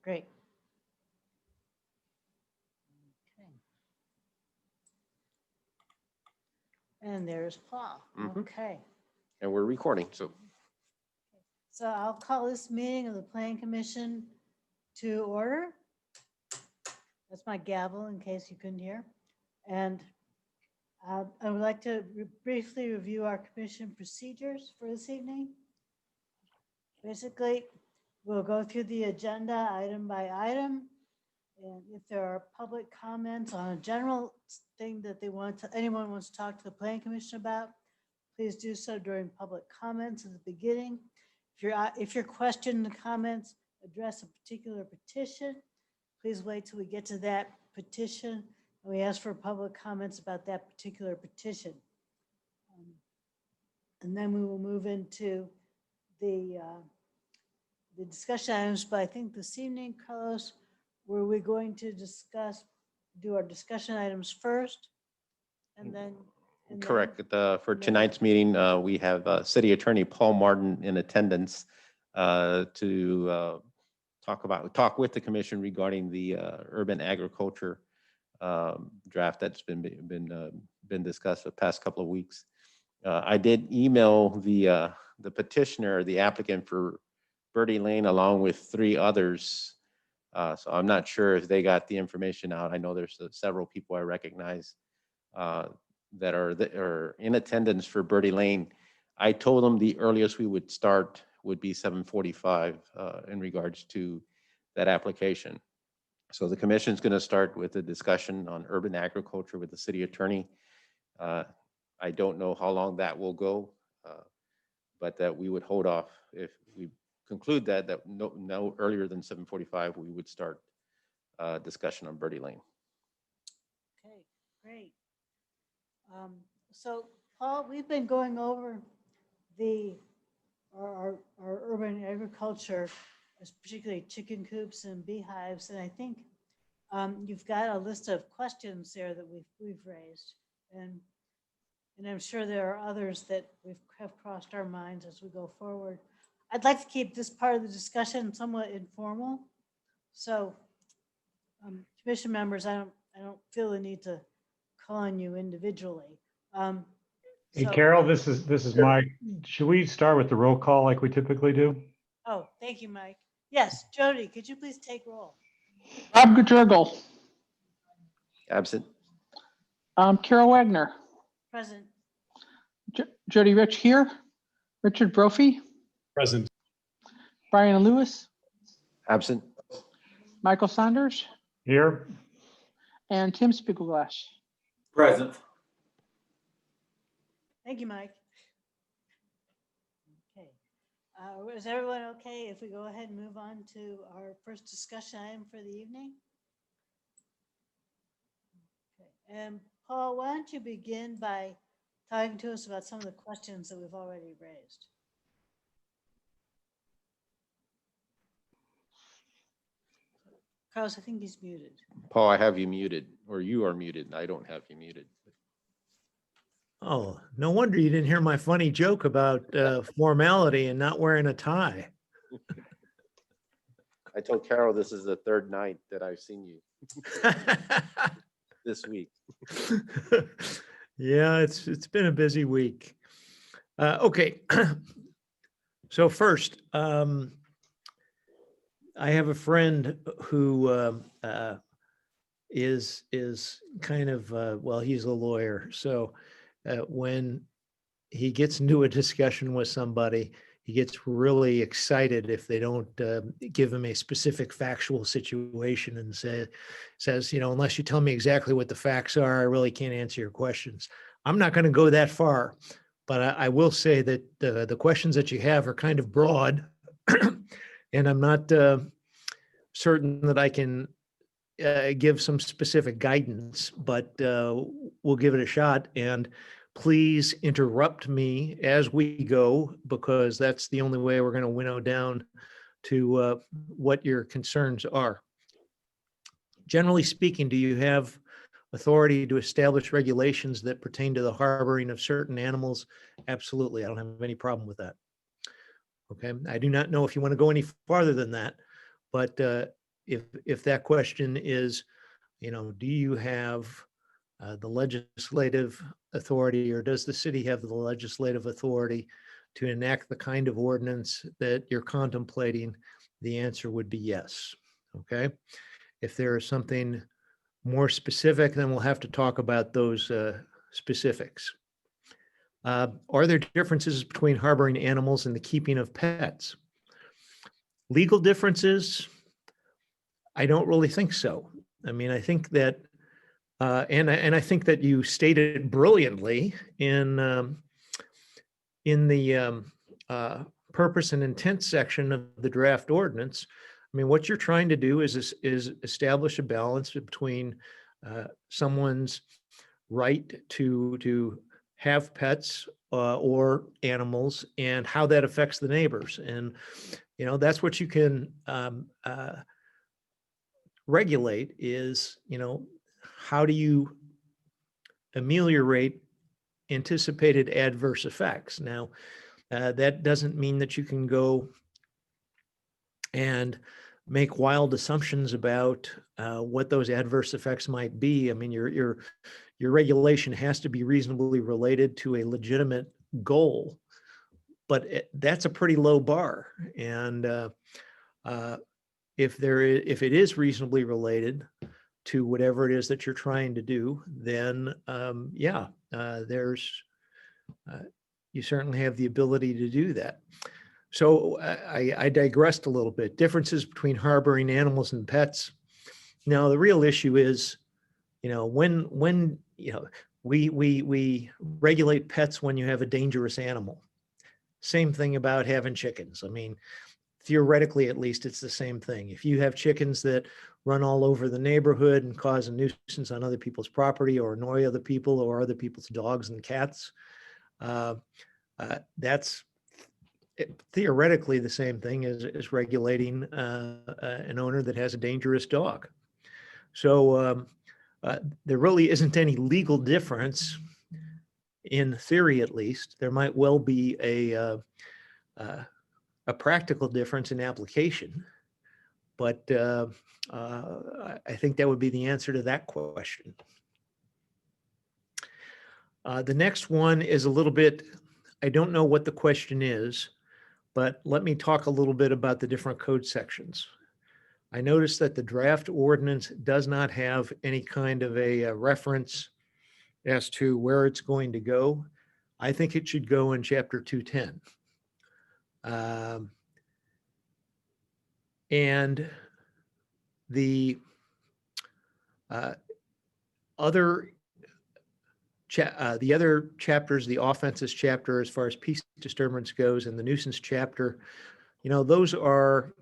Great. Okay. And there's Paul. Mhm. Okay. And we're recording, so. So I'll call this meeting of the Planning Commission to order. That's my gavel in case you couldn't hear. And I would like to briefly review our commission procedures for this evening. Basically, we'll go through the agenda item by item. And if there are public comments on a general thing that anyone wants to talk to the Planning Commission about, please do so during public comments at the beginning. If your question and comments address a particular petition, please wait till we get to that petition and we ask for public comments about that particular petition. And then we will move into the discussion items. But I think this evening, Carlos, were we going to do our discussion items first? And then Correct. For tonight's meeting, we have City Attorney Paul Martin in attendance to talk with the commission regarding the urban agriculture draft that's been discussed the past couple of weeks. I did email the petitioner, the applicant for Birdie Lane, along with 3 others. So I'm not sure if they got the information out. I know there's several people I recognize that are in attendance for Birdie Lane. I told them the earliest we would start would be 7:45 in regards to that application. So the commission is going to start with a discussion on urban agriculture with the city attorney. I don't know how long that will go, but that we would hold off if we conclude that no earlier than 7:45 we would start discussion on Birdie Lane. Okay, great. So Paul, we've been going over our urban agriculture, particularly chicken coops and beehives, and I think you've got a list of questions there that we've raised, and I'm sure there are others that have crossed our minds as we go forward. I'd like to keep this part of the discussion somewhat informal, so commission members, I don't feel the need to call on you individually. Hey, Carol, this is Mike. Should we start with the roll call like we typically do? Oh, thank you, Mike. Yes, Jody, could you please take roll? Bob Gajurgle. Absent. Carol Wagner. Present. Jody Rich here. Richard Brophy. Present. Brian Lewis. Absent. Michael Saunders. Here? And Tim Spiegelglass. Present. Thank you, Mike. Okay. Is everyone okay if we go ahead and move on to our first discussion item for the evening? Okay. And Paul, why don't you begin by talking to us about some of the questions that we've already raised? Carlos, I think he's muted. Paul, I have you muted, or you are muted. I don't have you muted. Oh, no wonder you didn't hear my funny joke about formality and not wearing a tie. I told Carol this is the 3rd night that I've seen you this week. Yeah, it's been a busy week. Okay, so first, I have a friend who is kind of well, he's a lawyer, so. When he gets into a discussion with somebody, he gets really excited if they don't give him a specific factual situation and says, unless you tell me exactly what the facts are, I really can't answer your questions. I'm not going to go that far, but I will say that the questions that you have are kind of broad, and I'm not certain that I can give some specific guidance, but we'll give it a shot. And please interrupt me as we go, because that's the only way we're going to winnow down to what your concerns are. Generally speaking, do you have authority to establish regulations that pertain to the harboring of certain animals? Absolutely. I don't have any problem with that. Okay. I do not know if you want to go any farther than that, but if that question is, do you have the legislative authority, or does the city have the legislative authority to enact the kind of ordinance that you're contemplating? The answer would be yes. Okay. If there is something more specific, then we'll have to talk about those specifics. Are there differences between harboring animals and the keeping of pets? Legal differences? I don't really think so. I mean, I think that, and I think that you stated brilliantly in the purpose and intent section of the draft ordinance. I mean, what you're trying to do is establish a balance between someone's right to have pets or animals and how that affects the neighbors. And, that's what you can regulate is, how do you ameliorate anticipated adverse effects? Now, that doesn't mean that you can go and make wild assumptions about what those adverse effects might be. I mean, your regulation has to be reasonably related to a legitimate goal, but that's a pretty low bar. And if it is reasonably related to whatever it is that you're trying to do, then you certainly have the ability to do that. So I digressed a little bit. Differences between harboring animals and pets. Now, the real issue is, when we regulate pets when you have a dangerous animal. Same thing about having chickens. I mean, theoretically, at least, it's the same thing. If you have chickens that run all over the neighborhood and cause a nuisance on other people's property or annoy other people or other people's dogs and cats, that's theoretically the same thing as regulating an owner that has a dangerous dog. So there really isn't any legal difference, in theory at least. There might well be a practical difference in application, but I think that would be the answer to that question. The next one is a little bit, I don't know what the question is, but let me talk a little bit about the different code sections. I noticed that the draft ordinance does not have any kind of a reference as to where it's going to go. I think it should go in chapter 210. And the other chapters, the offenses chapter, as far as peace disturbance goes, and the nuisance chapter, those are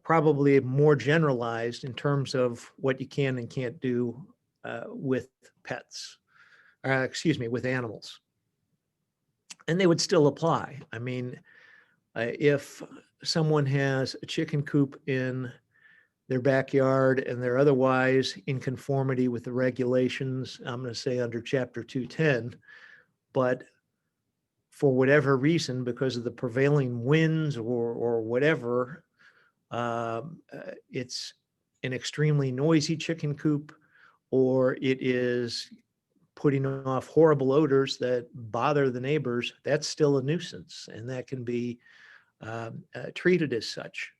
probably more generalized in terms of what you can and can't do with pets, with animals. And they would still apply. I mean, if someone has a chicken coop in their backyard and they're otherwise in conformity with the regulations, I'm going to say under chapter 210, but for whatever reason, because of the prevailing winds or whatever, it's an extremely noisy chicken coop, or it is putting off horrible odors that bother the neighbors, that's still a nuisance, and that can be treated as such.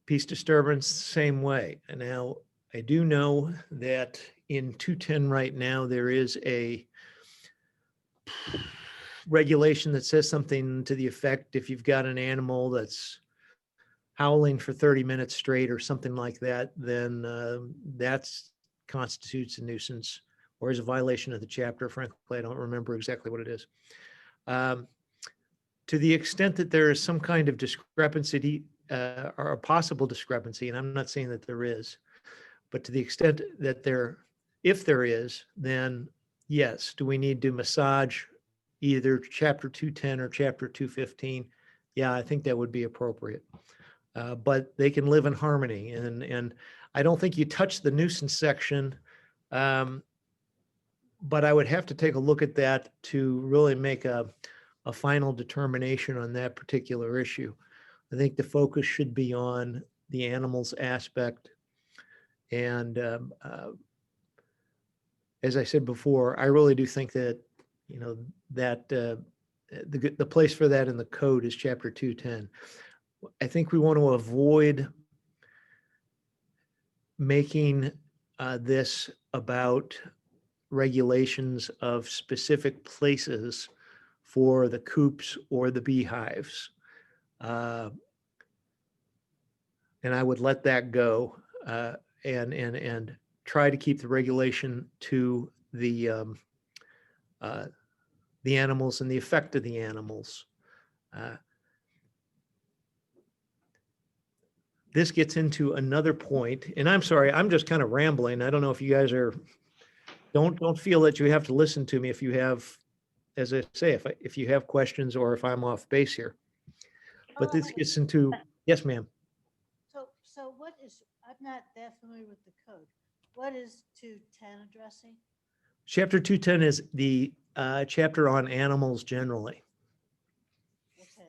Peace disturbance, same way. And now I do know that in 210 right now, there is a regulation that says something to the effect, if you've got an animal that's howling for 30 minutes straight or something like that, then that constitutes a nuisance or is a violation of the chapter. Frankly, I don't remember exactly what it is. To the extent that there is some kind of discrepancy or a possible discrepancy, and I'm not saying that there is, but to the extent that if there is, then yes, do we need to massage either chapter 210 or chapter 215? Yeah, I think that would be appropriate. But they can live in harmony, and I don't think you touch the nuisance section, but I would have to take a look at that to really make a final determination on that particular issue. I think the focus should be on the animals aspect. And as I said before, I really do think that, you know, that the place for that in the code is chapter 210. I think we want to avoid making this about regulations of specific places for the coops or the beehives. And I would let that go and try to keep the regulation to the animals and the effect of the animals. This gets into another point, and I'm sorry, I'm just kind of rambling. I don't know if you guys are, don't feel that you have to listen to me if you have, as I say, if you have questions or if I'm off base here. But this gets into, yes, ma'am. So what is, I'm not that familiar with the code. What is 210 addressing? Chapter 210 is the chapter on animals generally. Okay.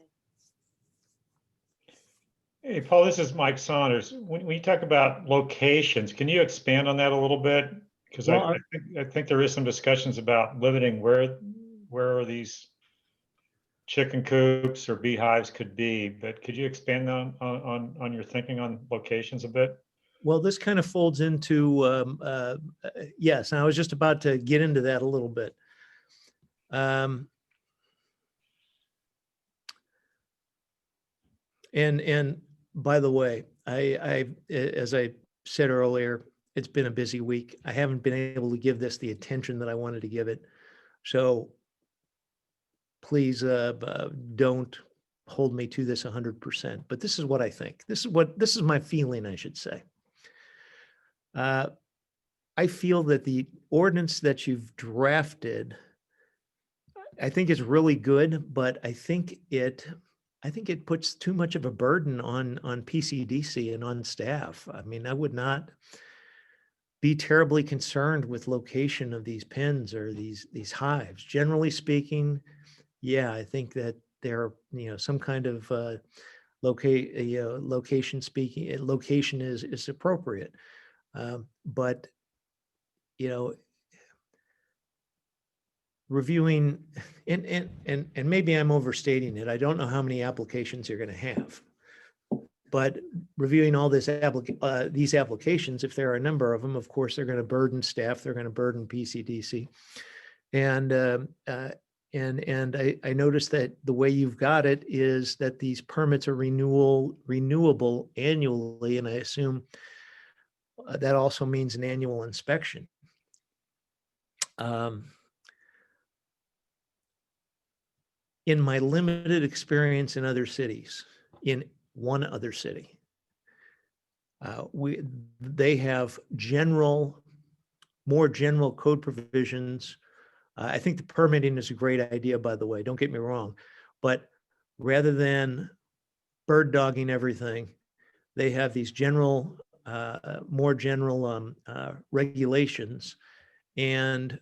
Hey, Paul, this is Mike Saunders. When you talk about locations, can you expand on that a little bit? Because Well, I think there is some discussions about limiting where these chicken coops or beehives could be, but could you expand on your thinking on locations a bit? Well, this kind of folds into, yes, and I was just about to get into that a little bit. And by the way, as I said earlier, it's been a busy week. I haven't been able to give this the attention that I wanted to give it. So please don't hold me to this 100%, but this is what I think. This is my feeling, I should say. I feel that the ordinance that you've drafted, I think is really good, but I think it puts too much of a burden on PCDC and on staff. I mean, I would not be terribly concerned with location of these pens or these hives. Generally speaking, yeah, I think that they're, you know, some kind of location is appropriate. But, you know, reviewing, and maybe I'm overstating it. I don't know how many applications you're going to have, but reviewing all these applications, if there are a number of them, of course, they're going to burden staff, they're going to burden PCDC. And I noticed that the way you've got it is that these permits are renewable annually, and I assume that also means an annual inspection. In my limited experience in other cities, in one other city, they have more general code provisions. I think the permitting is a great idea, by the way, don't get me wrong, but rather than bird dogging everything, they have these more general regulations. And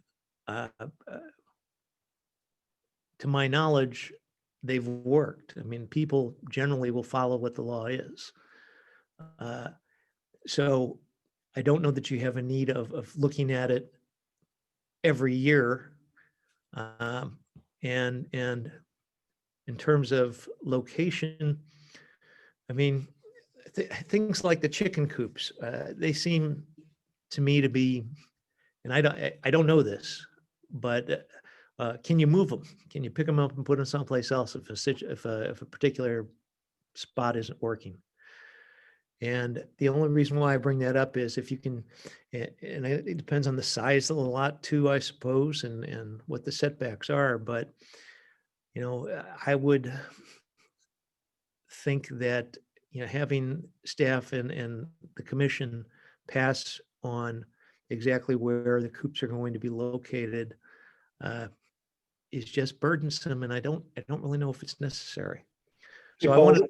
to my knowledge, they've worked. I mean, people generally will follow what the law is. So I don't know that you have a need of looking at it every year. And in terms of location, I mean, things like the chicken coops, they seem to me to be, and I don't know this, but can you move them? Can you pick them up and put them someplace else if a particular spot isn't working? And the only reason why I bring that up is if you can, and it depends on the size of the lot too, I suppose, and what the setbacks are. But, you know, I would think that, you know, having staff and the commission pass on exactly where the coops are going to be located is just burdensome, and I don't really know if it's necessary. So I want to.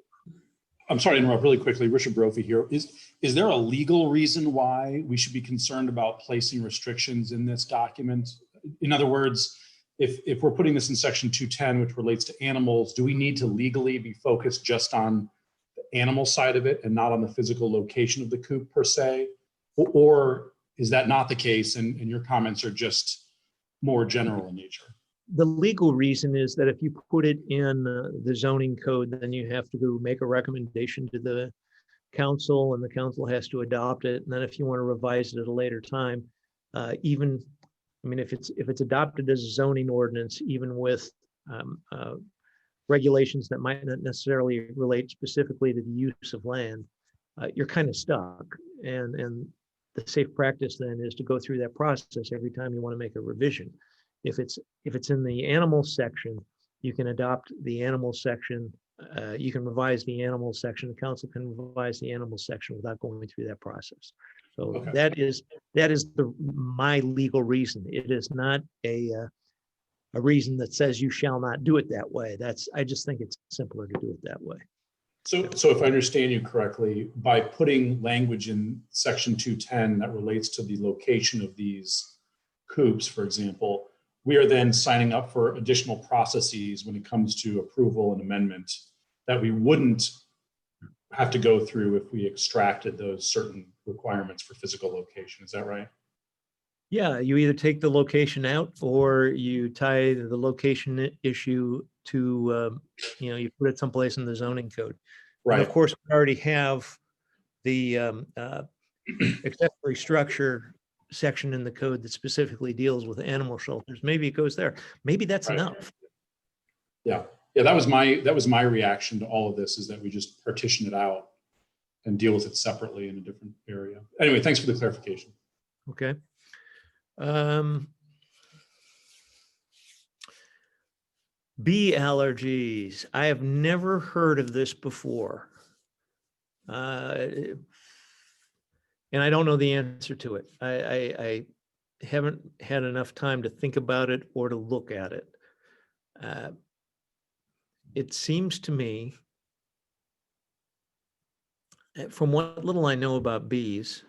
I'm sorry to interrupt really quickly. Richard Brophy here. Is there a legal reason why we should be concerned about placing restrictions in this document? In other words, if we're putting this in section 210, which relates to animals, do we need to legally be focused just on the animal side of it and not on the physical location of the coop per se? Or is that not the case and your comments are just more general in nature? The legal reason is that if you put it in the zoning code, then you have to go make a recommendation to the council, and the council has to adopt it. And then if you want to revise it at a later time, if it's adopted as a zoning ordinance, even with regulations that might not necessarily relate specifically to the use of land, you're kind of stuck. And the safe practice then is to go through that process every time you want to make a revision. If it's in the animal section, you can adopt the animal section. You can revise the animal section. The council can revise the animal section without going through that process. So Okay. that is my legal reason. It is not a reason that says you shall not do it that way. I just think it's simpler to do it that way. So if I understand you correctly, by putting language in section 210 that relates to the location of these coops, for example, we are then signing up for additional processes when it comes to approval and amendment that we wouldn't have to go through if we extracted those certain requirements for physical location. Is that right? Yeah, you either take the location out or you tie the location issue to, you put it someplace in the zoning code. Right. And of course, we already have the accessory structure section in the code that specifically deals with animal shelters. Maybe it goes there. Maybe that's Right. enough. Yeah. That was my reaction to all of this, is that we just partition it out and deal with it separately in a different area. Anyway, thanks for the clarification. Okay. Bee allergies. I have never heard of this before. And I don't know the answer to it. I haven't had enough time to think about it or to look at it. It seems to me, from what little I know about bees,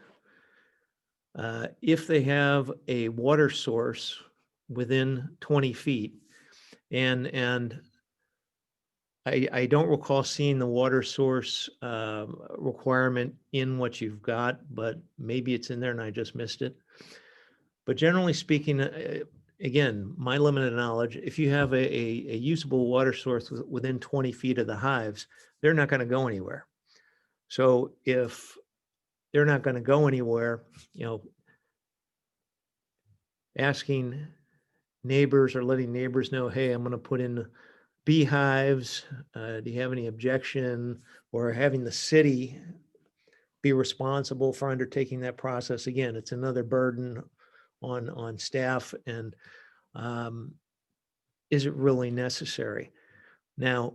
if they have a water source within 20 feet, and I don't recall seeing the water source requirement in what you've got, but maybe it's in there and I just missed it. But generally speaking, again, my limited knowledge, if you have a usable water source within 20 feet of the hives, they're not going to go anywhere. So if they're not going to go anywhere, asking neighbors or letting neighbors know, hey, I'm going to put in beehives. Do you have any objection? Or having the city be responsible for undertaking that process. Again, it's another burden on staff, and is it really necessary? Now,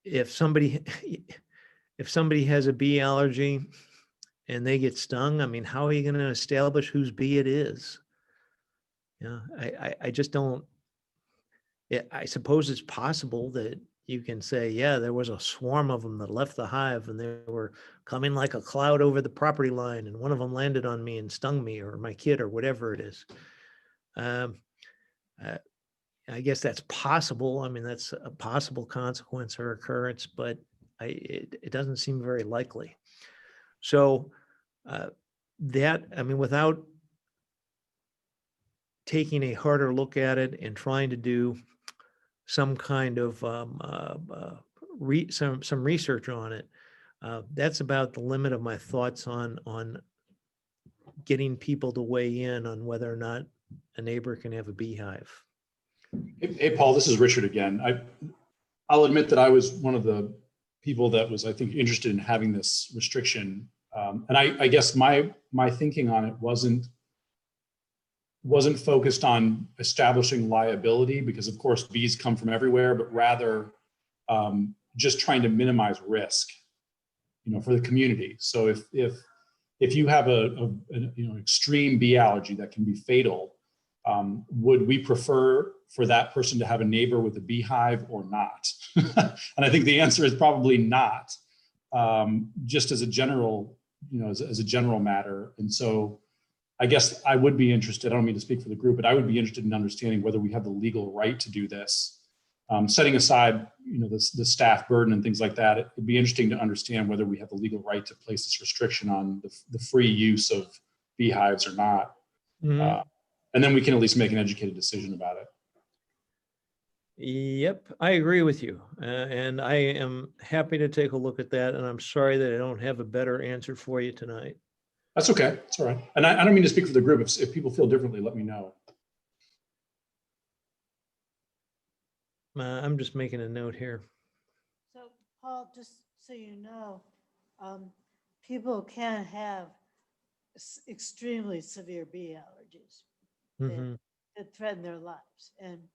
if somebody has a bee allergy and they get stung, how are you going to establish whose bee it is? I just don't. I suppose it's possible that you can say, yeah, there was a swarm of them that left the hive and they were coming like a cloud over the property line, and one of them landed on me and stung me or my kid or whatever it is. I guess that's possible. That's a possible consequence or occurrence, but it doesn't seem very likely. So without taking a harder look at it and trying to do some kind of some research on it, that's about the limit of my thoughts on getting people to weigh in on whether or not a neighbor can have a beehive. Hey, Paul, this is Richard again. I'll admit that I was one of the people that was, I think, interested in having this restriction. And I guess my thinking on it wasn't focused on establishing liability, because of course bees come from everywhere, but rather just trying to minimize risk, for the community. So if you have an extreme bee allergy that can be fatal, would we prefer for that person to have a neighbor with a beehive or not? And I think the answer is probably not, just as a general, as a general matter. And so I guess I would be interested, I don't mean to speak for the group, but I would be interested in understanding whether we have the legal right to do this, Setting aside, the staff burden and things like that, it'd be interesting to understand whether we have the legal right to place this restriction on the free use of beehives or not. Mhm. And then we can at least make an educated decision about it. Yep, I agree with you. And I am happy to take a look at that. And I'm sorry that I don't have a better answer for you tonight. That's okay. It's all right. And I don't mean to speak for the group. If people feel differently, let me know. I'm just making a note here. So Paul, just so you know, people can have extremely severe bee allergies Mhm. that threaten their lives. And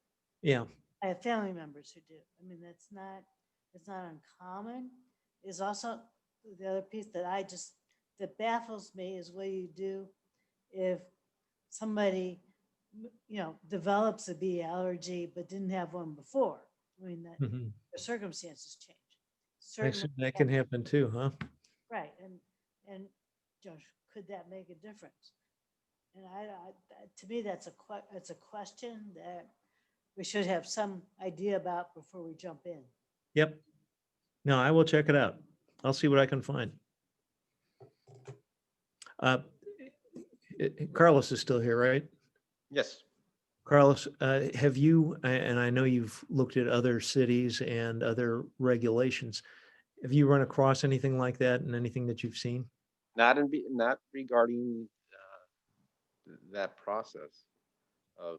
Yeah. I have family members who do. I mean, it's not uncommon. Is also the other piece that baffles me is what you do if somebody, develops a bee allergy but didn't have one before. I mean, that Mhm. the circumstances change. I assume Certainly, that can happen too, huh? right. And could that make a difference? And to me, that's a question that we should have some idea about before we jump in. Yep. No, I will check it out. I'll see what I can find. Carlos is still here, right? Yes. Carlos, have you, and I know you've looked at other cities and other regulations, have you run across anything like that and anything that you've seen? Not regarding that process of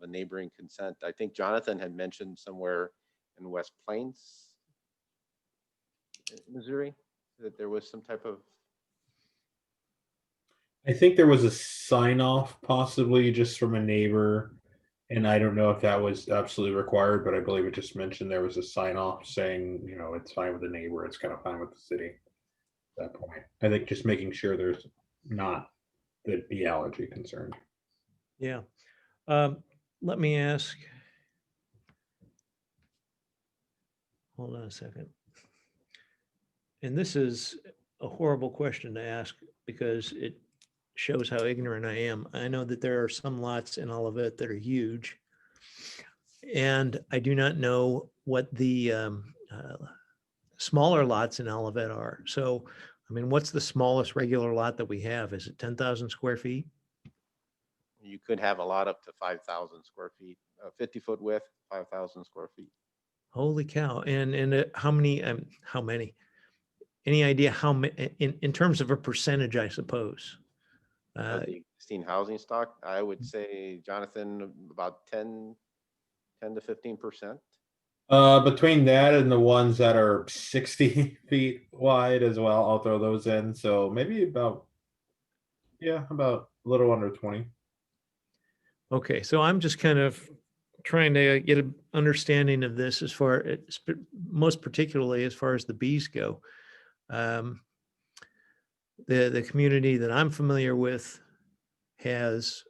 a neighboring consent. I think Jonathan had mentioned somewhere in West Plains, Missouri, that there was some type of. I think there was a sign off possibly just from a neighbor. And I don't know if that was absolutely required, but I believe it just mentioned there was a sign off saying, it's fine with the neighbor. It's kind of fine with the city at that point. I think just making sure there's not the bee allergy concern. Yeah. Let me ask. Hold on a second. And this is a horrible question to ask because it shows how ignorant I am. I know that there are some lots in Olivet that are huge. And I do not know what the smaller lots in Olivet are. So, I mean, what's the smallest regular lot that we have? Is it 10,000 square feet? You could have a lot up to 5,000 square feet, 50-foot width, 5,000 square feet. Holy cow. And how many, any idea how many, in terms of a percentage, I suppose? Of the existing housing stock, I would say, Jonathan, about 10 to 15%. Between that and the ones that are 60 feet wide as well, I'll throw those in. So maybe about a little under 20. Okay, so I'm just kind of trying to get an understanding of this as far as, most particularly as far as the bees go. The community that I'm familiar with has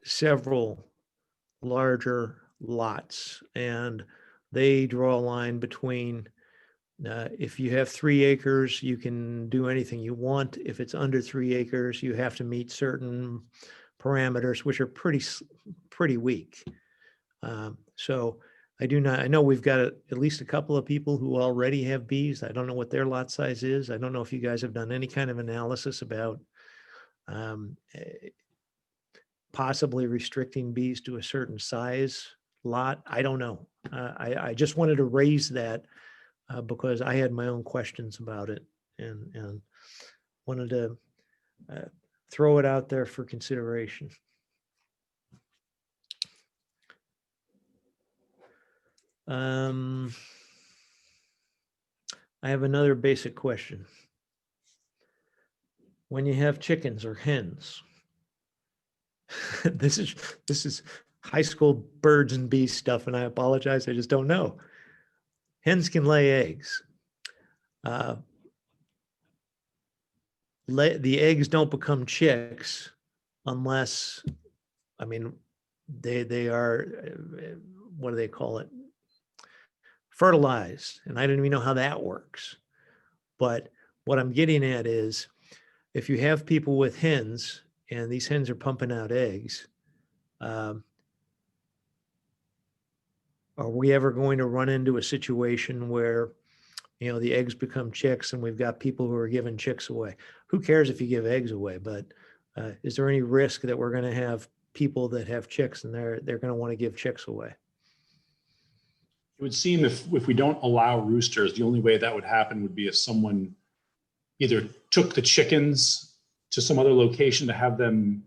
several larger lots, and they draw a line between if you have 3 acres, you can do anything you want. If it's under 3 acres, you have to meet certain parameters, which are pretty weak. So I know we've got at least a couple of people who already have bees. I don't know what their lot size is. I don't know if you guys have done any kind of analysis about possibly restricting bees to a certain size lot. I don't know. I just wanted to raise that because I had my own questions about it and wanted to throw it out there for consideration. I have another basic question. When you have chickens or hens, this is high school birds and bees stuff, and I apologize, I just don't know. Hens can lay eggs. The eggs don't become chicks unless, I mean, they are, what do they call it? Fertilized. And I don't even know how that works. But what I'm getting at is if you have people with hens and these hens are pumping out eggs, are we ever going to run into a situation where, you know, the eggs become chicks and we've got people who are giving chicks away? Who cares if you give eggs away, but is there any risk that we're going to have people that have chicks and they're going to want to give chicks away? It would seem if we don't allow roosters, the only way that would happen would be if someone either took the chickens to some other location to have them,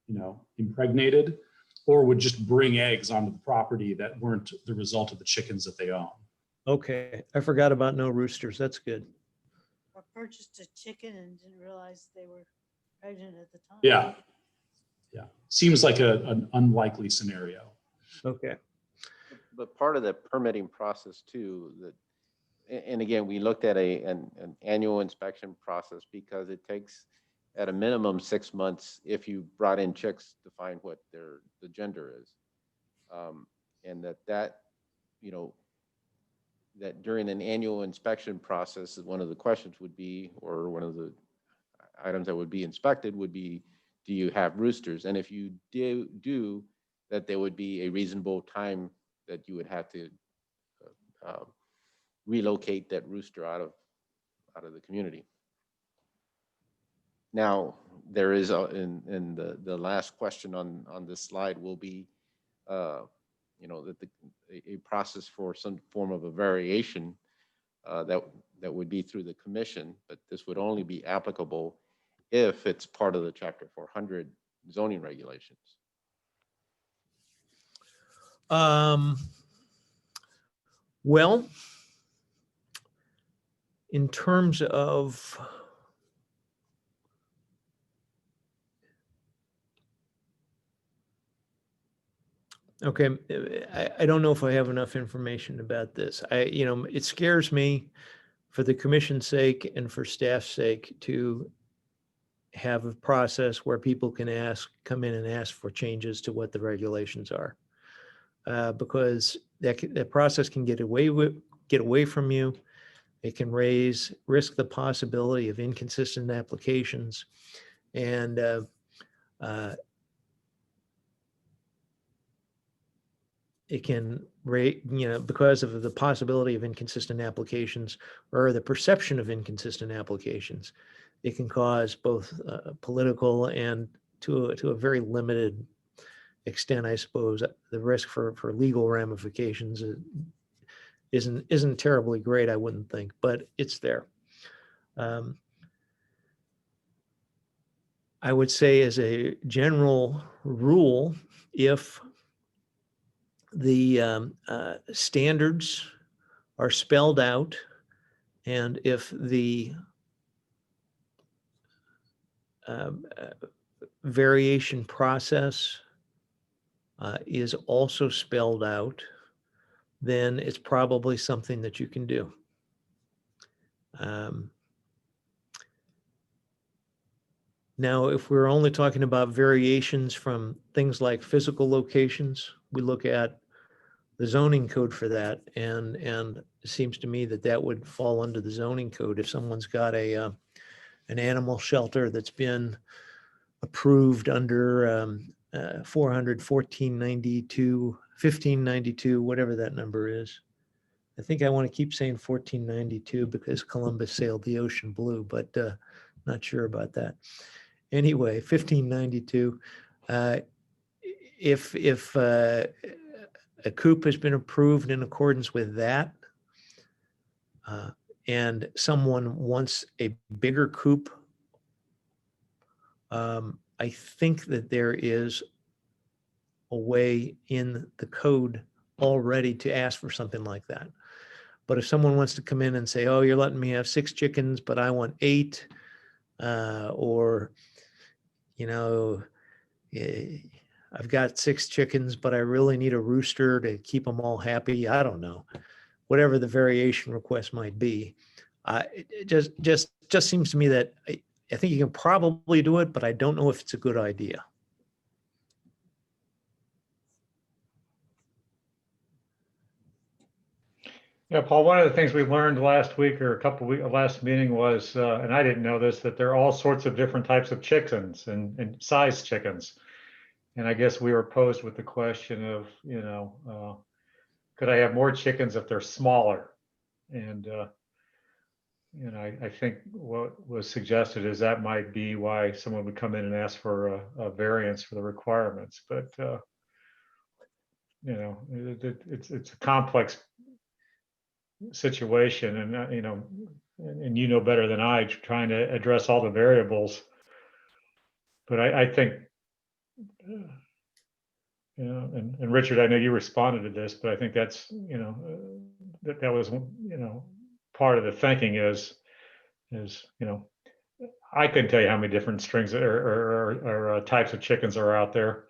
you know, impregnated, or would just bring eggs onto the property that weren't the result of the chickens that they own. Okay, I forgot about no roosters. That's good. Or purchased a chicken and didn't realize they were pregnant at the time. Yeah. Yeah. Seems like an unlikely scenario. Okay. But part of the permitting process too, and again, we looked at an annual inspection process because it takes at a minimum 6 months if you brought in chicks to find what the gender is. And that, you know, that during an annual inspection process, one of the questions would be, or one of the items that would be inspected would be, do you have roosters? And if you do, that there would be a reasonable time that you would have to relocate that rooster out of the community. Now, there is in the last question on this slide will be, you know, that a process for some form of a variation that would be through the commission, but this would only be applicable if it's part of the Chapter 400 zoning regulations. Well, in terms of okay, I don't know if I have enough information about this. You know, it scares me for the commission's sake and for staff's sake to have a process where people can come in and ask for changes to what the regulations are, because that process can get away from you. It can risk the possibility of inconsistent applications, and it can you know, because of the possibility of inconsistent applications or the perception of inconsistent applications, it can cause both political and to a very limited extent, I suppose, the risk for legal ramifications isn't terribly great, I wouldn't think, but it's there. I would say as a general rule, if the standards are spelled out, and if the variation process is also spelled out, then it's probably something that you can do. Now, if we're only talking about variations from things like physical locations, we look at the zoning code for that, and it seems to me that would fall under the zoning code. If someone's got an animal shelter that's been approved under 1492, 1592, whatever that number is. I think I want to keep saying 1492 because Columbus sailed the ocean blue, but not sure about that. Anyway, 1592. If a coop has been approved in accordance with that, and someone wants a bigger coop, I think that there is a way in the code already to ask for something like that. But if someone wants to come in and say, oh, you're letting me have 6 chickens, but I want 8, or, you know, I've got 6 chickens, but I really need a rooster to keep them all happy. I don't know, whatever the variation request might be. It just seems to me that I think you can probably do it, but I don't know if it's a good idea. Yeah, Paul, one of the things we learned last week or a couple of weeks, last meeting was, and I didn't know this, that there are all sorts of different types of chickens and size chickens. And I guess we were posed with the question of, you know, could I have more chickens if they're smaller? And, I think what was suggested is that might be why someone would come in and ask for a variance for the requirements. But, it's a complex situation, and, and you know better than I, trying to address all the variables. But I think, and Richard, I know you responded to this, but I think that's, that was, part of the thinking is, I couldn't tell you how many different strings or types of chickens are out there.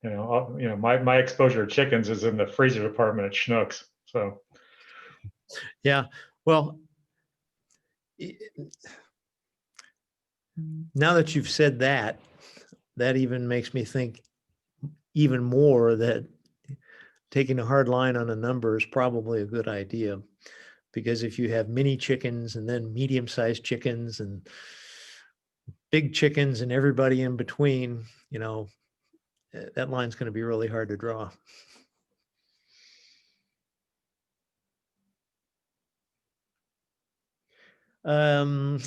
My exposure to chickens is in the freezer department at Schnucks. So, Yeah, well, now that you've said that, that even makes me think even more that taking a hard line on a number is probably a good idea. Because if you have mini chickens and then medium-sized chickens and big chickens and everybody in between, that line's going to be really hard to draw. I'm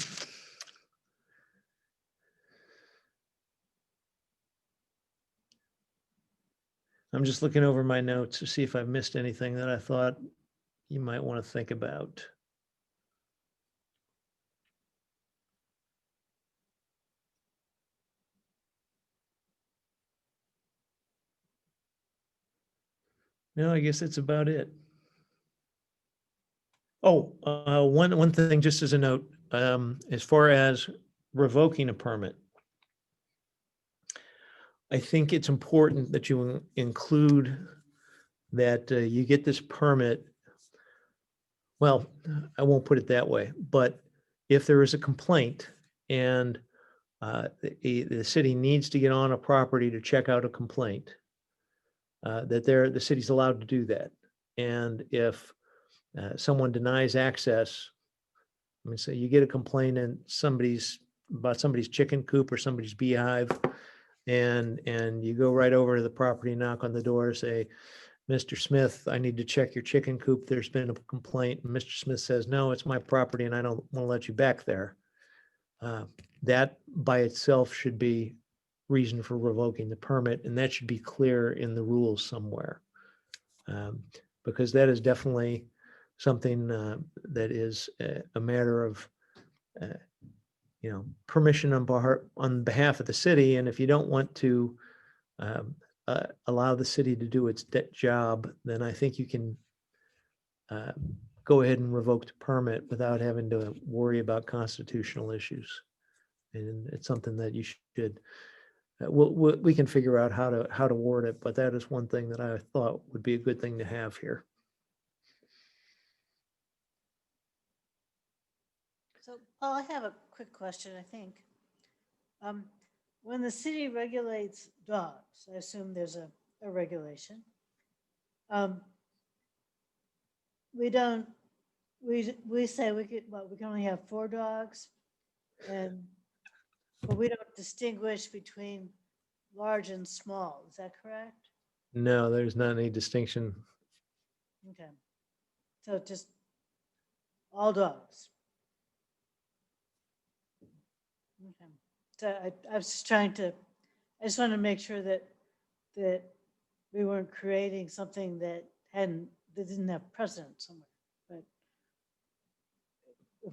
just looking over my notes to see if I've missed anything that I thought you might want to think about. No, I guess that's about it. Oh, one thing, just as a note, as far as revoking a permit, I think it's important that you include that you get this permit. Well, I won't put it that way, but if there is a complaint and the city needs to get on a property to check out a complaint, that the city's allowed to do that. And if someone denies access, I mean, say you get a complaint and about somebody's chicken coop or somebody's beehive, and you go right over to the property, knock on the door, say, Mr. Smith, I need to check your chicken coop. There's been a complaint. And Mr. Smith says, no, it's my property and I don't want to let you back there. That by itself should be reason for revoking the permit, and that should be clear in the rules somewhere. Because that is definitely something that is a matter of permission on behalf of the city. And if you don't want to allow the city to do its job, then I think you can go ahead and revoke the permit without having to worry about constitutional issues. And it's something that you should. We can figure out how to word it, but that is one thing that I thought would be a good thing to have here. So, Paul, I have a quick question, I think. When the city regulates dogs, I assume there's a regulation. We say we can only have 4 dogs, but we don't distinguish between large and small. Is that correct? No, there's not any distinction. Okay. So just all dogs. Okay. So I was just I just wanted to make sure that we weren't creating something that didn't have precedent somewhere.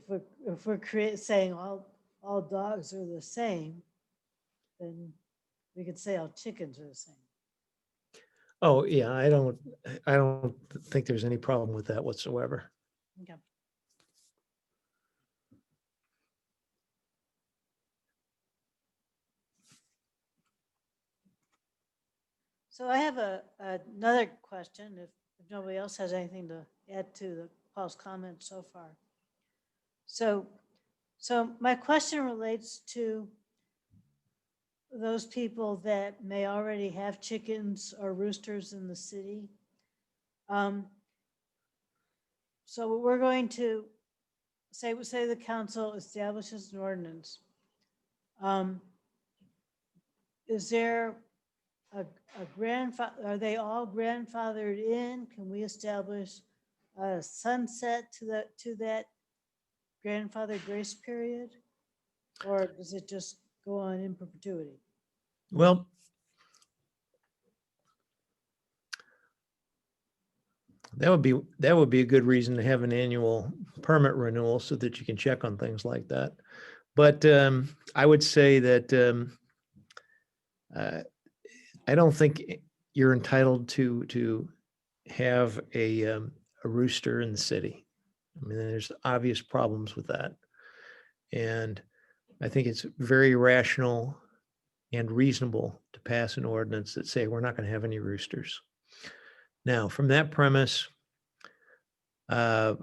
But if we're saying all dogs are the same, then we could say all chickens are the same. Oh, yeah, I don't think there's any problem with that whatsoever. Okay. So I have another question, if nobody else has anything to add to Paul's comments so far. So my question relates to those people that may already have chickens or roosters in the city. So we're going to say the council establishes an ordinance. Is there a grandfather, are they all grandfathered in? Can we establish a sunset to that grandfather grace period? Or does it just go on in perpetuity? Well, that would be a good reason to have an annual permit renewal so that you can check on things like that. But I would say that I don't think you're entitled to have a rooster in the city. I mean, there's obvious problems with that. And I think it's very rational and reasonable to pass an ordinance that say we're not going to have any roosters. Now, from that premise, do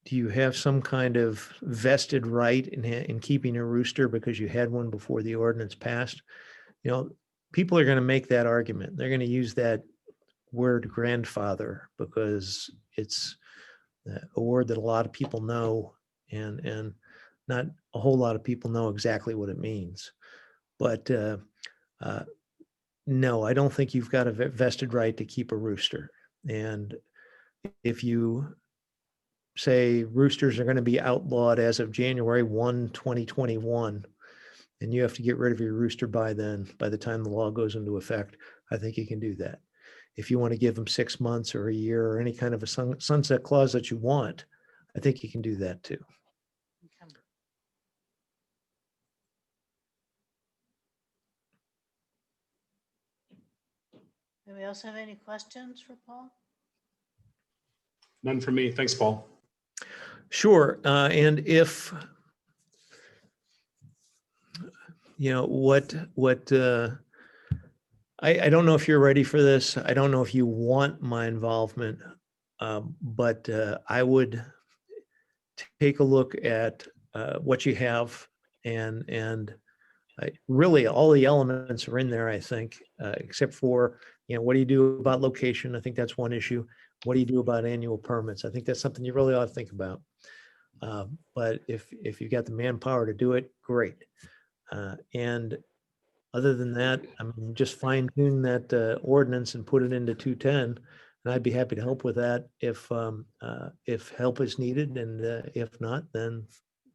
you have some kind of vested right in keeping a rooster because you had one before the ordinance passed? You know, people are going to make that argument. They're going to use that word grandfather because it's a word that a lot of people know, and not a whole lot of people know exactly what it means. But no, I don't think you've got a vested right to keep a rooster. And if you say roosters are going to be outlawed as of January 1, 2021, and you have to get rid of your rooster by then, by the time the law goes into effect, I think you can do that. If you want to give them 6 months or a year or any kind of a sunset clause that you want, I think you can do that too. Okay. Anybody else have any questions for Paul? None for me. Thanks, Paul. Sure. And if, you know, I don't know if you're ready for this. I don't know if you want my involvement, but I would take a look at what you have, and really all the elements are in there, I think, except for, you know, what do you do about location? I think that's one issue. What do you do about annual permits? I think that's something you really ought to think about. But if you got the manpower to do it, great. And other than that, I mean, just fine tune that ordinance and put it into 210. And I'd be happy to help with that if help is needed. And if not, then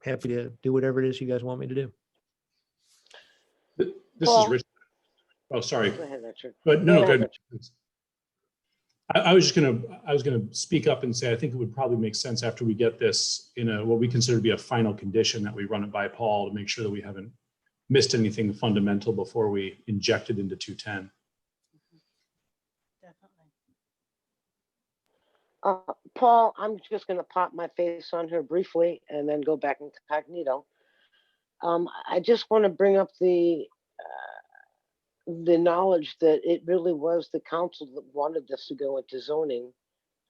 happy to do whatever it is you guys want me to do. This Paul. is Rich. Oh, sorry. Go ahead, Richard. But Go no, ahead, good. I was gonna speak up and say I think it would probably make sense after we get this in what we consider to be a final condition that we run it by Paul to make sure that we haven't missed anything fundamental before we inject it into 210. Definitely. Paul, I'm just going to pop my face on here briefly and then go back incognito. I just want to bring up the knowledge that it really was the council that wanted this to go into zoning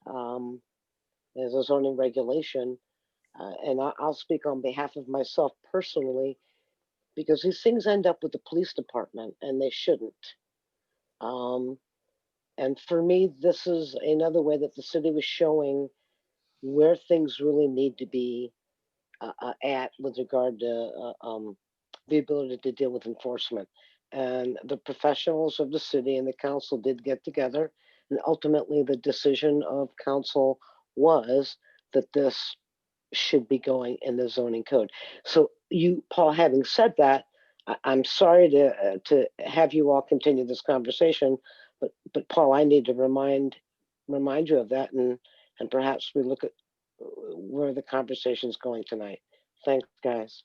as a zoning regulation. And I'll speak on behalf of myself personally, because these things end up with the police department and they shouldn't. And for me, this is another way that the city was showing where things really need to be at with regard to the ability to deal with enforcement. And the professionals of the city and the council did get together, and ultimately the decision of council was that this should be going in the zoning code. So you, Paul, having said that, I'm sorry to have you all continue this conversation, but Paul, I need to remind you of that, and perhaps we look at where the conversation's going tonight. Thanks, guys.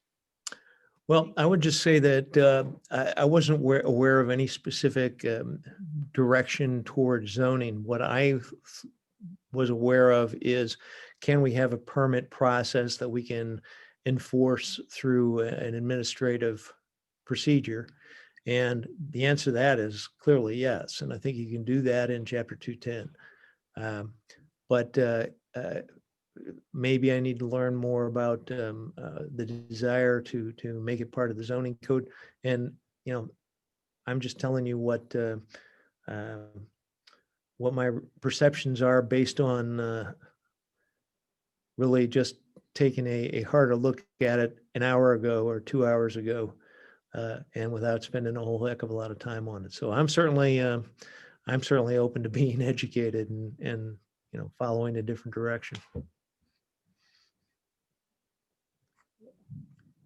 Well, I would just say that I wasn't aware of any specific direction towards zoning. What I was aware of is, can we have a permit process that we can enforce through an administrative procedure? And the answer to that is clearly yes. And I think you can do that in Chapter 210. But maybe I need to learn more about the desire to make it part of the zoning code. And, you know, I'm just telling you what my perceptions are based on really just taking a harder look at it an hour ago or 2 hours ago and without spending a whole heck of a lot of time on it. So I'm certainly open to being educated and following a different direction.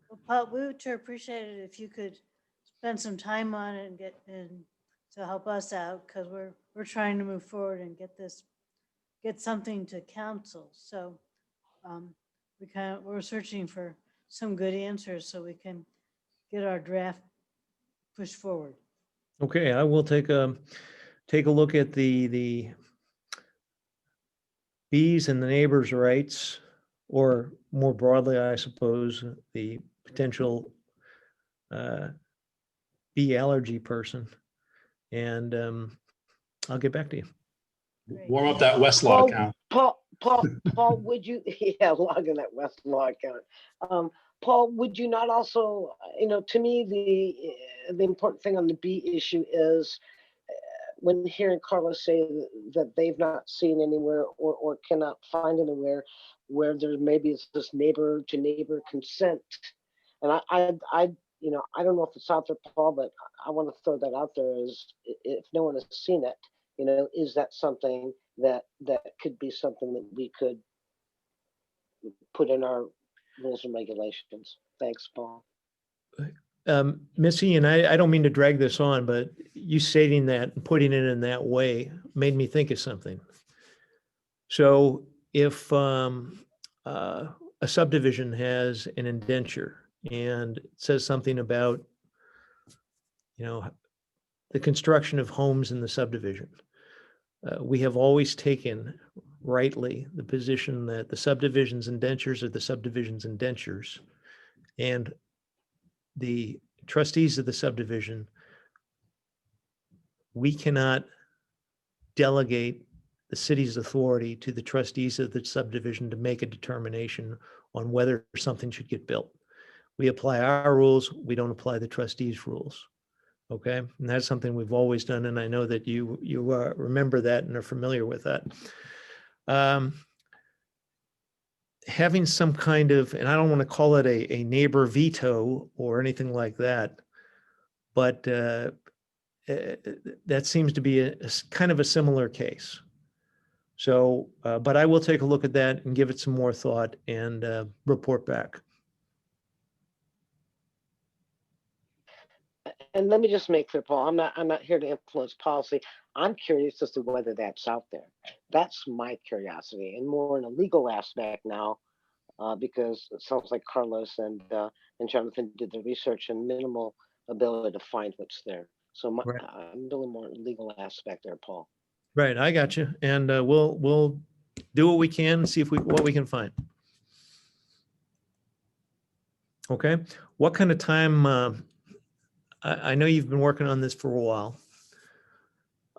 Well, Paul, we would sure appreciate it if you could spend some time on it and to help us out, because we're trying to move forward and get something to council. So we're searching for some good answers so we can get our draft pushed forward. Okay, I will take a look at the bees and the neighbors' rights, or more broadly, I suppose, the potential bee allergy person. And I'll get back to you. Great. Warm up that Westlaw account. Paul, would you, yeah, log in that Westlaw account. Paul, would you not also, to me, the important thing on the bee issue is when hearing Carlos say that they've not seen anywhere or cannot find anywhere where there maybe is this neighbor to neighbor consent. And I don't know if it's out there, Paul, but I want to throw that out there as if no one has seen it, is that something that could be something that we could put in our rules and regulations? Thanks, Paul. Missy, and I don't mean to drag this on, but you stating that and putting it in that way made me think of something. So if a subdivision has an indenture and it says something about, the construction of homes in the subdivision, we have always taken rightly the position that the subdivision's indentures are the subdivision's indentures, and the trustees of the subdivision, we cannot delegate the city's authority to the trustees of the subdivision to make a determination on whether something should get built. We apply our rules, we don't apply the trustees' rules. Okay, and that's something we've always done, and I know that you remember that and are familiar with that. Having some kind of, and I don't want to call it a neighbor veto or anything like that, but that seems to be a kind of a similar case. So, but I will take a look at that and give it some more thought and report back. And let me just make clear, Paul, I'm not here to influence policy. I'm curious as to whether that's out there. That's my curiosity, and more in a legal aspect now, because it sounds like Carlos and Jonathan did the research and minimal ability to find what's there. So Right. I'm really more in legal aspect there, Paul. Right, I got you, and we'll do what we can, see if what we can find. Okay, what kind of time? I know you've been working on this for a while.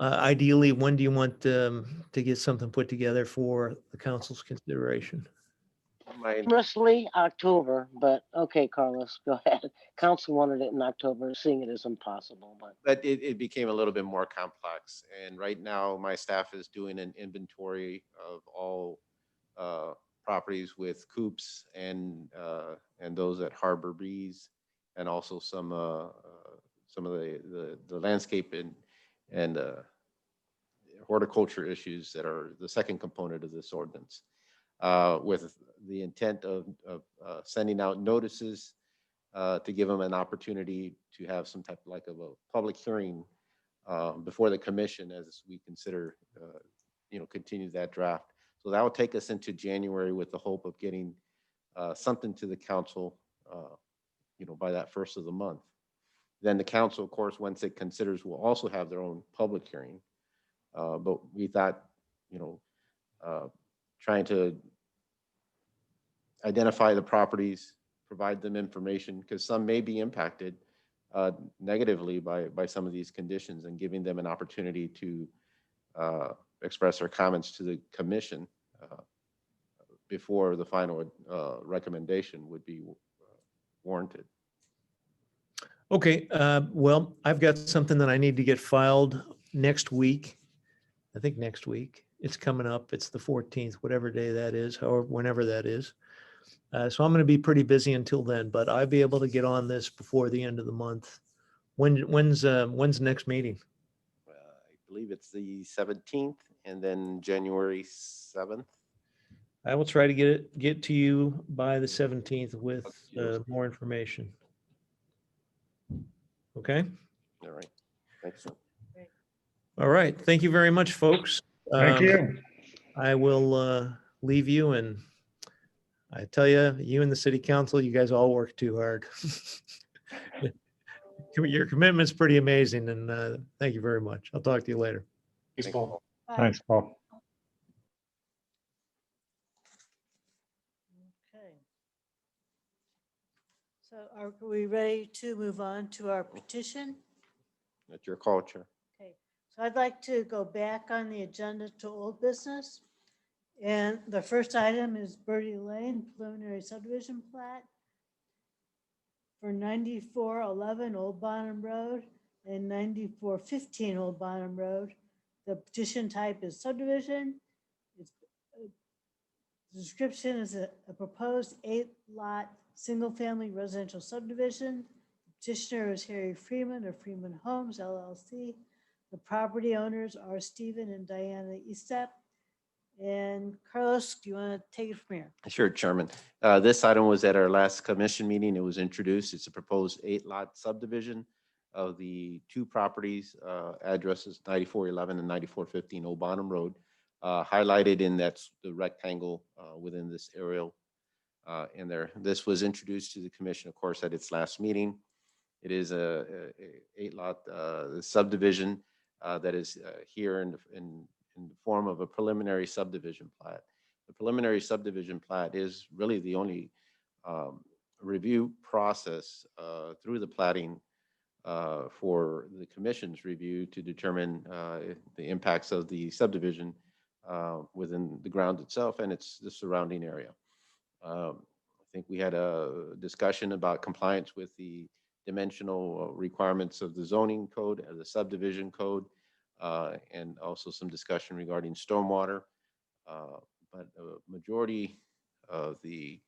Ideally, when do you want to get something put together for the council's consideration? Mostly October, but okay, Carlos, go ahead. Council wanted it in October, seeing it as impossible, But it became a little bit more complex. And right now, my staff is doing an inventory of all properties with coops and those that harbor bees, and also some of the landscape and horticulture issues that are the second component of this ordinance, with the intent of sending out notices to give them an opportunity to have some type of a public hearing before the commission as we consider, continue that draft. So that will take us into January with the hope of getting something to the council, by that first of the month. Then the council, of course, once it considers, will also have their own public hearing. But we thought, trying to identify the properties, provide them information, because some may be impacted negatively by some of these conditions, and giving them an opportunity to express their comments to the commission before the final recommendation would be warranted. Okay, well, I've got something that I need to get filed next week. I think next week. It's coming up. It's the 14th, whatever day that is, or whenever that is. So I'm going to be pretty busy until then, but I'll be able to get on this before the end of the month. When's the next meeting? I believe it's the 17th and then January 7th. I will try to get to you by the 17th with more information. Okay. All right. Thanks, sir. All right. Thank you very much, folks. Thank you. I will leave you, and I tell you, you and the city council, you guys all work too hard. Your commitment's pretty amazing, and thank you very much. I'll talk to you later. Thanks, Paul. Bye. Thanks, Paul. Okay. So are we ready to move on to our petition? That's your call, Chair. Okay, so I'd like to go back on the agenda to old business. And the first item is Birdie Lane preliminary subdivision plat for 9411 Old Bonham Road and 9415 Old Bonham Road. The petition type is subdivision. It's, the description is a proposed 8-lot, single-family residential subdivision. Petitioner is Harry Freeman of Freeman Homes LLC. The property owners are Stephen and Diana Estep. And Carlos, do you want to take it from here? Sure, Chairman. This item was at our last commission meeting. It was introduced. It's a proposed 8-lot subdivision of the two properties, addresses 9411 and 9415 Old Bonham Road. Highlighted in that's the rectangle within this aerial in there. This was introduced to the commission, of course, at its last meeting. It is a 8-lot subdivision that is here in the form of a preliminary subdivision plat. The preliminary subdivision plat is really the only review process through the platting for the commission's review to determine the impacts of the subdivision within the ground itself and the surrounding area. I think we had a discussion about compliance with the dimensional requirements of the zoning code, the subdivision code, and also some discussion regarding stormwater. But a majority of the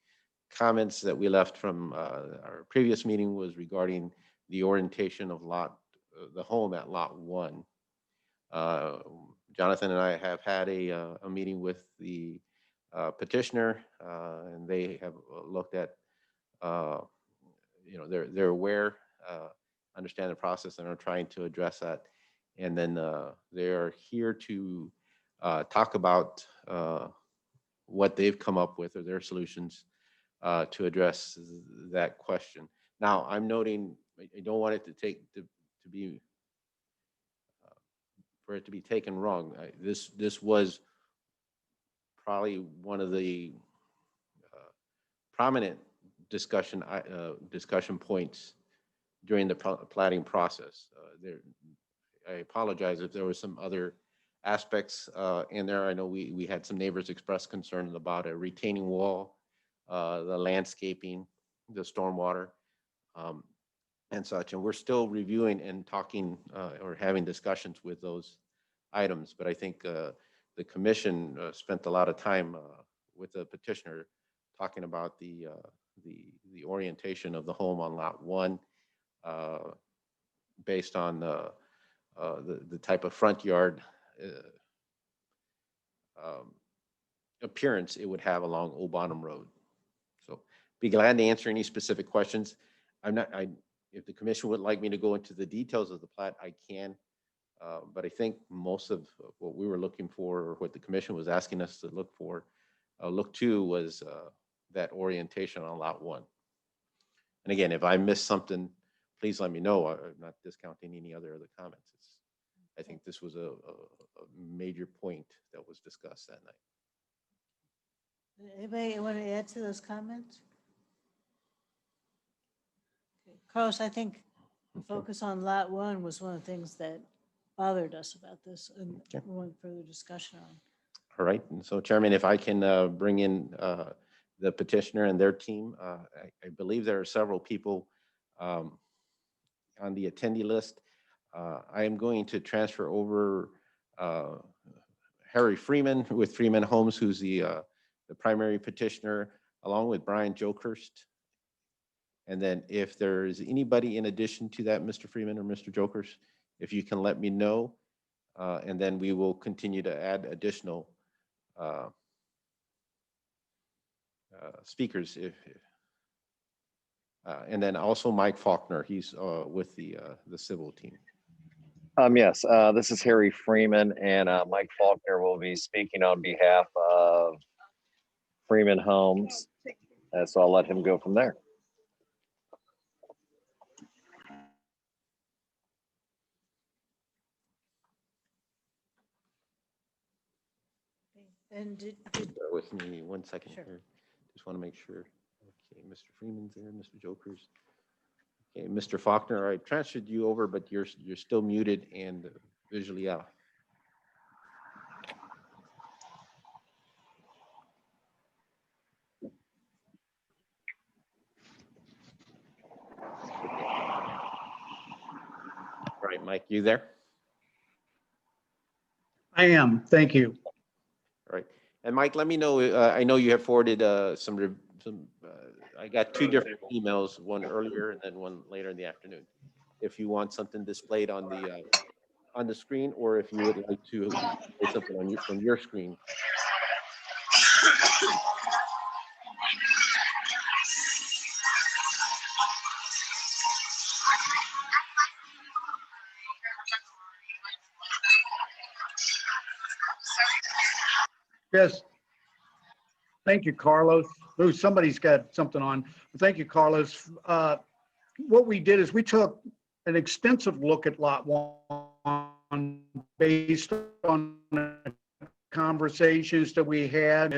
comments that we left from our previous meeting was regarding the orientation of the home at lot 1. Jonathan and I have had a meeting with the petitioner, and they have looked at, they're aware, understand the process, and are trying to address that. And then they're here to talk about what they've come up with or their solutions to address that question. Now, I'm noting, I don't want it to be for it to be taken wrong. This was probably one of the prominent discussion points during the platting process. I apologize if there were some other aspects in there. I know we had some neighbors express concern about a retaining wall, the landscaping, the stormwater, and such. And we're still reviewing and talking or having discussions with those items. But I think the commission spent a lot of time with the petitioner talking about the orientation of the home on lot 1 based on the type of front yard appearance it would have along Old Bonham Road. So be glad to answer any specific questions. If the commission would like me to go into the details of the plat, I can. But I think most of what we were looking for, or what the commission was asking us to look to, was that orientation on lot 1. And again, if I missed something, please let me know. I'm not discounting any other comments. I think this was a major point that was discussed that night. Anybody want to add to those comments? Okay. Carlos, I think the focus on lot 1 was one of the things that bothered us about this, and we want further discussion on. All right. And so, Chairman, if I can bring in the petitioner and their team, I believe there are several people on the attendee list. I am going to transfer over Harry Freeman with Freeman Homes, who's the primary petitioner. along with Brian Jokerst. And then if there is anybody in addition to that, Mr. Freeman or Mr. Jokers, if you can let me know, and then we will continue to add additional speakers. And then also Mike Faulkner, he's with the civil team. Yes, this is Harry Freeman, and Mike Faulkner will be speaking on behalf of Freeman Homes. So I'll let him go from there. And Bear with me 1 second Sure. here. Just want to make sure. Okay, Mr. Freeman's there, Mr. Jokers. Okay, Mr. Faulkner, I transferred you over, but you're still muted and visually out. All right, Mike, you there? I am. Thank you. All right. And Mike, let me know, I know you have forwarded some, I got two different emails, one earlier and then one later in the afternoon. If you want something displayed on the screen, or if you would like to display something on from your screen. Yes. Thank you, Carlos. Ooh, somebody's got something on. Thank you, Carlos. What we did is we took an extensive look at Lot 1 based on the conversations that we had.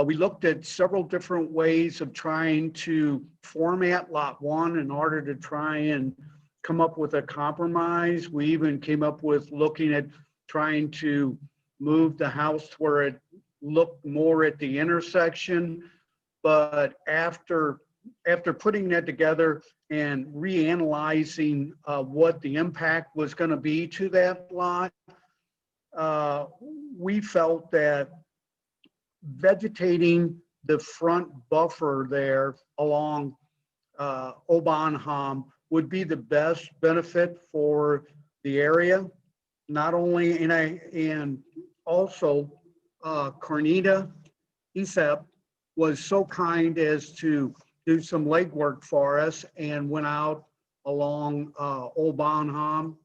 We looked at several different ways of trying to format Lot 1 in order to try and come up with a compromise. We even came up with looking at trying to move the house where it looked more at the intersection. But after putting that together and reanalyzing what the impact was going to be to that lot, we felt that vegetating the front buffer there along Obanham would be the best benefit for the area. Not only, and also Cornita Isep was so kind as to do some legwork for us and went out along Old Bonham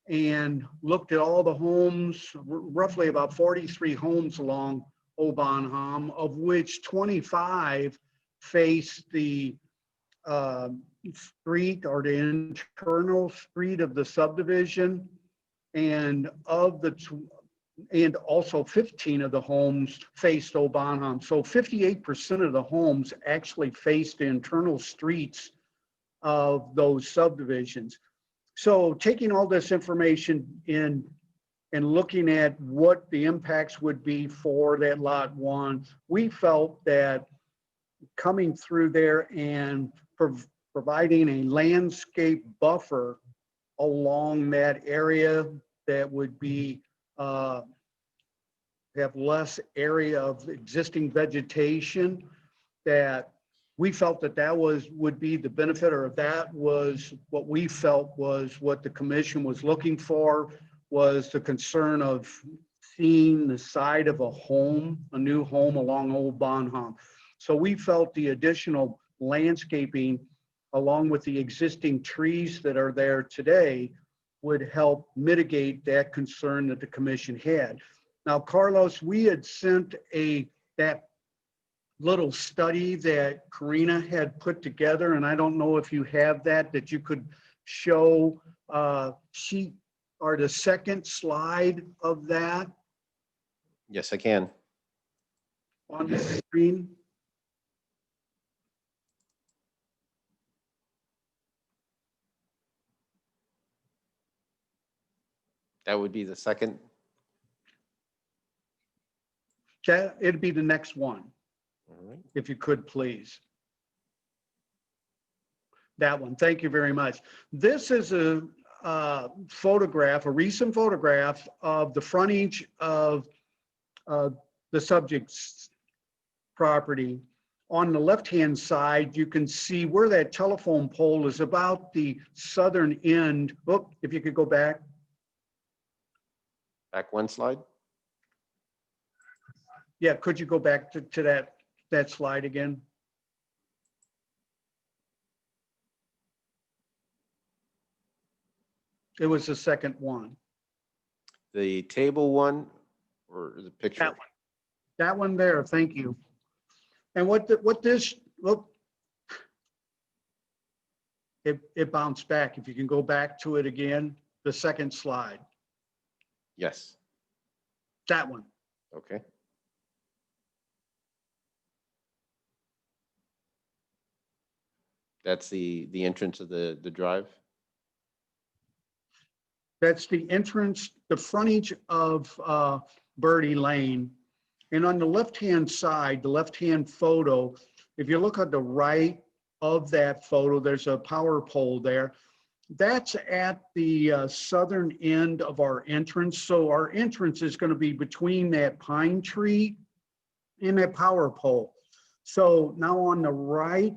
and looked at all the homes, roughly about 43 homes along Old Bonham, of which 25 face the street or the internal street of the subdivision, and also 15 of the homes faced Old Bonham. So 58% of the homes actually faced the internal streets of those subdivisions. So taking all this information in and looking at what the impacts would be for that Lot 1, we felt that coming through there and providing a landscape buffer along that area that would be have less area of existing vegetation, that we felt that would be the benefit, or that was what we felt was what the commission was looking for, was the concern of seeing the side of a home, a new home along Old Bonham. So we felt the additional landscaping along with the existing trees that are there today would help mitigate that concern that the commission had. Now, Carlos, we had sent that little study that Karina had put together, and I don't know if you have that you could show sheet or the second slide of that Yes, I can. on the screen. That would be the second. It'd be the next one, All right. if you could, please. That one. Thank you very much. This is a photograph, a recent photograph of the frontage of the subject's property on the left-hand side, you can see where that telephone pole is about the southern end. Oh, if you could go back. Back one slide. Yeah, could you go back to that slide again? It was the second one. The table one or the picture? That one. That one there, thank you. And what this, look, it bounced back. If you can go back to it again, the second slide, Yes. that one. Okay. That's the entrance of the drive. That's the entrance, the frontage of Birdie Lane. And on the left-hand side, the left-hand photo, if you look at the right of that photo, there's a power pole there. That's at the southern end of our entrance. So our entrance is going to be between that pine tree and that power pole. So now on the right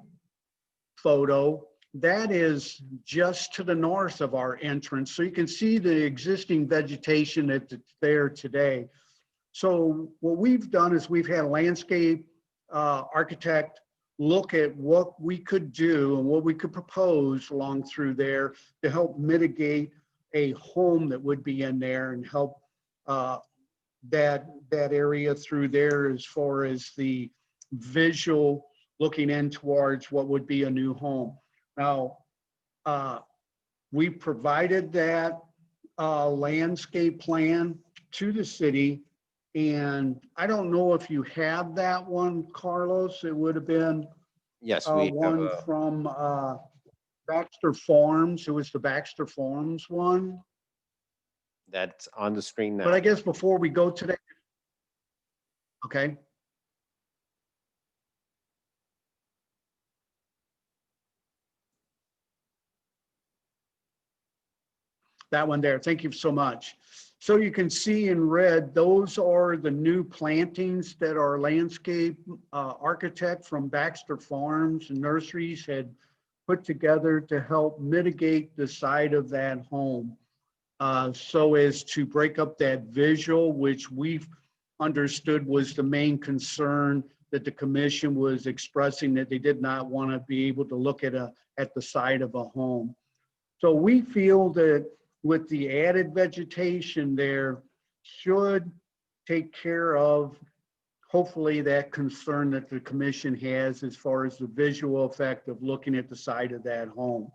photo, that is just to the north of our entrance. So you can see the existing vegetation that's there today. So what we've done is we've had a landscape architect look at what we could do and what we could propose along through there to help mitigate a home that would be in there and help that area through there as far as the visual looking in towards what would be a new home. Now, we provided that landscape plan to the city, and I don't know if you have that one, Carlos. It would have been Yes, we have one from Baxter Farms. It was the Baxter Farms one. that's on the screen now. But I guess before we go to that, okay. That one there. Thank you so much. So you can see in red, those are the new plantings that our landscape architect from Baxter Farms and Nurseries had put together to help mitigate the side of that home. So as to break up that visual, which we've understood was the main concern that the commission was expressing, that they did not want to be able to look at the side of a home. So we feel that with the added vegetation there should take care of hopefully that concern that the commission has as far as the visual effect of looking at the side of that home.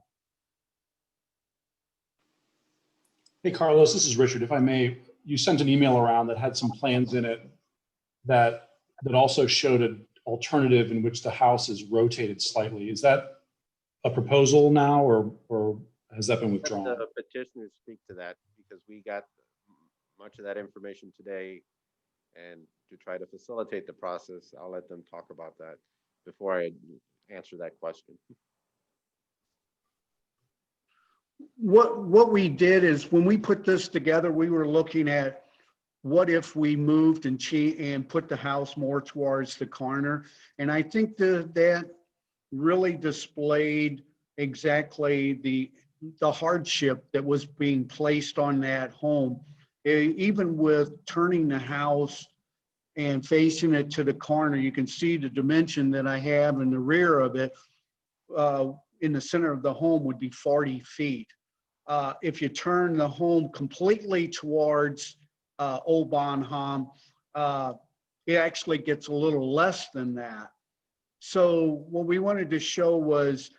Hey, Carlos, this is Richard. If I may, you sent an email around that had some plans in it that also showed an alternative in which the house is rotated slightly. Is that a proposal now, or has that been withdrawn? Let the petitioners speak to that, because we got much of that information today, and to try to facilitate the process, I'll let them talk about that before I answer that question. What we did is when we put this together, we were looking at what if we moved and put the house more towards the corner. And I think that really displayed exactly the hardship that was being placed on that home. Even with turning the house and facing it to the corner, you can see the dimension that I have in the rear of it. In the center of the home would be 40 feet. If you turn the home completely towards Old Bonham, it actually gets a little less than that. So what we wanted to show was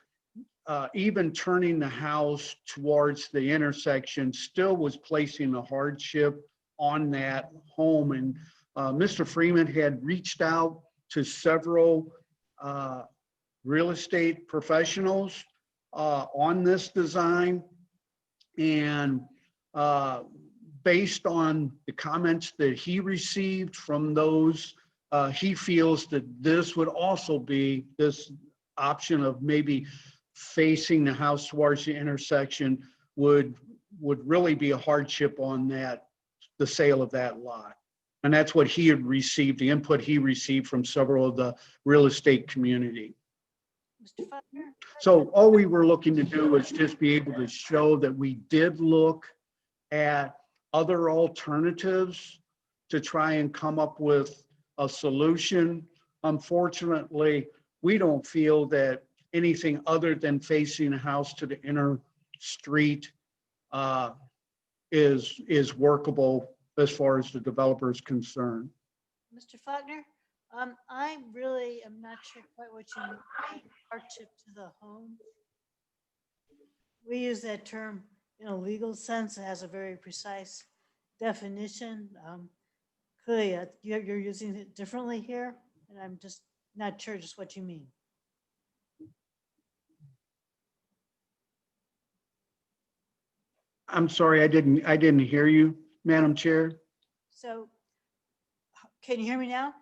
even turning the house towards the intersection still was placing a hardship on that home. And Mr. Freeman had reached out to several real estate professionals on this design. And based on the comments that he received from those, he feels that this would also be, this option of maybe facing the house towards the intersection would really be a hardship on the sale of that lot. And that's what he had received, the input he received from several of the real estate community. Mr. Faulkner? So all we were looking to do is just be able to show that we did look at other alternatives to try and come up with a solution. Unfortunately, we don't feel that anything other than facing a house to the inner street is workable as far as the developer is concerned. Mr. Faulkner, I really am not sure quite what you mean by hardship to the home. We use that term in a legal sense. It has a very precise definition. Clearly, you're using it differently here, and I'm just not sure just what you mean. I'm sorry, I didn't hear you, Madam Chair. So, can you hear me now?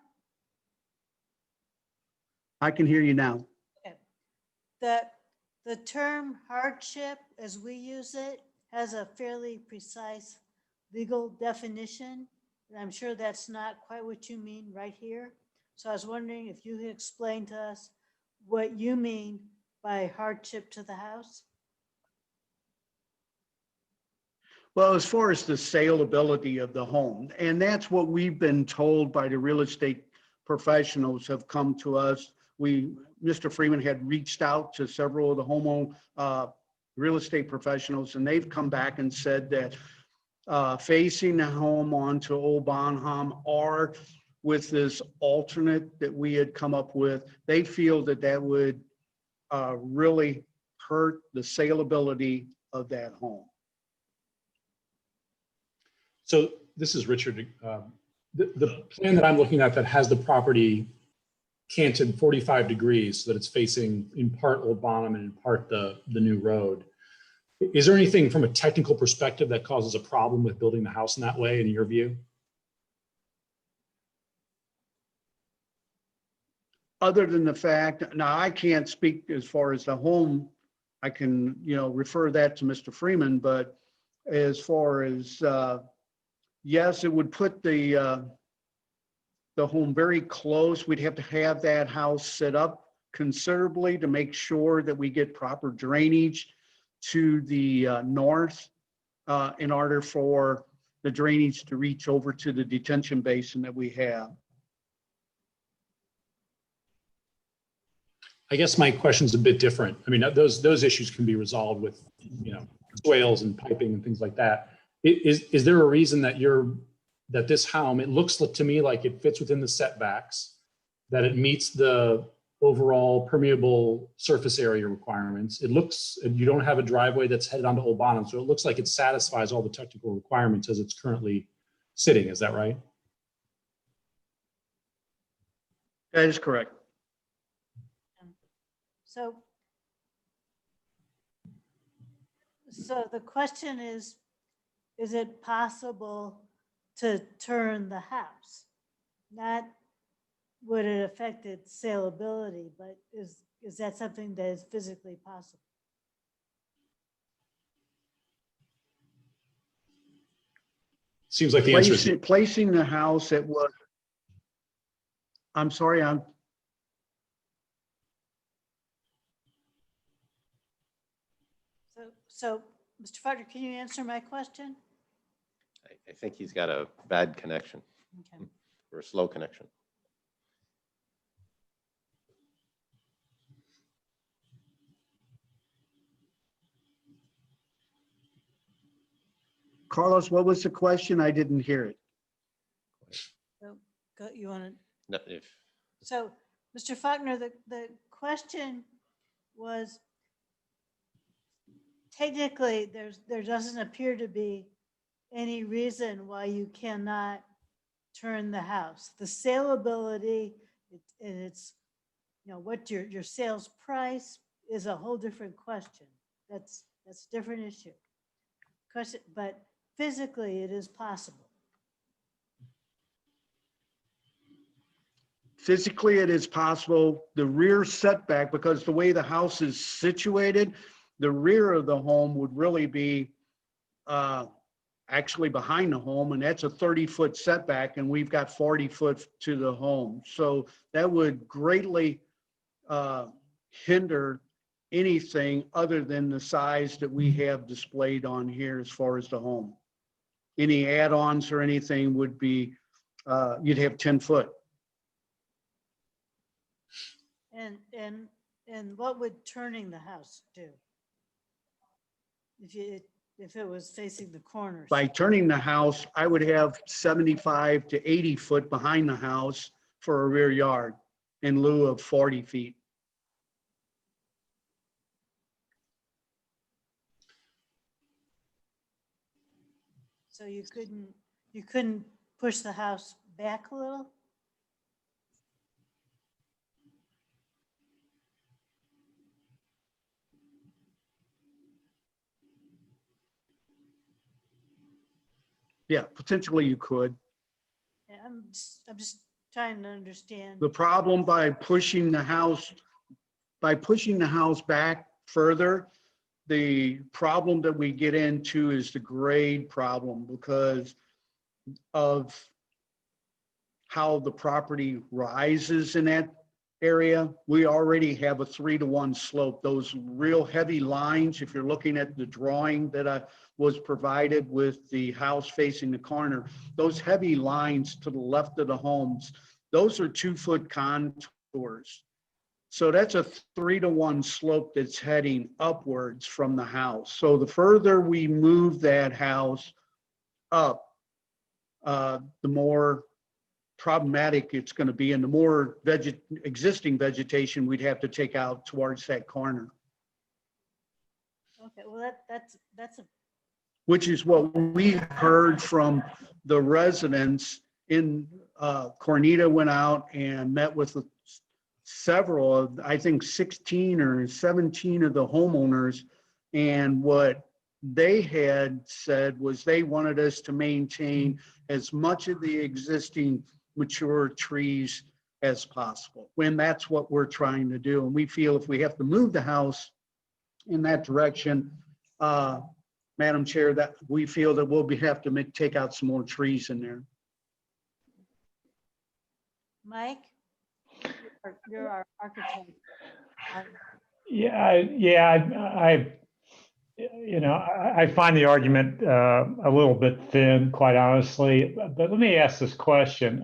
I can hear you now. Okay. The term hardship, as we use it, has a fairly precise legal definition. And I'm sure that's not quite what you mean right here. So I was wondering if you could explain to us what you mean by hardship to the house? Well, as far as the saleability of the home, and that's what we've been told by the real estate professionals have come to us. Mr. Freeman had reached out to several of the real estate professionals, and they've come back and said that facing the home onto Old Bonham or with this alternate that we had come up with, they feel that that would really hurt the saleability of that home. So this is Richard. The plan that I'm looking at that has the property canted 45 degrees so that it's facing in part Old Bonham and in part the new road. Is there anything from a technical perspective that causes a problem with building the house in that way, in your view? Other than the fact, now I can't speak as far as the home, I can, refer that to Mr. Freeman, but as far as, yes, it would put the home very close. We'd have to have that house set up considerably to make sure that we get proper drainage to the north in order for the drainage to reach over to the detention basin that we have. I guess my question's a bit different. I mean, those issues can be resolved with, swales and piping and things like that. Is there a reason that this home, it looks to me like it fits within the setbacks, that it meets the overall permeable surface area requirements? It looks, you don't have a driveway that's headed onto Old Bonham, so it looks like it satisfies all the technical requirements as it's currently sitting. Is that right? That is correct. So the question is it possible to turn the house? Not would it affect its saleability, but is that something that is physically possible? Seems like the answer is Placing the house at what? I'm sorry, So, Mr. Faulkner, can you answer my question? I think he's got a bad connection Okay. or a slow connection. Carlos, what was the question? I didn't hear it. So, you want to? No, So, Mr. Faulkner, the question was, technically, there doesn't appear to be any reason why you cannot turn the house. The saleability, and it's, what your sales price is a whole different question. That's a different issue. Question, but physically it is possible. Physically, it is possible. The rear setback, because the way the house is situated, the rear of the home would really be actually behind the home, and that's a 30-foot setback, and we've got 40 foot to the home. So that would greatly hinder anything other than the size that we have displayed on here as far as the home. Any add-ons or anything would be, you'd have 10 foot. And what would turning the house do? If it was facing the corners? By turning the house, I would have 75 to 80 foot behind the house for a rear yard in lieu of 40 feet. So you couldn't push the house back a little? Yeah, potentially you could. Yeah, I'm just trying to understand. The problem by pushing the house back further, the problem that we get into is the grade problem because of how the property rises in that area. We already have a 3-to-1 slope. Those real heavy lines, if you're looking at the drawing that was provided with the house facing the corner, those heavy lines to the left of the homes, those are 2-foot contours. So that's a 3-to-1 slope that's heading upwards from the house. So the further we move that house up, the more problematic it's going to be, and the more existing vegetation we'd have to take out towards that corner. Okay, well that's a. Which is what we heard from the residents in Cornita. Went out and met with several of, I think 16 or 17 of the homeowners, and what they had said was they wanted us to maintain as much of the existing mature trees as possible, when that's what we're trying to do. And we feel if we have to move the house in that direction, Madam Chair, that we feel that we'll have to take out some more trees in there. Mike, you're our architect. I find the argument a little bit thin, quite honestly. But let me ask this question.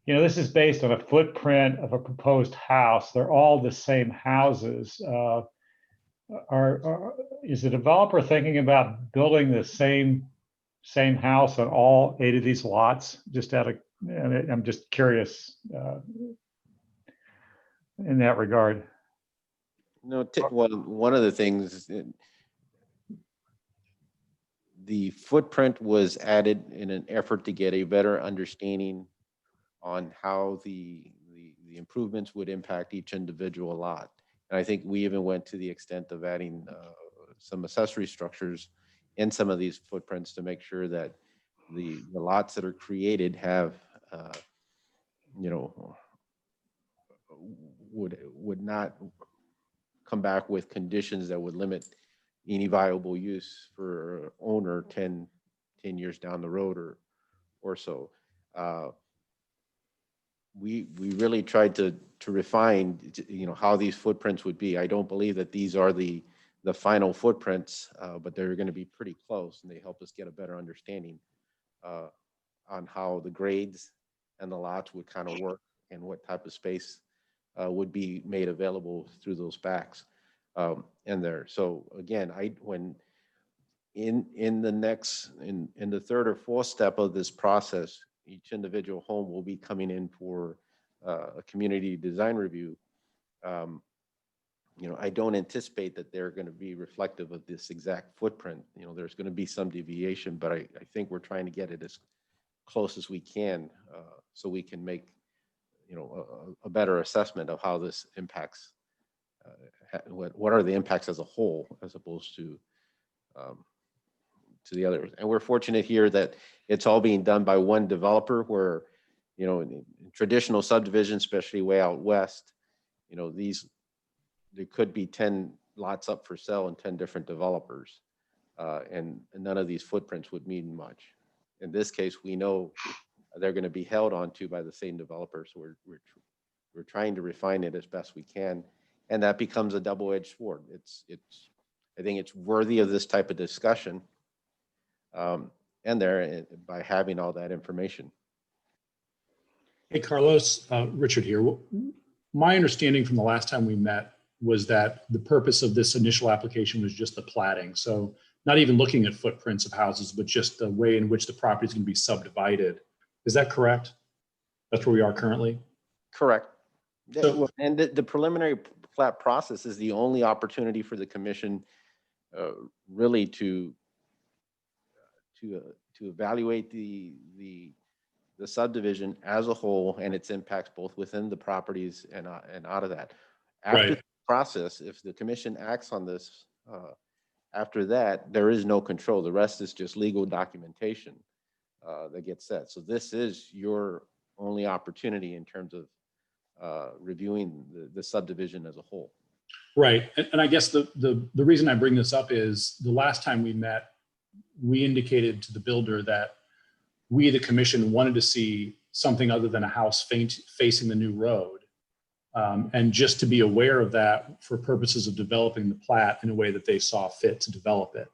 This is based on a footprint of a proposed house. They're all the same houses. Is the developer thinking about building the same house on all 8 of these lots? I'm just curious in that regard. No, one of the things, the footprint was added in an effort to get a better understanding on how the improvements would impact each individual lot. And I think we even went to the extent of adding some accessory structures in some of these footprints to make sure that the lots that are created have, would not come back with conditions that would limit any viable use for owner 10 years down the road or so. We really tried to refine, how these footprints would be. I don't believe that these are the final footprints, but they're going to be pretty close, and they help us get a better understanding on how the grades and the lots would kind of work and what type of space would be made available through those backs in there. So again, when in the third or fourth step of this process, each individual home will be coming in for a community design review. I don't anticipate that they're going to be reflective of this exact footprint. There's going to be some deviation, but I think we're trying to get it as close as we can so we can make a better assessment of how this impacts, what are the impacts as a whole, as opposed to the others. And we're fortunate here that it's all being done by one developer, where, in traditional subdivisions, especially way out west, there could be 10 lots up for sale and 10 different developers. and none of these footprints would mean much. In this case, we know they're going to be held onto by the same developers. So we're trying to refine it as best we can, and that becomes a double-edged sword. I think it's worthy of this type of discussion, by having all that information. Hey, Carlos, Richard here. My understanding from the last time we met was that the purpose of this initial application was just the platting. So not even looking at footprints of houses, but just the way in which the property is going to be subdivided. Is that correct? That's where we are currently? Correct. So- And the preliminary plat process is the only opportunity for the commission really to evaluate the subdivision as a whole and its impacts both within the properties and out of that. After Right. the process, if the commission acts on this, after that, there is no control. The rest is just legal documentation that gets set. So this is your only opportunity in terms of reviewing the subdivision as a whole. Right. And I guess the reason I bring this up is the last time we met, we indicated to the builder that we, the commission, wanted to see something other than a house facing the new road. And just to be aware of that for purposes of developing the plat in a way that they saw fit to develop it.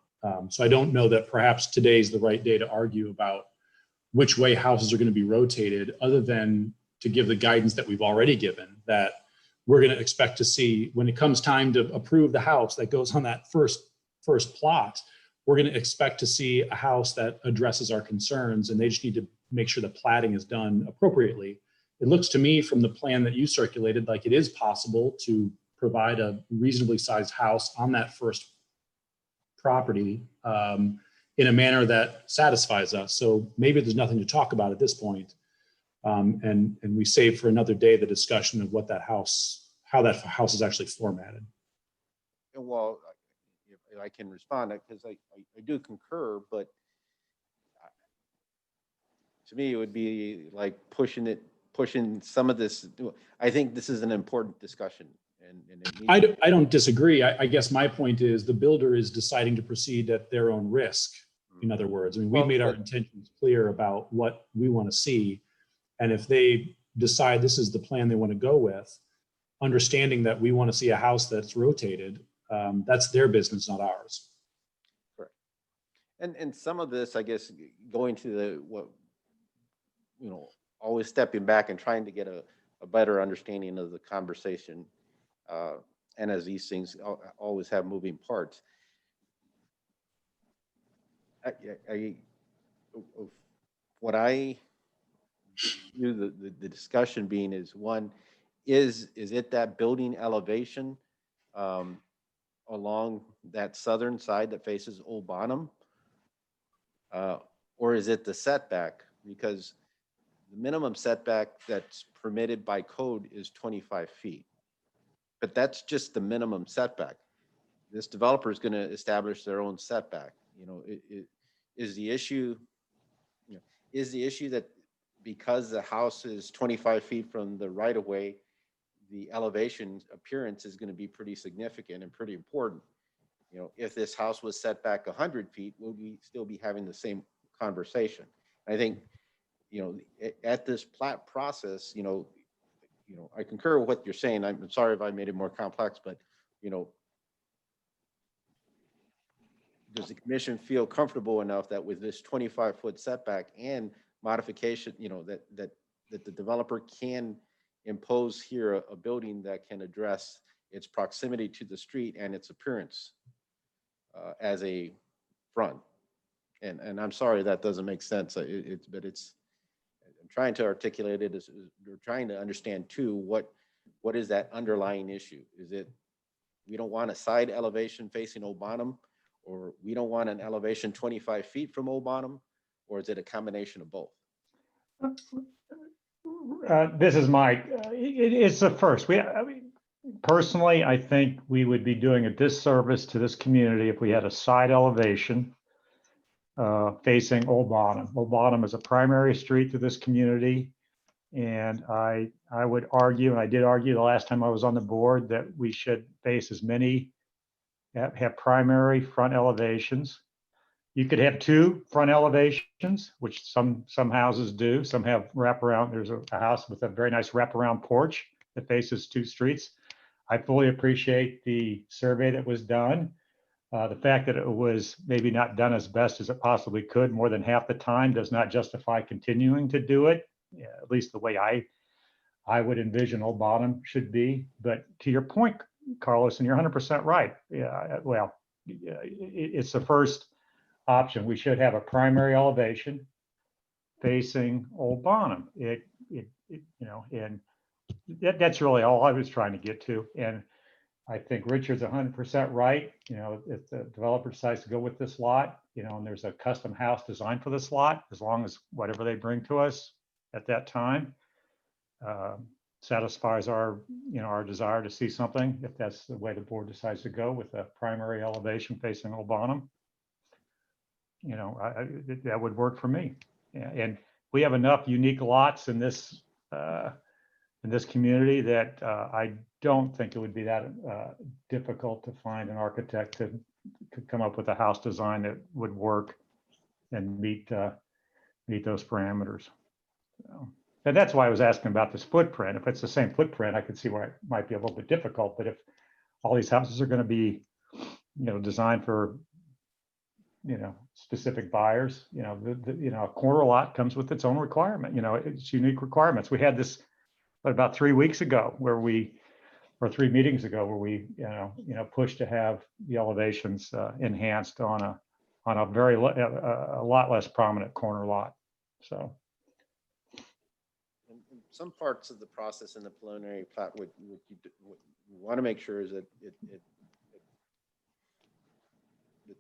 So I don't know that perhaps today's the right day to argue about which way houses are going to be rotated, other than to give the guidance that we've already given, that we're going to expect to see when it comes time to approve the house that goes on that first plot, we're going to expect to see a house that addresses our concerns, and they just need to make sure the platting is done appropriately. It looks to me from the plan that you circulated like it is possible to provide a reasonably sized house on that first property in a manner that satisfies us. So maybe there's nothing to talk about at this point. And we save for another day the discussion of what that house, how that house is actually formatted. Well, if I can respond, because I do concur, but to me, it would be like pushing some of this. I think this is an important discussion. And I don't disagree. I guess my point is the builder is deciding to proceed at their own risk. In other words, I mean, we made our intentions clear about what we want to see. And if they decide this is the plan they want to go with, understanding that we want to see a house that's rotated, that's their business, not ours. Correct. And some of this, I guess, going to always stepping back and trying to get a better understanding of the conversation. And as these things always have moving parts. What I view the discussion being is one, is it that building elevation along that southern side that faces Old Bonham? Or is it the setback? Because the minimum setback that's permitted by code is 25 feet. But that's just the minimum setback. This developer is going to establish their own setback. Is the issue that because the house is 25 feet from the right of way, the elevation appearance is going to be pretty significant and pretty important. If this house was set back 100 feet, will we still be having the same conversation? I think, at this plat process, I concur with what you're saying. I'm sorry if I made it more complex, but, does the commission feel comfortable enough that with this 25-foot setback and modification, that the developer can impose here a building that can address its proximity to the street and its appearance as a front? And I'm sorry that doesn't make sense. But I'm trying to articulate it as we're trying to understand too what is that underlying issue? Is it we don't want a side elevation facing Old Bonham, or we don't want an elevation 25 feet from Old Bonham, or is it a combination of both? This is Mike. It's the first. Personally, I think we would be doing a disservice to this community if we had a side elevation facing Old Bonham. Old Bonham is a primary street to this community. And I would argue, and I did argue the last time I was on the board, that we should face as many, have primary front elevations You could have two front elevations, which some houses do. Some have wraparound. There's a house with a very nice wraparound porch that faces two streets. I fully appreciate the survey that was done. The fact that it was maybe not done as best as it possibly could more than half the time does not justify continuing to do it, at least the way I would envision Old Bottom should be. But to your point, Carlos, and you're 100% right. Yeah, well, it's the first option. We should have a primary elevation facing Old Bottom. And that's really all I was trying to get to. And I think Richard's 100% right. If the developer decides to go with this lot, and there's a custom house designed for this lot, as long as whatever they bring to us at that time satisfies our desire to see something, if that's the way the board decides to go with a primary elevation facing Old Bottom, that would work for me. And we have enough unique lots in this community that I don't think it would be that difficult to find an architect to come up with a house design that would work and meet those parameters. And that's why I was asking about this footprint. If it's the same footprint, I could see why it might be a little bit difficult. But if all these houses are going to be, designed for, specific buyers, a corner lot comes with its own requirement. It's unique requirements. We had this about 3 weeks ago or 3 meetings ago where we, pushed to have the elevations enhanced on a lot less prominent corner lot. So. Some parts of the process in the preliminary plat, what you want to make sure is that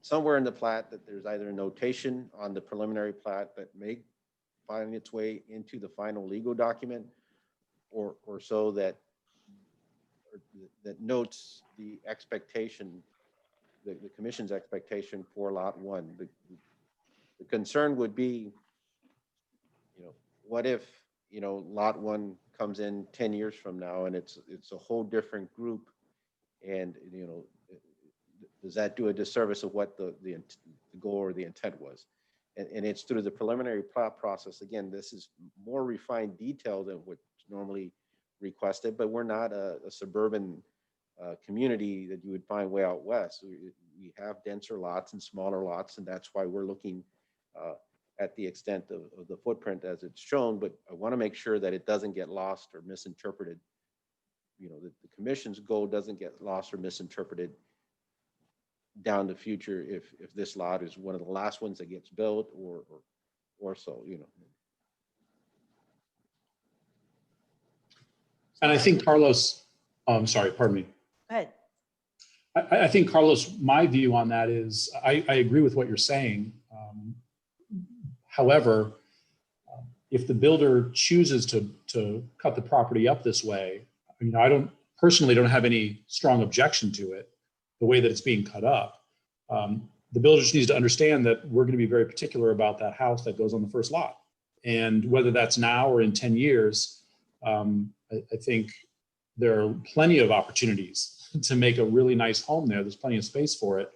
somewhere in the plat that there's either a notation on the preliminary plat that may find its way into the final legal document, or so that notes the expectation, the commission's expectation for lot one. The concern would be, what if lot one comes in 10 years from now and it's a whole different group, and does that do a disservice of what the goal or the intent was? And it's through the preliminary plat process. Again, this is more refined detail than what's normally requested, but we're not a suburban community that you would find way out west. We have denser lots and smaller lots, and that's why we're looking at the extent of the footprint as it's shown. But I want to make sure that it doesn't get lost or misinterpreted. The commission's goal doesn't get lost or misinterpreted down the future if this lot is one of the last ones that gets built or so. And I think Carlos, sorry, pardon me. Go ahead. I think, Carlos, my view on that is I agree with what you're saying. However, if the builder chooses to cut the property up this way, I personally don't have any strong objection to it, the way that it's being cut up. The builder just needs to understand that we're going to be very particular about that house that goes on the first lot. And whether that's now or in 10 years, I think there are plenty of opportunities to make a really nice home there. There's plenty of space for it.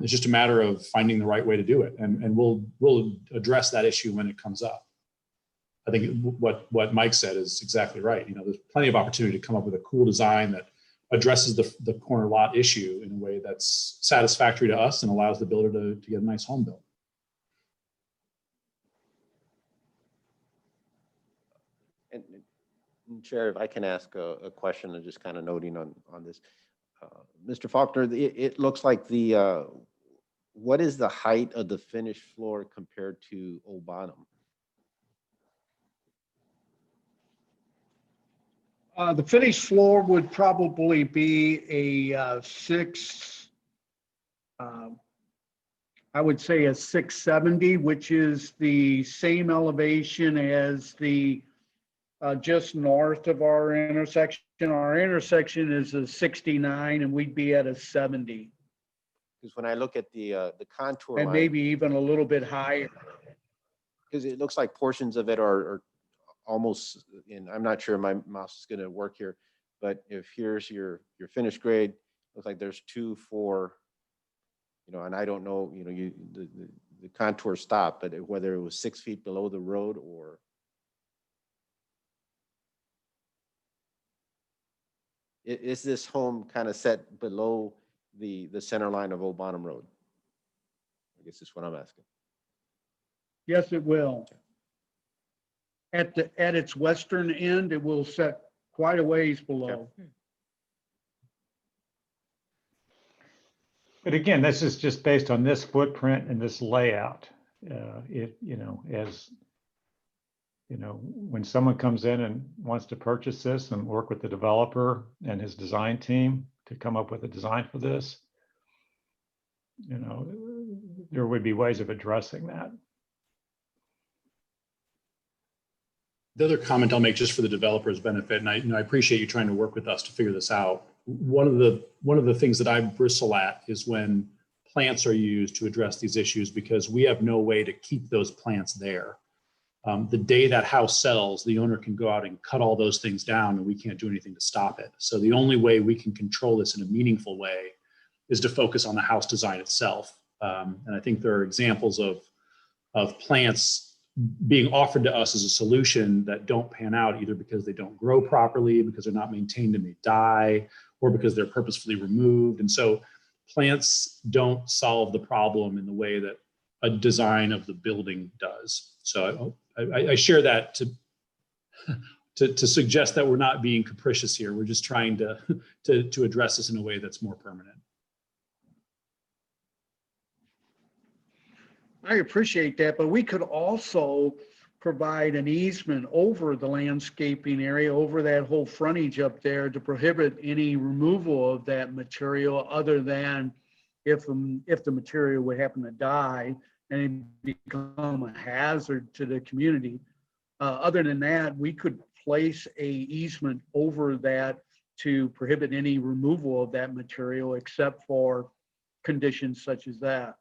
It's just a matter of finding the right way to do it. And we'll address that issue when it comes up. I think what Mike said is exactly right. There's plenty of opportunity to come up with a cool design that addresses the corner lot issue in a way that's satisfactory to us and allows the builder to get a nice home built. And Chair, if I can ask a question and just kind of noting on this. Mr. Faulkner, it looks like what is the height of the finished floor compared to Old Bottom? The finished floor would probably be a 6, I would say a 670, which is the same elevation as the just north of our intersection. Our intersection is a 69 and we'd be at a 70. Because when I look at the contour And line, maybe even a little bit higher. because it looks like portions of it are almost, and I'm not sure my mouse is going to work here, but if here's your finished grade, looks like there's 2, 4, You know, and I don't know, you know, the contour stop, but whether it was 6 feet below the road or. Is this home kind of set below the center line of Old Bonham Road? I guess that's what I'm asking. Yes, it will. At its western end, it will set quite a ways below. But again, this is just based on this footprint and this layout. You know, as you know, when someone comes in and wants to purchase this and work with the developer and his design team to come up with a design for this, you know, there would be ways of addressing that. The other comment I'll make just for the developer's benefit, and I appreciate you trying to work with us to figure this out. One of the things that I bristle at is when plants are used to address these issues, because we have no way to keep those plants there. The day that house sells, the owner can go out and cut all those things down, and we can't do anything to stop it. So the only way we can control this in a meaningful way is to focus on the house design itself. And I think there are examples of plants being offered to us as a solution that don't pan out, either because they don't grow properly, because they're not maintained and they die, or because they're purposefully removed. And so plants don't solve the problem in the way that a design of the building does. So I share that to suggest that we're not being capricious here. We're just trying to address this in a way that's more permanent. I appreciate that, but we could also provide an easement over the landscaping area, over that whole frontage up there, to prohibit any removal of that material, other than if the material would happen to die and become a hazard to the community. Other than that, we could place a easement over that to prohibit any removal of that material, except for conditions such as that.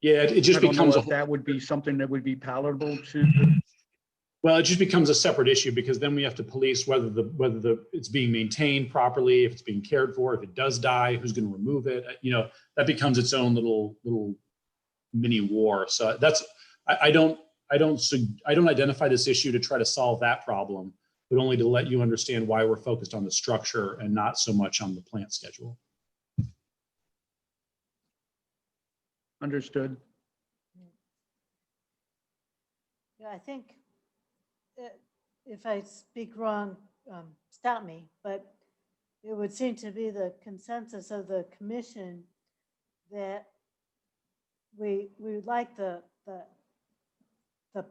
Yeah, it just I don't know becomes if that would be something that would be palatable to. Well, it just becomes a separate issue, because then we have to police whether it's being maintained properly, if it's being cared for, if it does die, who's going to remove it. You know, that becomes its own little mini war. So that's I don't identify this issue to try to solve that problem, but only to let you understand why we're focused on the structure and not so much on the plant schedule. Understood. Yeah, I think if I speak wrong, stop me, but it would seem to be the consensus of the commission that we like the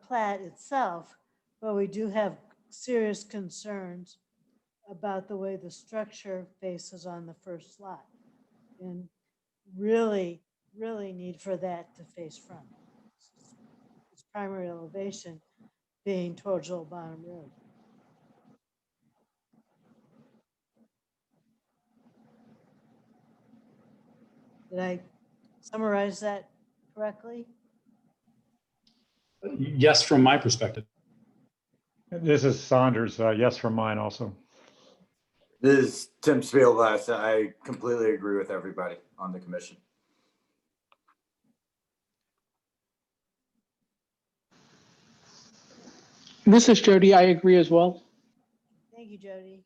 plat itself, but we do have serious concerns about the way the structure faces on the first lot, and really need for that to face front. Its primary elevation being towards Old Bonham Road. Did I summarize that correctly? Yes, from my perspective. This is Saunders. Yes, from mine also. This is Tim Spielglass. I completely agree with everybody on the commission. This is Jody. I agree as well. Thank you, Jody.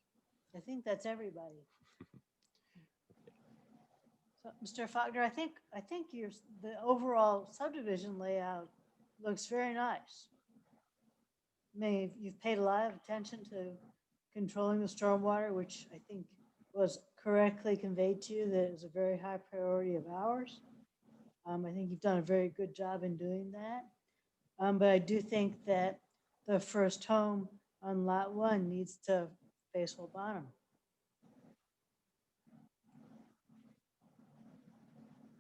I think that's everybody. So, Mr. Faulkner, I think the overall subdivision layout looks very nice. I mean, you've paid a lot of attention to controlling the stormwater, which I think was correctly conveyed to you that is a very high priority of ours. I think you've done a very good job in doing that. But I do think that the first home on lot 1 needs to face Old Bonham.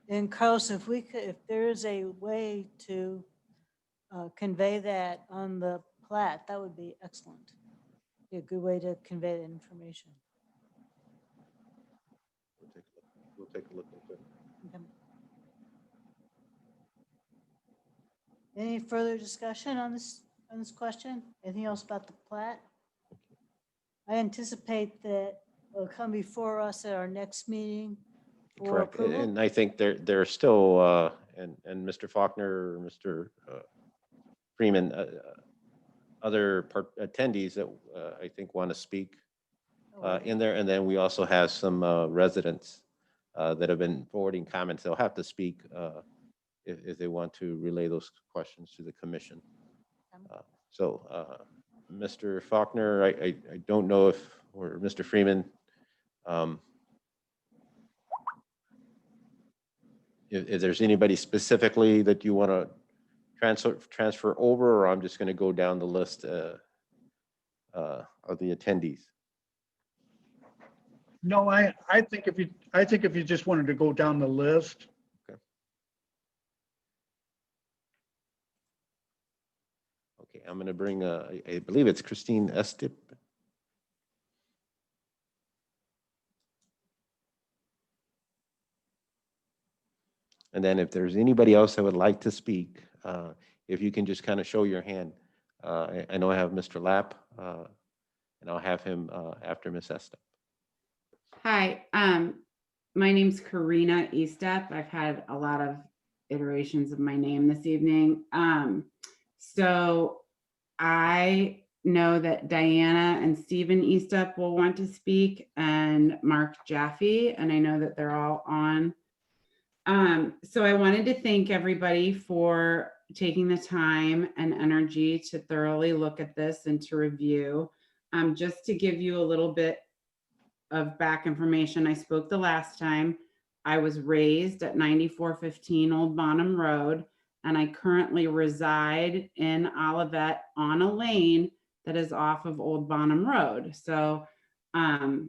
And Carlos, if there is a way to convey that on the plat, that would be excellent. Be a good way to convey that information. We'll take a look into it. Okay. Any further discussion on this question? Anything else about the plat? I anticipate that it'll come before us at our next meeting for Correct. approval? And I think there's still, and Mr. Faulkner, Mr. Freeman, other attendees that I think want to speak in there. And then we also have some residents that have been forwarding comments. They'll have to speak if they want to relay those questions to the commission. So Mr. Faulkner, I don't know if, or Mr. Freeman, if there's anybody specifically that you want to transfer over, or I'm just going to go down the list of the attendees. No, I think if you just wanted to go down the list. Okay, I'm going to bring, I believe it's Christine Estip. And then if there's anybody else that would like to speak, if you can just kind of show your hand. I know I have Mr. Lapp, and I'll have him after Ms. Estep. Hi, my name's Karina Estep. I've had a lot of iterations of my name this evening. So I know that Diana and Stephen Estep will want to speak, and Mark Jaffe, and I know that they're all on. So I wanted to thank everybody for taking the time and energy to thoroughly look at this and to review. Just to give you a little bit of back information, I spoke the last time. I was raised at 9415 Old Bonham Road, and I currently reside in Olivet on a lane that is off of Old Bonham Road. So I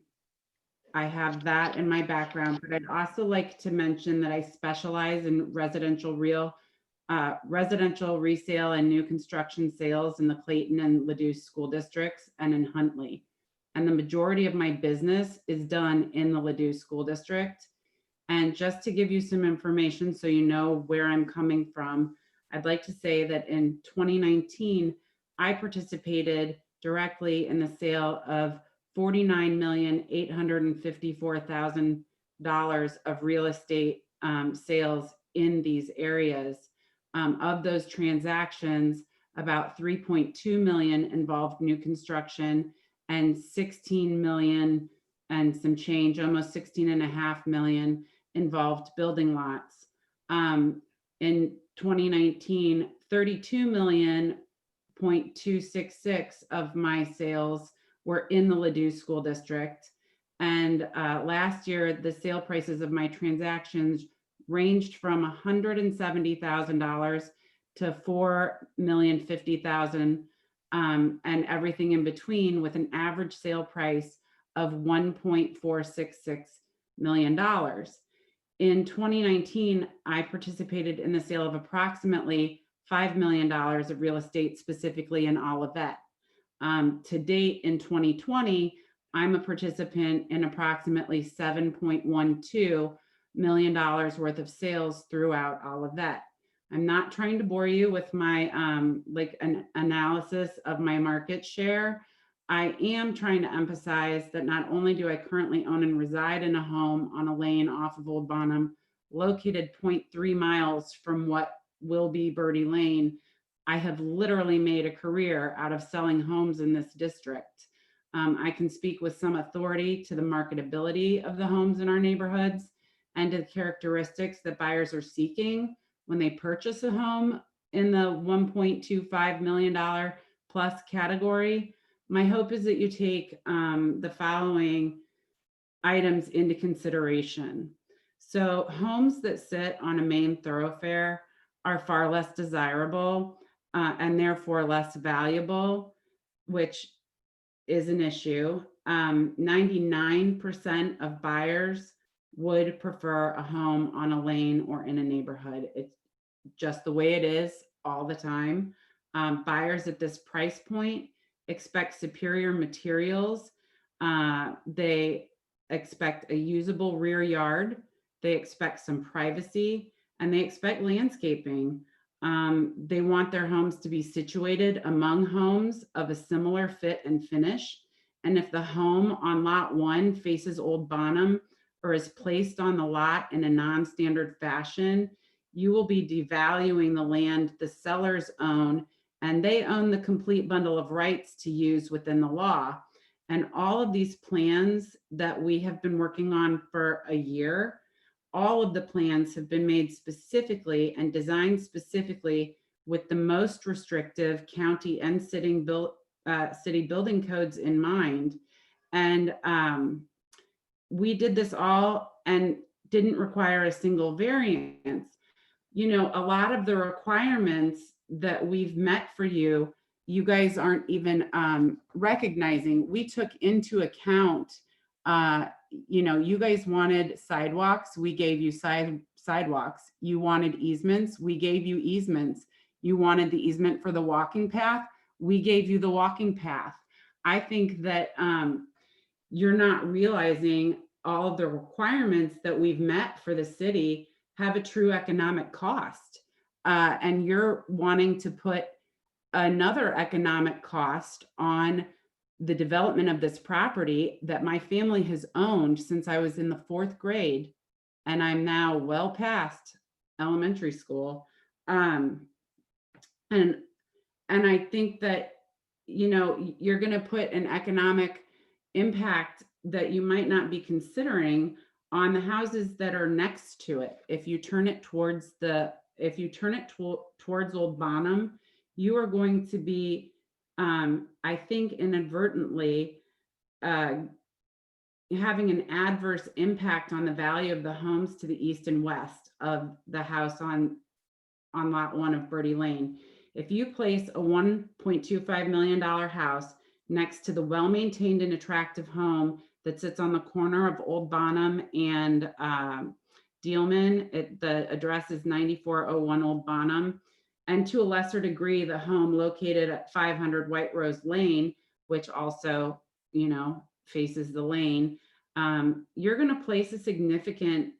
have that in my background, but I'd also like to mention that I specialize in residential resale and new construction sales in the Clayton and Ladue school districts and in Huntley. And the majority of my business is done in the Ladue school district. And just to give you some information so you know where I'm coming from, I'd like to say that in 2019, I participated directly in the sale of $49,854,000 of real estate sales in these areas. Of those transactions, about 3.2 million involved new construction, and 16 million and some change, almost 16.5 million involved building lots. In 2019, 32.266 of my sales were in the Ladue school district. And last year, the sale prices of my transactions ranged from $170,000 to $4,050,000, and everything in between, with an average sale price of $1.466 million. In 2019, I participated in the sale of approximately $5 million of real estate, specifically in Olivet. To date, in 2020, I'm a participant in approximately $7.12 million worth of sales throughout Olivet. I'm not trying to bore you with my an analysis of my market share. I am trying to emphasize that not only do I currently own and reside in a home on a lane off of Old Bonham, located 0.3 miles from what will be Birdie Lane, I have literally made a career out of selling homes in this district. I can speak with some authority to the marketability of the homes in our neighborhoods and to the characteristics that buyers are seeking when they purchase a home in the $1.25 million plus category. My hope is that you take the following items into consideration. So homes that sit on a main thoroughfare are far less desirable and therefore less valuable, which is an issue. 99% of buyers would prefer a home on a lane or in a neighborhood. It's just the way it is all the time. Buyers at this price point expect superior materials. They expect a usable rear yard. They expect some privacy, and they expect landscaping. They want their homes to be situated among homes of a similar fit and finish. And if the home on lot 1 faces Old Bonham or is placed on the lot in a non-standard fashion, you will be devaluing the land the sellers own, and they own the complete bundle of rights to use within the law. And all of these plans that we have been working on for a year, all of the plans have been made specifically and designed specifically with the most restrictive county and city building codes in mind. And we did this all and didn't require a single variance. You know, a lot of the requirements that we've met for you, you guys aren't even recognizing. We took into account, you know, you guys wanted sidewalks, we gave you sidewalks. You wanted easements, we gave you easements. You wanted the easement for the walking path, we gave you the walking path. I think that you're not realizing all of the requirements that we've met for the city have a true economic cost. And you're wanting to put another economic cost on the development of this property that my family has owned since I was in the 4th grade, and I'm now well past elementary school. And I think that, you know, you're going to put an economic impact that you might not be considering on the houses that are next to it. If you turn it towards towards Old Bonham, you are going to be, I think, inadvertently having an adverse impact on the value of the homes to the east and west of the house on lot 1 of Birdie Lane. If you place a $1.25 million house next to the well-maintained and attractive home that sits on the corner of Old Bonham and Dealman, the address is 9401 Old Bonham, and to a lesser degree, the home located at 500 White Rose Lane, which also, you know, faces the lane, you're going to place a significant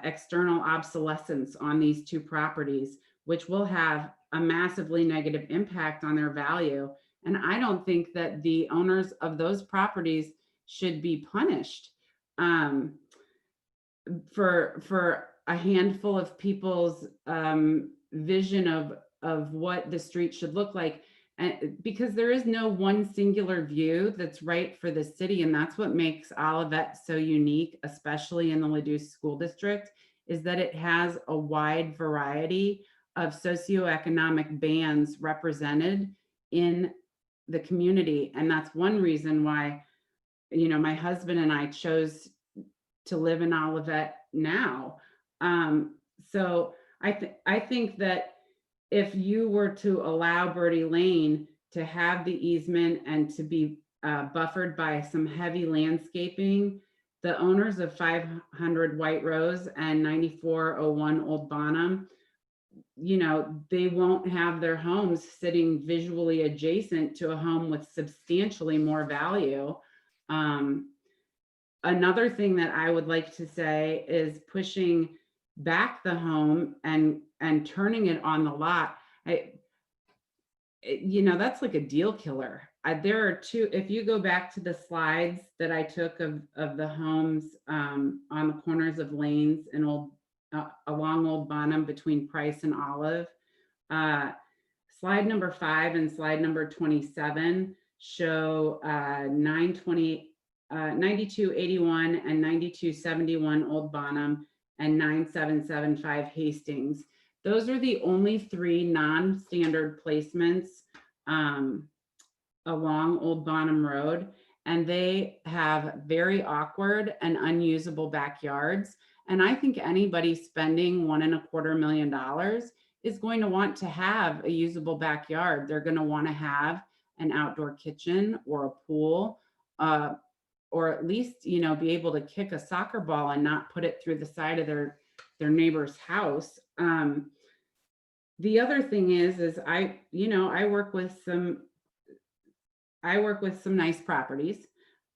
external obsolescence on these two properties, which will have a massively negative impact on their value. And I don't think that the owners of those properties should be punished for a handful of people's vision of what the street should look like. And because there is no one singular view that's right for the city. And that's what makes Olivet so unique, especially in the Ladue School District, is that it has a wide variety of socioeconomic bands represented in the community. And that's one reason why, you know, my husband and I chose to live in Olivet now. So I think that if you were to allow Birdie Lane to have the easement and to be buffered by some heavy landscaping, the owners of 500 White Rose and 9401 Old Bonham, you know, they won't have their homes sitting visually adjacent to a home with substantially more value. Another thing that I would like to say is pushing back the home and turning it on the lot. You know, that's like a deal killer. There are two, if you go back to the slides that I took of the homes on the corners of lanes and along Old Bonham between Price and Olive, slide number 5 and slide number 27 show 9281 and 9271 Old Bonham and 9775 Hastings. Those are the only 3 non-standard placements along Old Bonham Road, and they have very awkward and unusable backyards. And I think anybody spending $1.25 million is going to want to have a usable backyard. They're going to want to have an outdoor kitchen or a pool, or at least, you know, be able to kick a soccer ball and not put it through the side of their neighbor's house. The other thing is I work with some nice properties,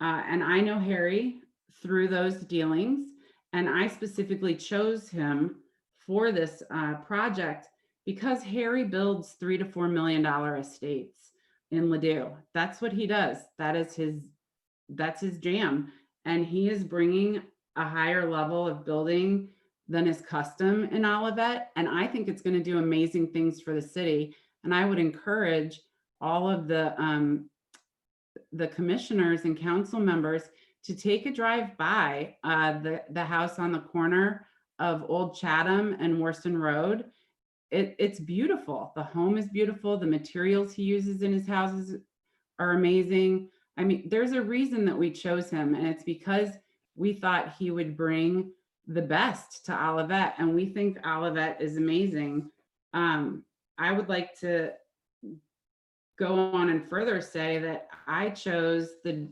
and I know Harry through those dealings, and I specifically chose him for this project because Harry builds $3 to $4 million estates in Ladue. That's what he does. That's his jam, and he is bringing a higher level of building than is custom in Olivet. And I think it's going to do amazing things for the city. And I would encourage all of the commissioners and council members to take a drive by the house on the corner of Old Chatham and Worston Road. It's beautiful. The home is beautiful. The materials he uses in his houses are amazing. I mean, there's a reason that we chose him, and it's because we thought he would bring the best to Olivet, and we think Olivet is amazing. I would like to go on and further say that I chose the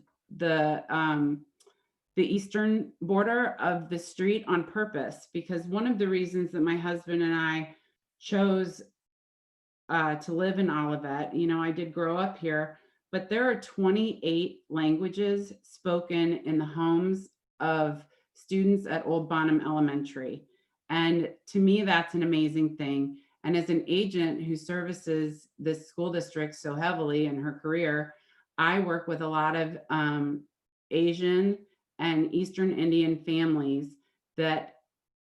eastern border of the street on purpose, because one of the reasons that my husband and I chose to live in Olivet, you know, I did grow up here, but there are 28 languages spoken in the homes of students at Old Bonham Elementary. And to me, that's an amazing thing. And as an agent who services this school district so heavily in her career, I work with a lot of Asian and Eastern Indian families that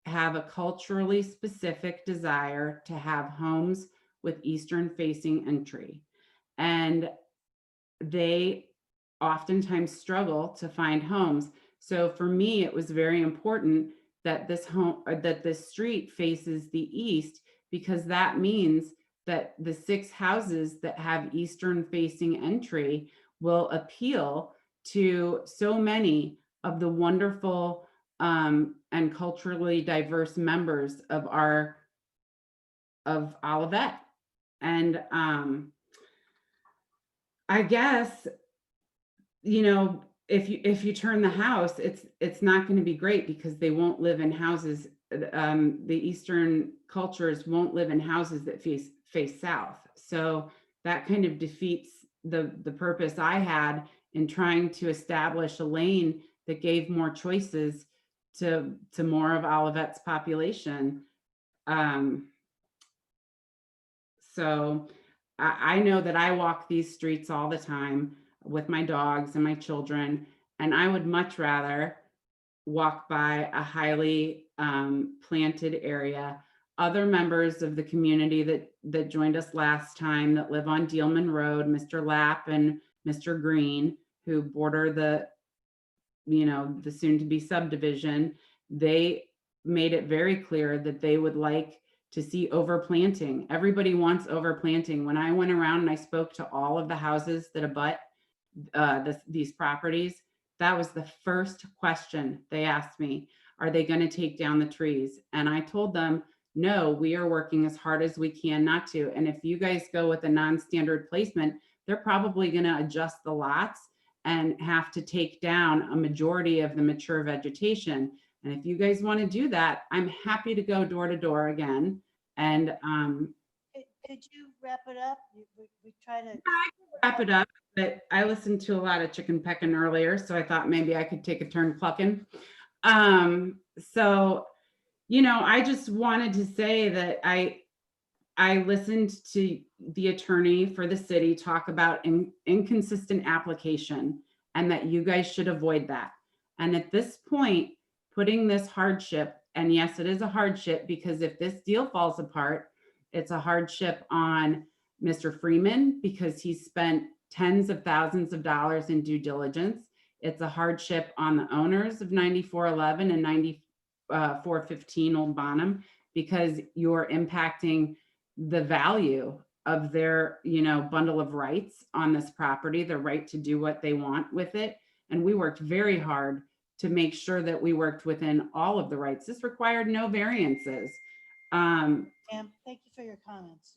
have a culturally specific desire to have homes with Eastern facing entry. And they oftentimes struggle to find homes. So for me, it was very important that this home, or that this street faces the east, because that means that the 6 houses that have Eastern facing entry will appeal to so many of the wonderful and culturally diverse members of Olivet. And I guess, you know, if you turn the house, it's not going to be great, because they won't live in houses. The Eastern cultures won't live in houses that face south. So that kind of defeats the purpose I had in trying to establish a lane that gave more choices to more of Olivet's population. So I know that I walk these streets all the time with my dogs and my children, and I would much rather walk by a highly planted area. Other members of the community that joined us last time that live on Dealman Road, Mr. Lapp and Mr. Green, who border the soon to be subdivision, they made it very clear that they would like to see overplanting. Everybody wants overplanting. When I went around and I spoke to all of the houses that abut these properties, that was the first question they asked me. Are they going to take down the trees? And I told them, no, we are working as hard as we can not to. And if you guys go with a non-standard placement, they're probably going to adjust the lots and have to take down a majority of the mature vegetation. And if you guys want to do that, I'm happy to go door to door again. And could you wrap it up? We try to wrap it up, but I listened to a lot of chicken pecking earlier, so I thought maybe I could take a turn clucking. So, you know, I just wanted to say that I listened to the attorney for the city talk about inconsistent application, and that you guys should avoid that. And at this point, putting this hardship, and yes, it is a hardship, because if this deal falls apart, it's a hardship on Mr. Freeman, because he spent tens of thousands of dollars in due diligence. It's a hardship on the owners of 9411 and 9415 Old Bonham, because you're impacting the value of their, bundle of rights on this property, the right to do what they want with it. And we worked very hard to make sure that we worked within all of the rights. This required no variances. Pam, thank you for your comments.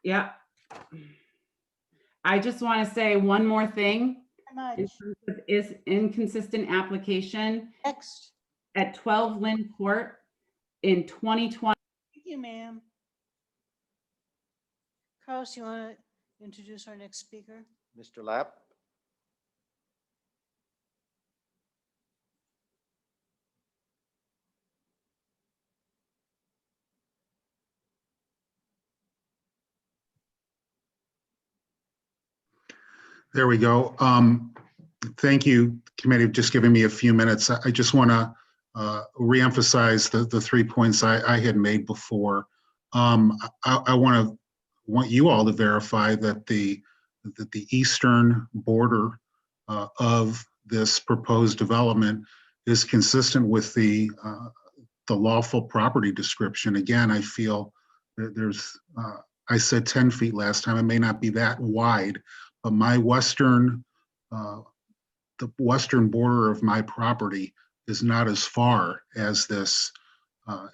Yeah. I just want to say one more thing. Is inconsistent application. Next. At 12 Lynn Court in 2020. Thank you, ma'am. Carlos, you want to introduce our next speaker? Mr. Lapp. There we go. Thank you, committee, for just giving me a few minutes. I just want to reemphasize the 3 points I had made before. I want you all to verify that the eastern border of this proposed development is consistent with the lawful property description. Again, I feel that there's, I said 10 feet last time, it may not be that wide, but my the western border of my property is not as far as this,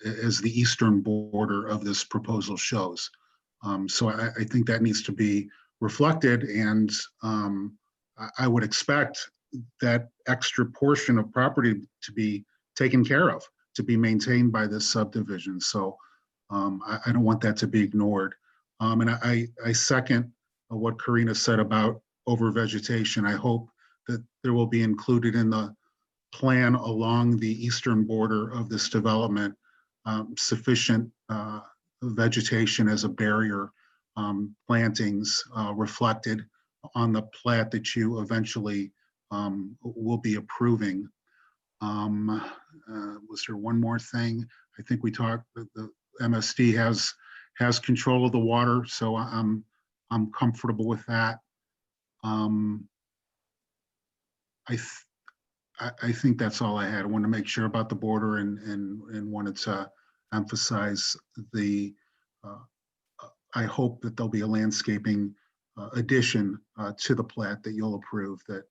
as the eastern border of this proposal shows. So I think that needs to be reflected, and I would expect that extra portion of property to be taken care of, to be maintained by this subdivision. So I don't want that to be ignored. And I second what Karina said about over vegetation. I hope that there will be included in the plan along the eastern border of this development sufficient vegetation as a barrier, plantings reflected on the plat that you eventually will be approving. Was there one more thing? I think we talked, the MSD has control of the water, so I'm comfortable with that. I think that's all I had. I wanted to make sure about the border and wanted to emphasize the, I hope that there'll be a landscaping addition to the plat that you'll approve that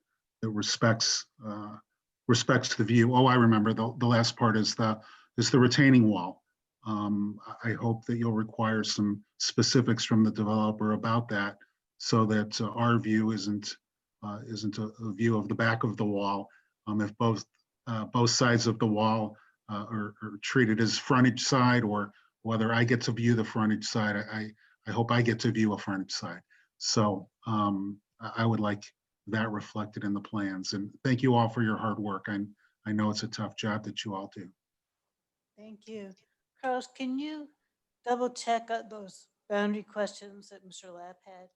respects the view. Oh, I remember the last part is the retaining wall. I hope that you'll require some specifics from the developer about that so that our view isn't a view of the back of the wall. If both sides of the wall are treated as frontage side, or whether I get to view the frontage side, I hope I get to view a frontage side. So I would like that reflected in the plans. And thank you all for your hard work. I know it's a tough job that you all do. Thank you. Carlos, can you double check those boundary questions that Mr. Lapp had?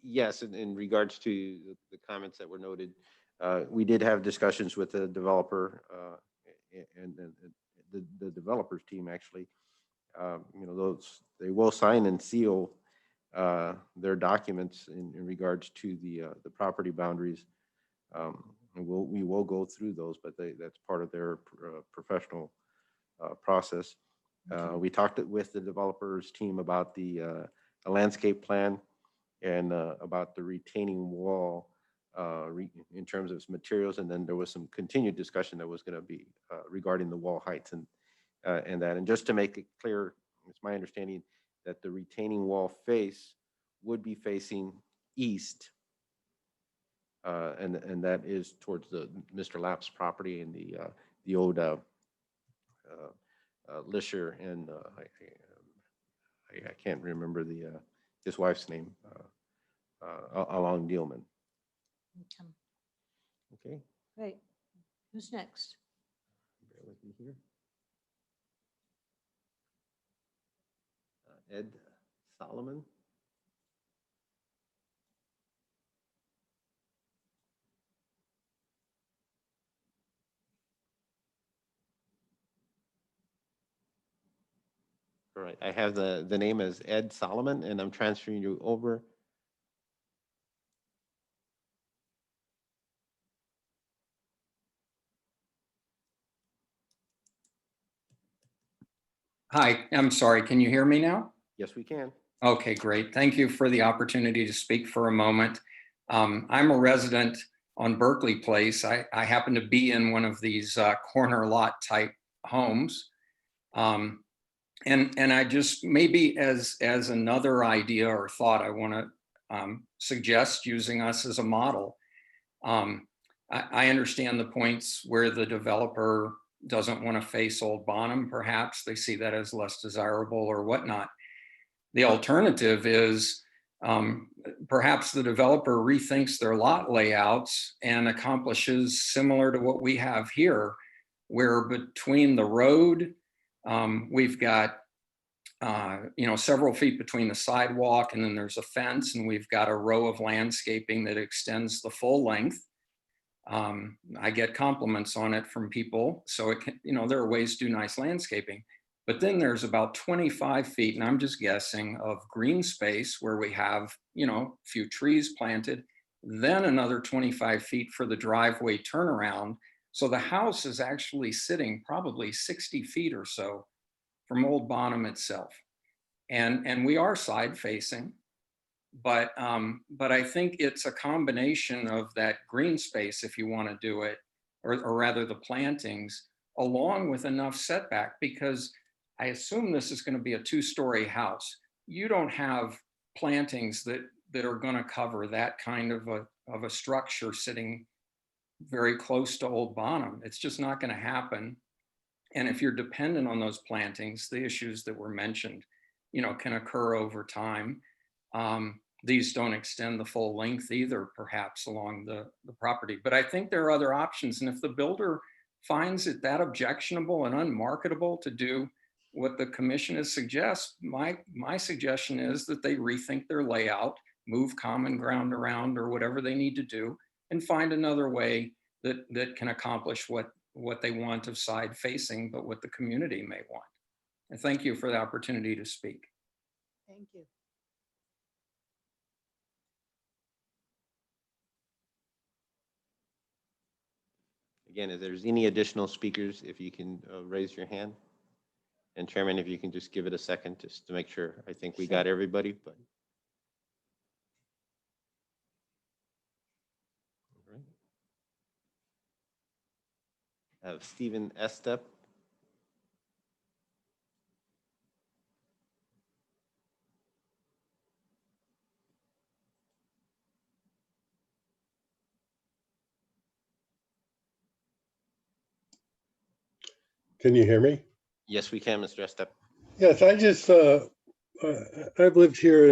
Yes, in regards to the comments that were noted, we did have discussions with the developer and the developers team actually. They will sign and seal their documents in regards to the property boundaries. We will go through those, but that's part of their professional process. We talked with the developers team about a landscape plan and about the retaining wall in terms of its materials, and then there was some continued discussion that was going to be regarding the wall heights and that. And just to make it clear, it's my understanding that the retaining wall face would be facing east, and that is towards Mr. Lapp's property and the old Lisher, and I can't remember his wife's name, along Dealman. Okay. Great. Who's next? Bear with me here. Ed Solomon. All right, I have the name as Ed Solomon, and I'm transferring you over. Hi, I'm sorry. Can you hear me now? Yes, we can. Okay, great. Thank you for the opportunity to speak for a moment. I'm a resident on Berkeley Place. I happen to be in one of these corner lot type homes. And I just, maybe as another idea or thought, I want to suggest using us as a model. I understand the points where the developer doesn't want to face Old Bonham, perhaps. They see that as less desirable or whatnot. The alternative is perhaps the developer rethinks their lot layouts and accomplishes similar to what we have here, where between the road, we've got several feet between the sidewalk, and then there's a fence, and we've got a row of landscaping that extends the full length. I get compliments on it from people. So it can, there are ways to do nice landscaping. But then there's about 25 feet, and I'm just guessing, of green space where we have, a few trees planted, then another 25 feet for the driveway turnaround. So the house is actually sitting probably 60 feet or so from Old Bonham itself. And we are side facing, but I think it's a combination of that green space, if you want to do it, or rather the plantings, along with enough setback, because I assume this is going to be a 2-story house. You don't have plantings that are going to cover that kind of a structure sitting very close to Old Bonham. It's just not going to happen. And if you're dependent on those plantings, the issues that were mentioned, can occur over time. These don't extend the full length either, perhaps along the property. But I think there are other options. And if the builder finds it that objectionable and unmarketable to do what the commission has suggests, my suggestion is that they rethink their layout, move common ground around or whatever they need to do, and find another way that can accomplish what they want of side facing, but what the community may want. And thank you for the opportunity to speak. Thank you. Again, if there's any additional speakers, if you can raise your hand. And Chairman, if you can just give it a second just to make sure. I think we got everybody, but. All right. Stephen Estep. Can you hear me? Yes, we can, Mr. Estep. Yes, I just, I've lived here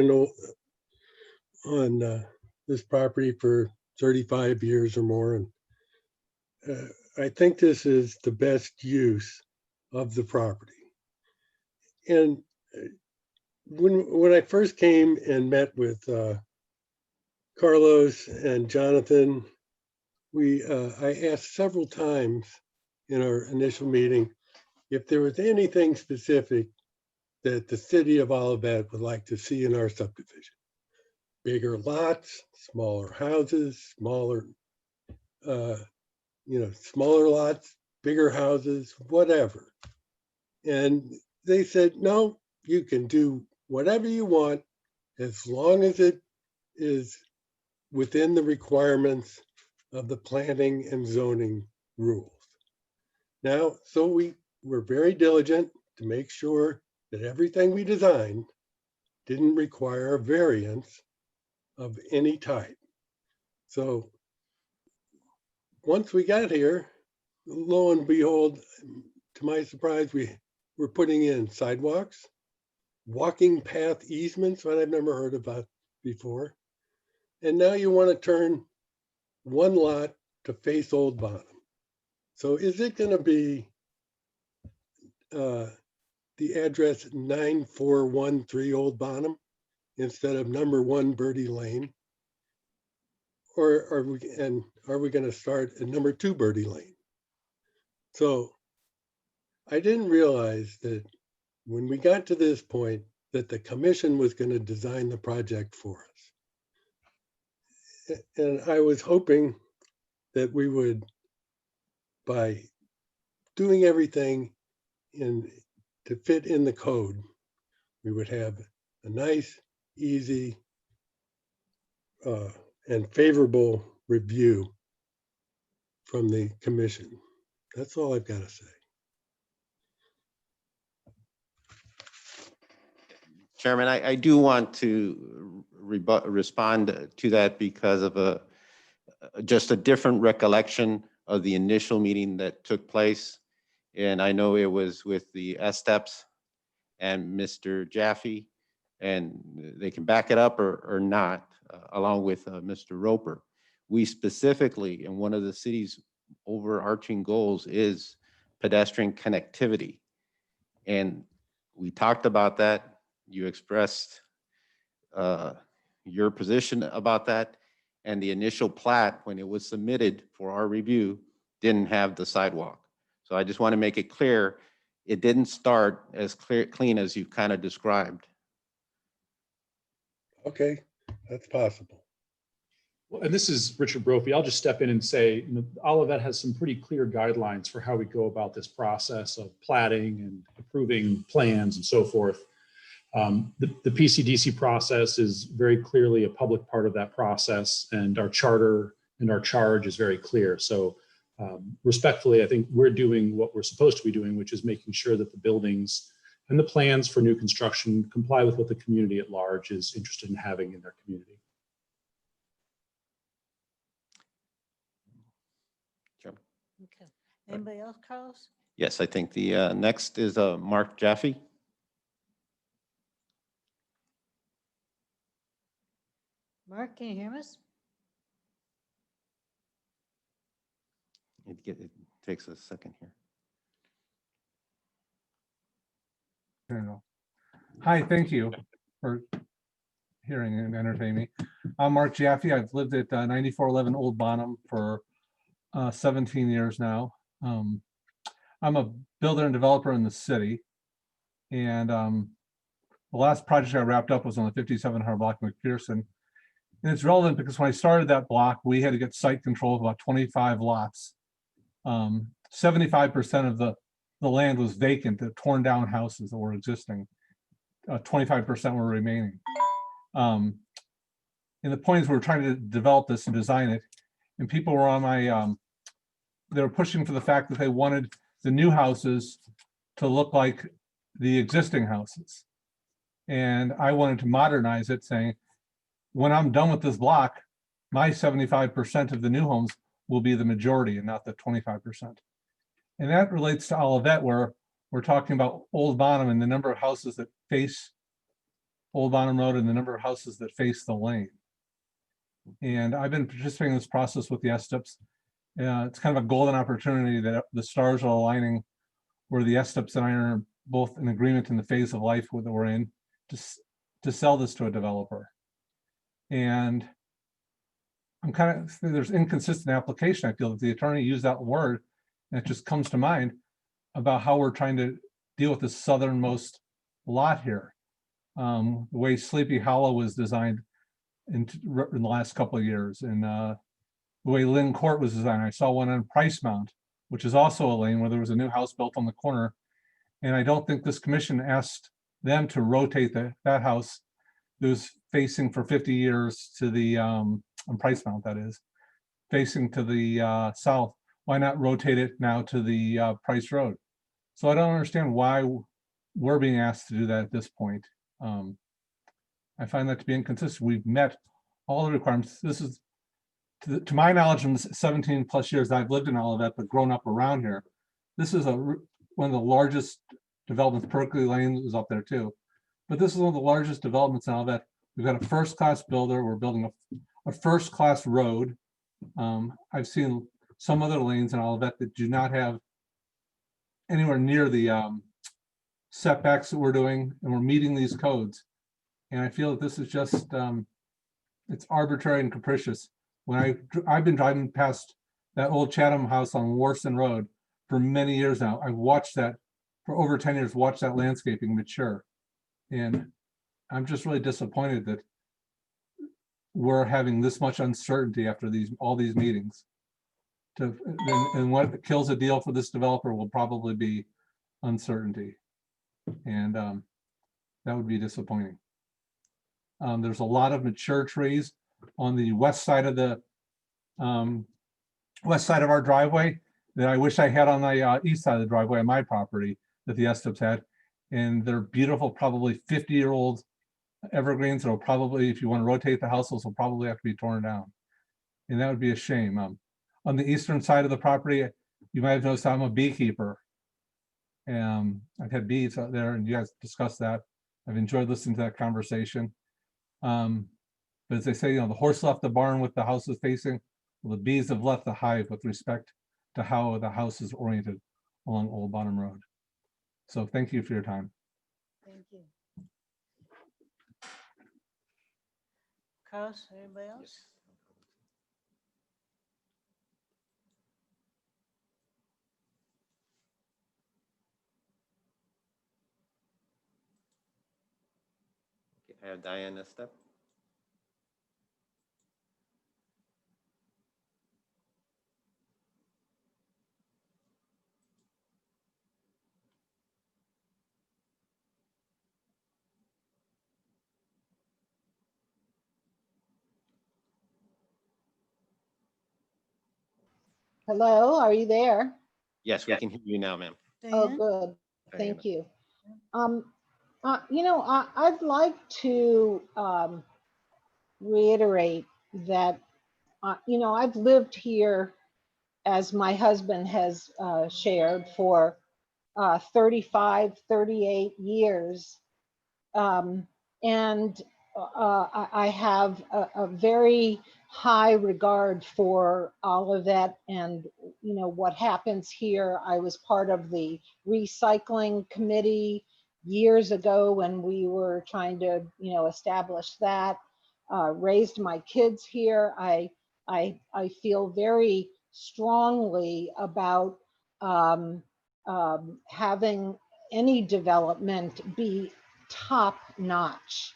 on this property for 35 years or more. And I think this is the best use of the property. And when I first came and met with Carlos and Jonathan, I asked several times in our initial meeting if there was anything specific that the city of Olivet would like to see in our subdivision. Bigger lots, smaller houses, smaller lots, bigger houses, whatever. And they said, no, you can do whatever you want as long as it is within the requirements of the planning and zoning rules. Now, so we were very diligent to make sure that everything we designed didn't require a variance of any type. So once we got here, lo and behold, to my surprise, we were putting in sidewalks, walking path easements, what I've never heard about before. And now you want to turn one lot to face Old Bonham. So is it going to be the address 9413 Old Bonham instead of number 1 Birdie Lane? Or are we going to start at number 2 Birdie Lane? So I didn't realize that when we got to this point that the commission was going to design the project for us. And I was hoping that we would, by doing everything to fit in the code, we would have a nice, easy, and favorable review from the commission. That's all I've got to say. Chairman, I do want to respond to that because of just a different recollection of the initial meeting that took place. And I know it was with the Esteps and Mr. Jaffe, and they can back it up or not, along with Mr. Roper. We specifically, and one of the city's overarching goals is pedestrian connectivity. And we talked about that. You expressed your position about that. And the initial plat, when it was submitted for our review, didn't have the sidewalk. So I just want to make it clear, it didn't start as clean as you've kind of described. Okay, that's possible. Well, and this is Richard Brophy. I'll just step in and say, you know, Olivet has some pretty clear guidelines for how we go about this process of platting and approving plans and so forth. The PCDC process is very clearly a public part of that process, and our charter and our charge is very clear. So respectfully, I think we're doing what we're supposed to be doing, which is making sure that the buildings and the plans for new construction comply with what the community at large is interested in having in their community. Okay. Anybody else, Carlos? Yes, I think the next is Mark Jaffe. Mark, can you hear us? It takes a second here. There you go. Hi, thank you for hearing and entertaining me. I'm Mark Jaffe. I've lived at 9411 Old Bonham for 17 years now. I'm a builder and developer in the city. And the last project I wrapped up was on the 5700 block of McPherson. And it's relevant because when I started that block, we had to get site control of about 25 lots. 75% of the land was vacant, the torn down houses that were existing. 25% were remaining. And the point is we were trying to develop this and design it. And people were on my, they were pushing for the fact that they wanted the new houses to look like the existing houses. And I wanted to modernize it, saying, when I'm done with this block, my 75% of the new homes will be the majority and not the 25%. And that relates to Olivet, where we're talking about Old Bonham and the number of houses that face Old Bonham Road and the number of houses that face the lane. And I've been participating in this process with the STIPs. It's kind of a golden opportunity that the stars are aligning, where the STIPs and I are both in agreement in the phase of life that we're in to sell this to a developer. And I'm kind of, there's inconsistent application. I feel that the attorney used that word, and it just comes to mind about how we're trying to deal with the southernmost lot here. The way Sleepy Hollow was designed in the last couple of years, and the way Lynn Court was designed. I saw one on Price Mount, which is also a lane where there was a new house built on the corner. And I don't think this commission asked them to rotate that house that was facing for 50 years to the, on Price Mount, that is, facing to the south. Why not rotate it now to the Price Road? So I don't understand why we're being asked to do that at this point. I find that to be inconsistent. We've met all the requirements. This is, to my knowledge, in the 17 plus years I've lived in Olivet, but grown up around here, this is one of the largest developments. Berkeley Lane is up there too, but this is one of the largest developments in Olivet. We've got a first-class builder. We're building a first-class road. I've seen some other lanes in Olivet that do not have anywhere near the setbacks that we're doing, and we're meeting these codes. And I feel that this is just, it's arbitrary and capricious. When I've been driving past that old Chatham house on Warson Road for many years now. I've watched that for over 10 years, watched that landscaping mature. And I'm just really disappointed that we're having this much uncertainty after all these meetings. And what kills a deal for this developer will probably be uncertainty. And that would be disappointing. There's a lot of mature trees on the west side of our driveway that I wish I had on the east side of the driveway on my property that the STIPs had. And they're beautiful, probably 50-year-old evergreens that will probably, if you want to rotate the house, those will probably have to be torn down. And that would be a shame. On the eastern side of the property, you might have noticed I'm a beekeeper. I've had bees out there, and you guys discussed that. I've enjoyed listening to that conversation. But as they say, the horse left the barn with the houses facing. Well, the bees have left the hive with respect to how the house is oriented along Old Bonham Road. So thank you for your time. Thank you. Carlos, anybody else? have Diana step. Hello, are you there? Yes, we can hear you now, ma'am. Oh, Diane? good. Diana. Thank you. I'd like to reiterate that, I've lived here, as my husband has shared, for 35, 38 years. And I have a very high regard for Olivet and, what happens here. I was part of the recycling committee years ago when we were trying to, establish that. Raised my kids here. I feel very strongly about having any development be top notch.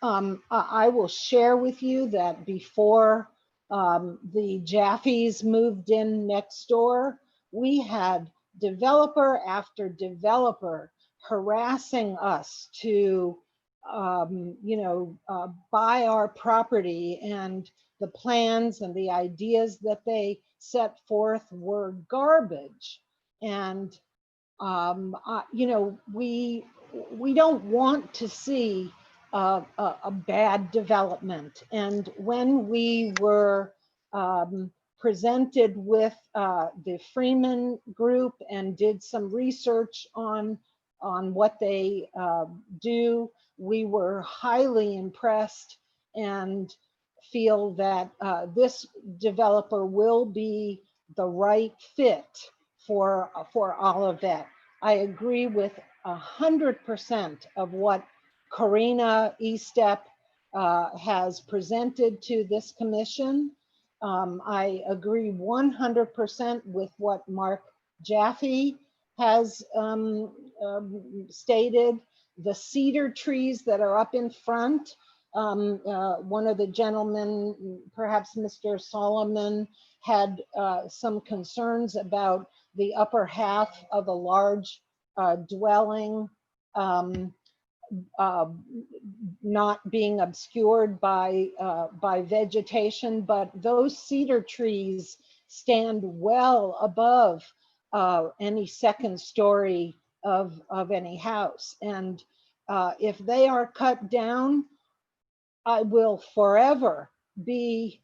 I will share with you that before the Jaffes moved in next door, we had developer after developer harassing us to, buy our property, and the plans and the ideas that they set forth were garbage. And we don't want to see a bad development. And when we were presented with the Freeman Group and did some research on what they do, we were highly impressed and feel that this developer will be the right fit for Olivet. I agree with 100% of what Karina Estep has presented to this commission. I agree 100% with what Mark Jaffe has stated. The cedar trees that are up in front, one of the gentlemen, perhaps Mr. Solomon, had some concerns about the upper half of a large dwelling not being obscured by vegetation, but those cedar trees stand well above any second story of any house. And if they are cut down, I will forever be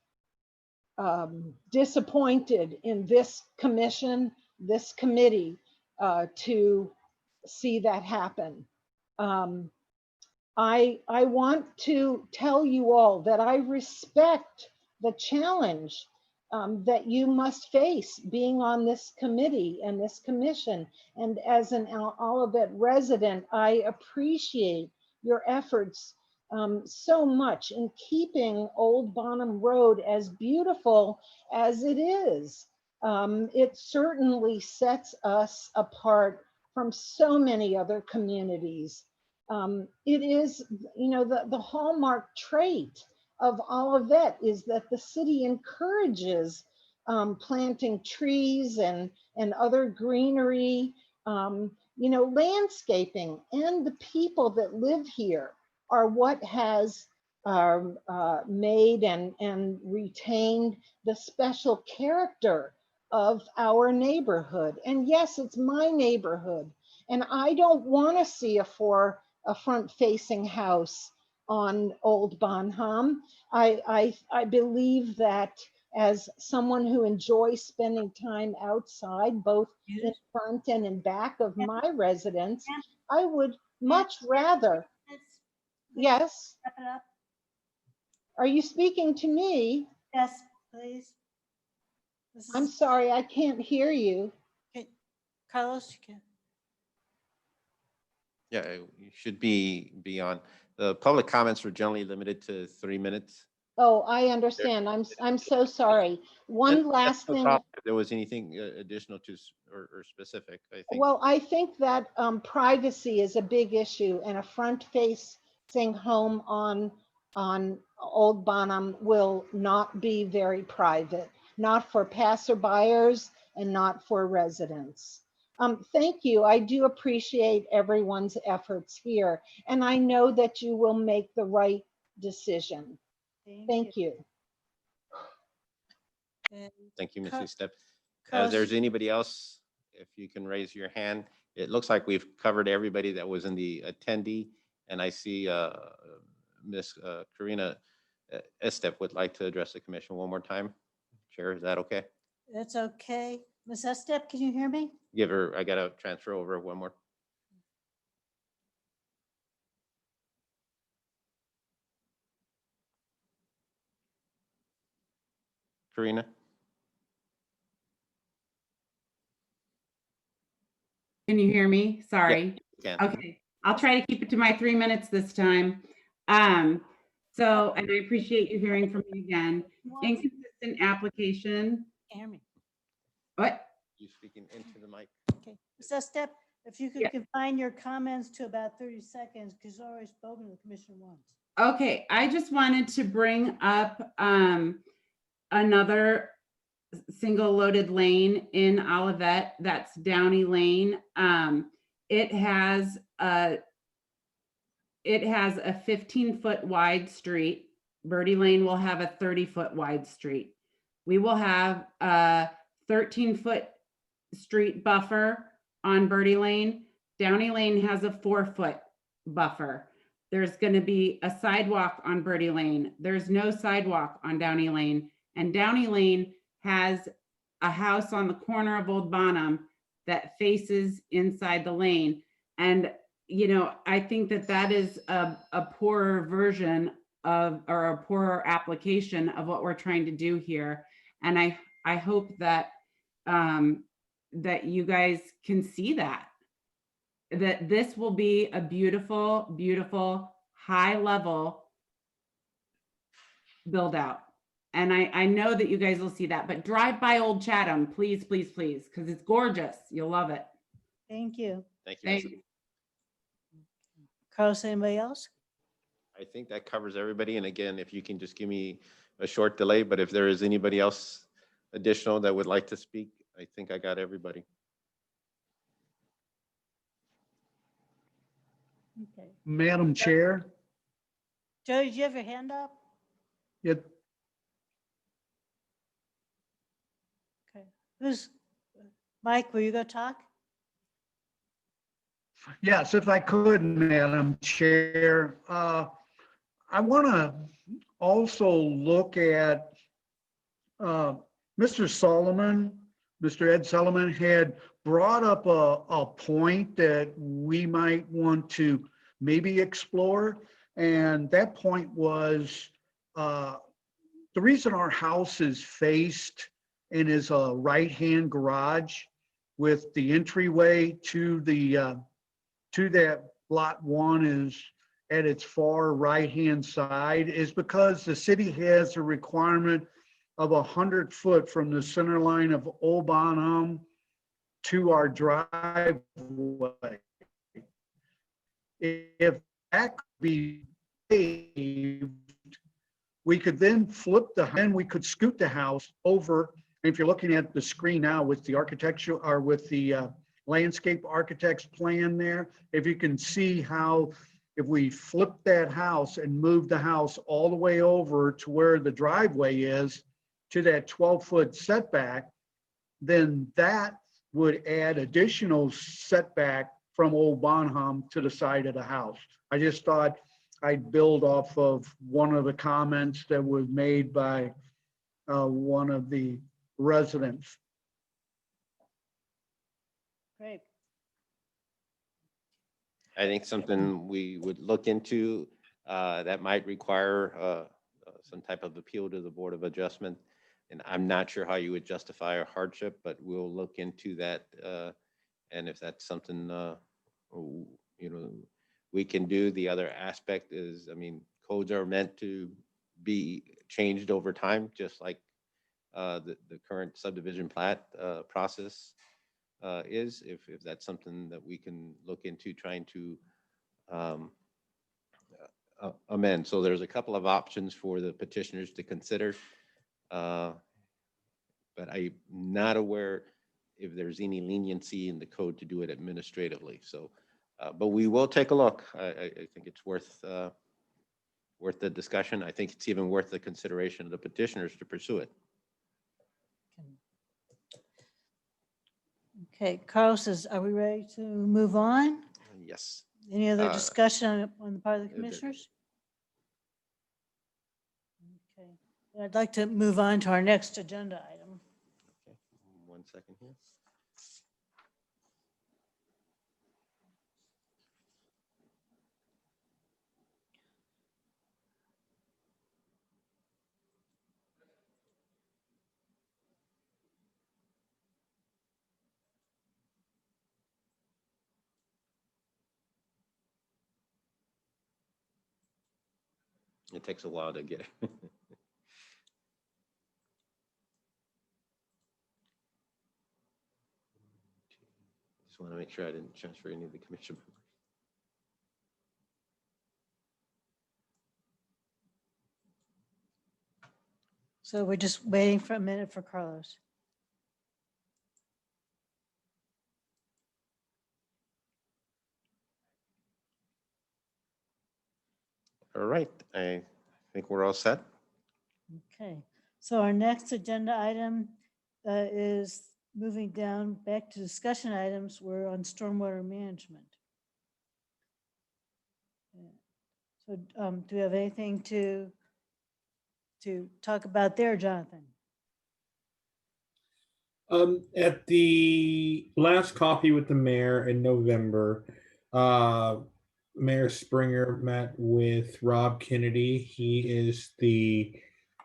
disappointed in this commission, this committee, to see that happen. I want to tell you all that I respect the challenge that you must face being on this committee and this commission. And as an Olivet resident, I appreciate your efforts so much in keeping Old Bonham Road as beautiful as it is. It certainly sets us apart from so many other communities. It is, the hallmark trait of Olivet is that the city encourages planting trees and other greenery, landscaping, and the people that live here are what has made and retained the special character of our neighborhood. And yes, it's my neighborhood, and I don't want to see a front-facing house on Old Bonham. I believe that as someone who enjoys spending time outside, both in front and in back of my residence, I would much rather. Yes. Wrap it up. Are you speaking to me? Yes, please. I'm sorry, I can't hear you. Okay. Carlos, you can. Yeah, you should be on. The public comments are generally limited to 3 minutes. Oh, I understand. I'm so sorry. One last thing. If there was anything additional to or specific, I think. Well, I think that privacy is a big issue, and a front face home on Old Bonham will not be very private, not for passerbyers and not for residents. Thank you. I do appreciate everyone's efforts here, and I know that you will make the right decision. Thank you. And Thank you, Car- Mrs. Step. If Carlos, there's anybody else, if you can raise your hand. It looks like we've covered everybody that was in the attendee. And I see Miss Karina Estep would like to address the commission one more time. Chair, is that okay? that's okay. Ms. Estep, can you hear me? Give her, I gotta transfer over one more. Karina? Can you hear me? Sorry. Yeah, Okay, I'll try to keep it to my 3 minutes this time. So, and I appreciate you hearing from me again. Inconsistent application. Hear me? What? You speaking into the mic? Okay. Ms. Estep, if you could confine your comments to about 30 seconds, because you've already spoken to the commission once. Okay, I just wanted to bring up another single loaded lane in Olivet. That's Downey Lane. It has a 15-foot wide street. Birdie Lane will have a 30-foot wide street. We will have a 13-foot street buffer on Birdie Lane. Downey Lane has a 4-foot buffer. There's going to be a sidewalk on Birdie Lane. There's no sidewalk on Downey Lane. And Downey Lane has a house on the corner of Old Bonham that faces inside the lane. And, you know, I think that that is a poorer version of, or a poorer application of what we're trying to do here. And I hope that, that you guys can see that this will be a beautiful, beautiful, high level build out. And I know that you guys will see that, but drive by Old Chatham, please, please, please, because it's gorgeous. You'll love it. Thank you. Thank you. Thank Ms. you. Carlos, anybody else? I think that covers everybody. And again, if you can just give me a short delay, but if there is anybody else additional that would like to speak, I think I got everybody. Okay. Madam Chair, Joe, did you have your hand up? it, Okay. Who's, Mike, were you going to talk? yes, if I could, Madam Chair, I want to also look at Mr. Solomon, Mr. Ed Solomon had brought up a point that we might want to maybe explore. And that point was the reason our house is faced and is a right-hand garage with the entryway to the to that lot one is at its far right-hand side is because the city has a requirement of 100 foot from the center line of Old Bonham to our driveway. If that could be paved, we could then flip then we could scoot the house over. If you're looking at the screen now with the architectural or with the landscape architect's plan there, if you can see how if we flip that house and move the house all the way over to where the driveway is to that 12-foot setback, then that would add additional setback from Old Bonham to the side of the house. I just thought I'd build off of one of the comments that was made by one of the residents. Great. I think something we would look into that might require some type of appeal to the Board of Adjustment. And I'm not sure how you would justify a hardship, but we'll look into that. And if that's something, you know, we can do. The other aspect is, I mean, codes are meant to be changed over time, just like the current subdivision plat process is. If that's something that we can look into trying to amend. So there's a couple of options for the petitioners to consider. But I'm not aware if there's any leniency in the code to do it administratively. So, but we will take a look. I think it's worth the discussion. I think it's even worth the consideration of the petitioners to pursue it. Okay, Carlos says, are we ready to move on? Yes. Any other discussion on the part of the commissioners? Okay, I'd like to move on to our next agenda item. Okay. 1 second here. It takes a while to get it. Just want to make sure I didn't transfer any of the commission members. So we're just waiting for a minute for Carlos. All right, I think we're all set. Okay, so our next agenda item is moving down back to discussion items. We're on stormwater management. So do we have anything to talk about there, Jonathan? At the last coffee with the mayor in November, Mayor Springer met with Rob Kennedy. He is the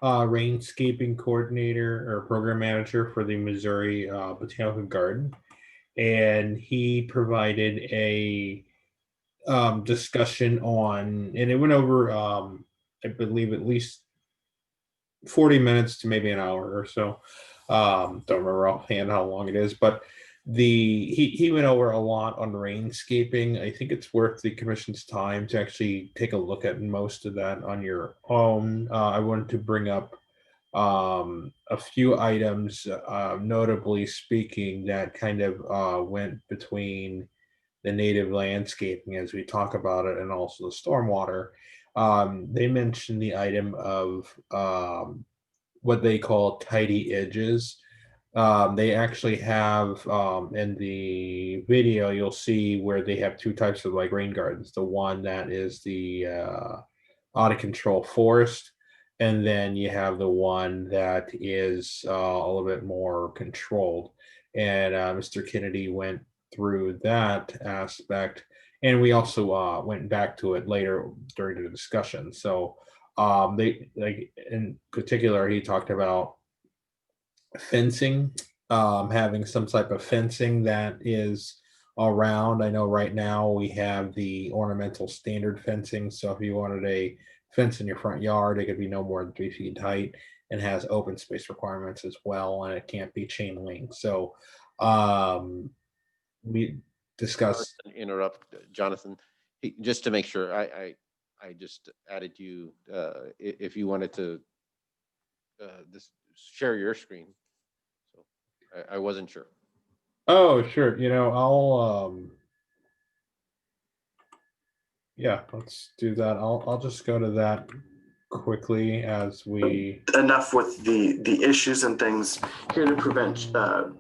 rainscaping coordinator or program manager for the Missouri Botanical Garden. And he provided a discussion on, and it went over, I believe, at least 40 minutes to maybe an hour or so. Don't remember offhand how long it is, but he went over a lot on rainscaping. I think it's worth the commission's time to actually take a look at most of that on your own. I wanted to bring up a few items, notably speaking, that kind of went between the native landscaping as we talk about it and also the stormwater. They mentioned the item of what they call tidy edges. They actually have in the video, you'll see where they have two types of like rain gardens. The one that is the out of control forest, and then you have the one that is a little bit more controlled. And Mr. Kennedy went through that aspect, and we also went back to it later during the discussion. So they, like, in particular, he talked about fencing, having some type of fencing that is around. I know right now we have the ornamental standard fencing. So if you wanted a fence in your front yard, it could be no more than 3 feet height and has open space requirements as well. And it can't be chain link. So we discussed. Interrupt, Jonathan, just to make sure. I just added you. If you wanted to just share your screen, so I wasn't sure. Oh, sure. You know, I'll yeah, let's do that. I'll just go to that quickly as we enough with the issues and things. Here to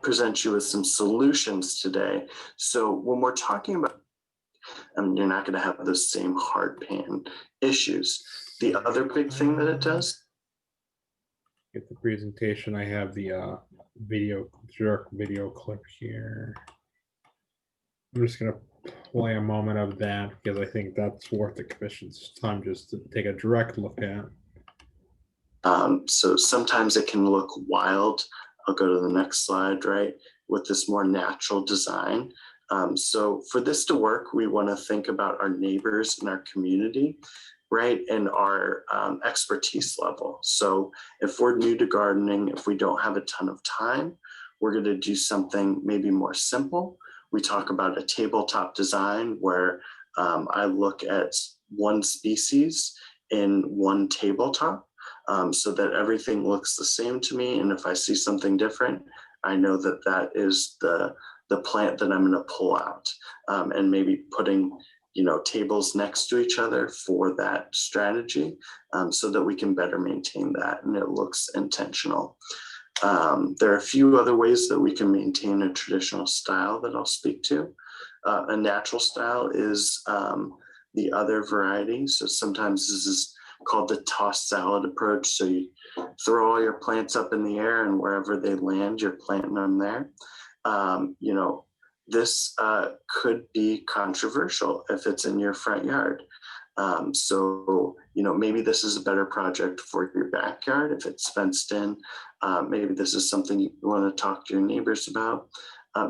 present you with some solutions today. So when we're talking about, you're not going to have those same hard pan issues. The other big thing that it does, get the presentation. I have the video clip here. I'm just gonna play a moment of that because I think that's worth the commission's time just to take a direct look at. so sometimes it can look wild. I'll go to the next slide, right? With this more natural design. So for this to work, we want to think about our neighbors and our community, right? And our expertise level. So if we're new to gardening, if we don't have a ton of time, we're going to do something maybe more simple. We talk about a tabletop design where I look at one species in one tabletop, so that everything looks the same to me. And if I see something different, I know that that is the plant that I'm going to pull out, and maybe putting, tables next to each other for that strategy, so that we can better maintain that and it looks intentional. There are a few other ways that we can maintain a traditional style that I'll speak to. A natural style is the other variety. So sometimes this is called the tossed salad approach. So you throw all your plants up in the air, and wherever they land, you're planting them there. This could be controversial if it's in your front yard. So maybe this is a better project for your backyard if it's fenced in. Maybe this is something you want to talk to your neighbors about.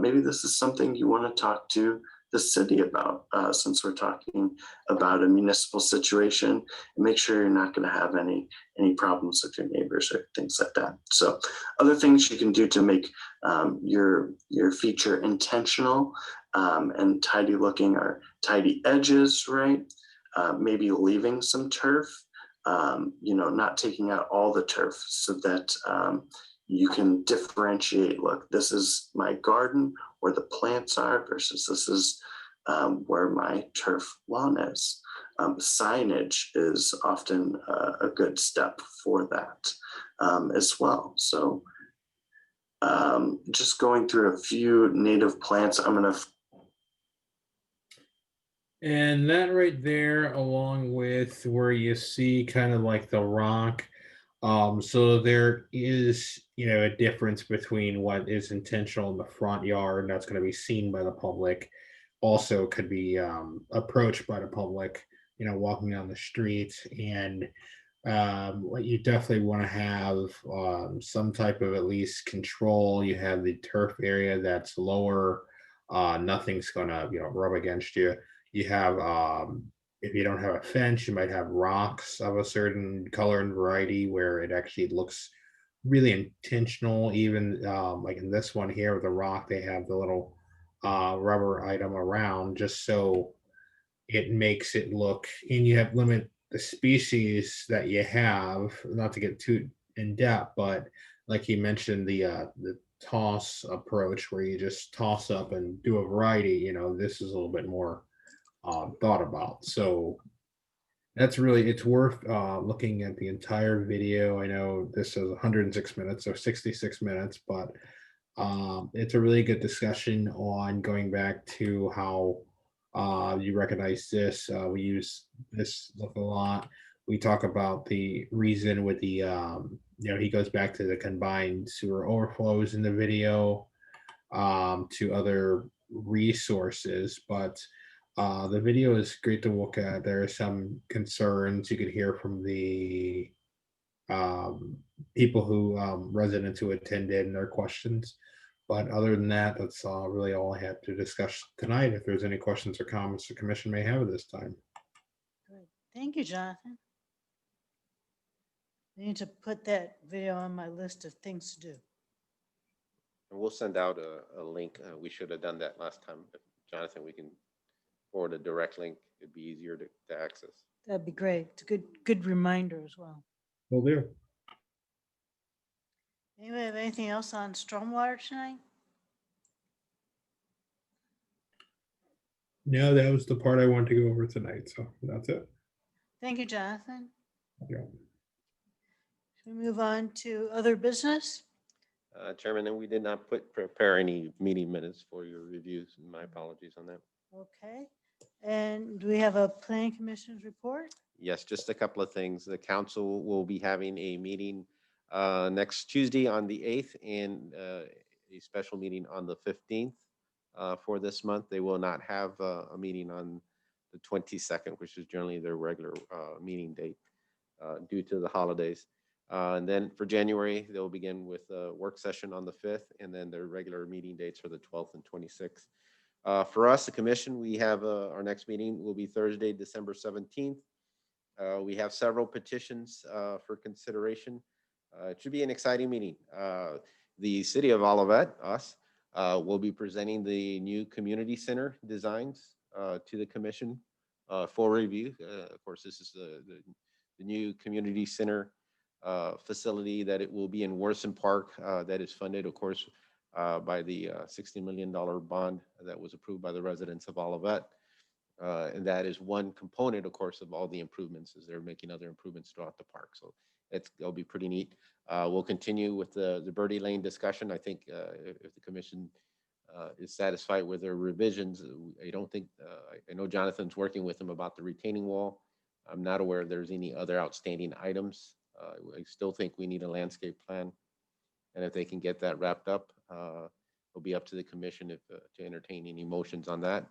Maybe this is something you want to talk to the city about, since we're talking about a municipal situation, and make sure you're not going to have any problems with your neighbors or things like that. So other things you can do to make your feature intentional and tidy looking are tidy edges, right? Maybe leaving some turf, not taking out all the turf, so that you can differentiate, look, this is my garden where the plants are versus this is where my turf lawn is. Signage is often a good step for that as well. So just going through a few native plants, I'm going to And that right there, along with where you see kind of like the rock. So there is, a difference between what is intentional in the front yard that's going to be seen by the public, also could be approached by the public, walking down the street. And what you definitely want to have some type of at least control. You have the turf area that's lower. Nothing's going to, rub against you. You have, if you don't have a fence, you might have rocks of a certain color and variety where it actually looks really intentional. Even like in this one here with the rock, they have the little rubber item around just so it makes it look, and you have limit the species that you have, not to get too in depth, but like you mentioned, the toss approach where you just toss up and do a variety, this is a little bit more thought about. So that's really, it's worth looking at the entire video. I know this is 106 minutes or 66 minutes, but it's a really good discussion on going back to how you recognize this. We use this look a lot. We talk about the reason with the, he goes back to the combined sewer overflows in the video, to other resources, but the video is great to look at. There are some concerns you could hear from the people who, residents who attended and their questions. But other than that, that's really all I have to discuss tonight. If there's any questions or comments the commission may have at this time. Good. Thank you, Jonathan. I need to put that video on my list of things to do. And we'll send out a link. We should have done that last time. But Jonathan, we can forward a direct link. It'd be easier to access. That'd be great. It's a good reminder as well. Will do. Anybody have anything else on stormwater tonight? No, that was the part I wanted to go over tonight. So that's it. Thank you, Jonathan. Yeah. Should we move on to other business? Chairman, and we did not prepare any meeting minutes for your reviews. My apologies on that. Okay. And do we have a planning commission's report? Yes, just a couple of things. The council will be having a meeting next Tuesday on the 8th and a special meeting on the 15th for this month. They will not have a meeting on the 22nd, which is generally their regular meeting date due to the holidays. And then for January, they'll begin with a work session on the 5th, and then their regular meeting dates are the 12th and 26th. For us, the commission, we have our next meeting will be Thursday, December 17th. We have several petitions for consideration. It should be an exciting meeting. The city of Olivet, us, will be presenting the new community center designs to the commission for review. Of course, this is the new community center facility that it will be in Worson Park that is funded, of course, by the $60 million bond that was approved by the residents of Olivet. And that is one component, of course, of all the improvements, as they're making other improvements throughout the park. So that'll be pretty neat. We'll continue with the Birdie Lane discussion. I think if the commission is satisfied with their revisions, I don't think, I know Jonathan's working with them about the retaining wall. I'm not aware there's any other outstanding items. I still think we need a landscape plan. And if they can get that wrapped up, it'll be up to the commission if, to entertain any motions on that.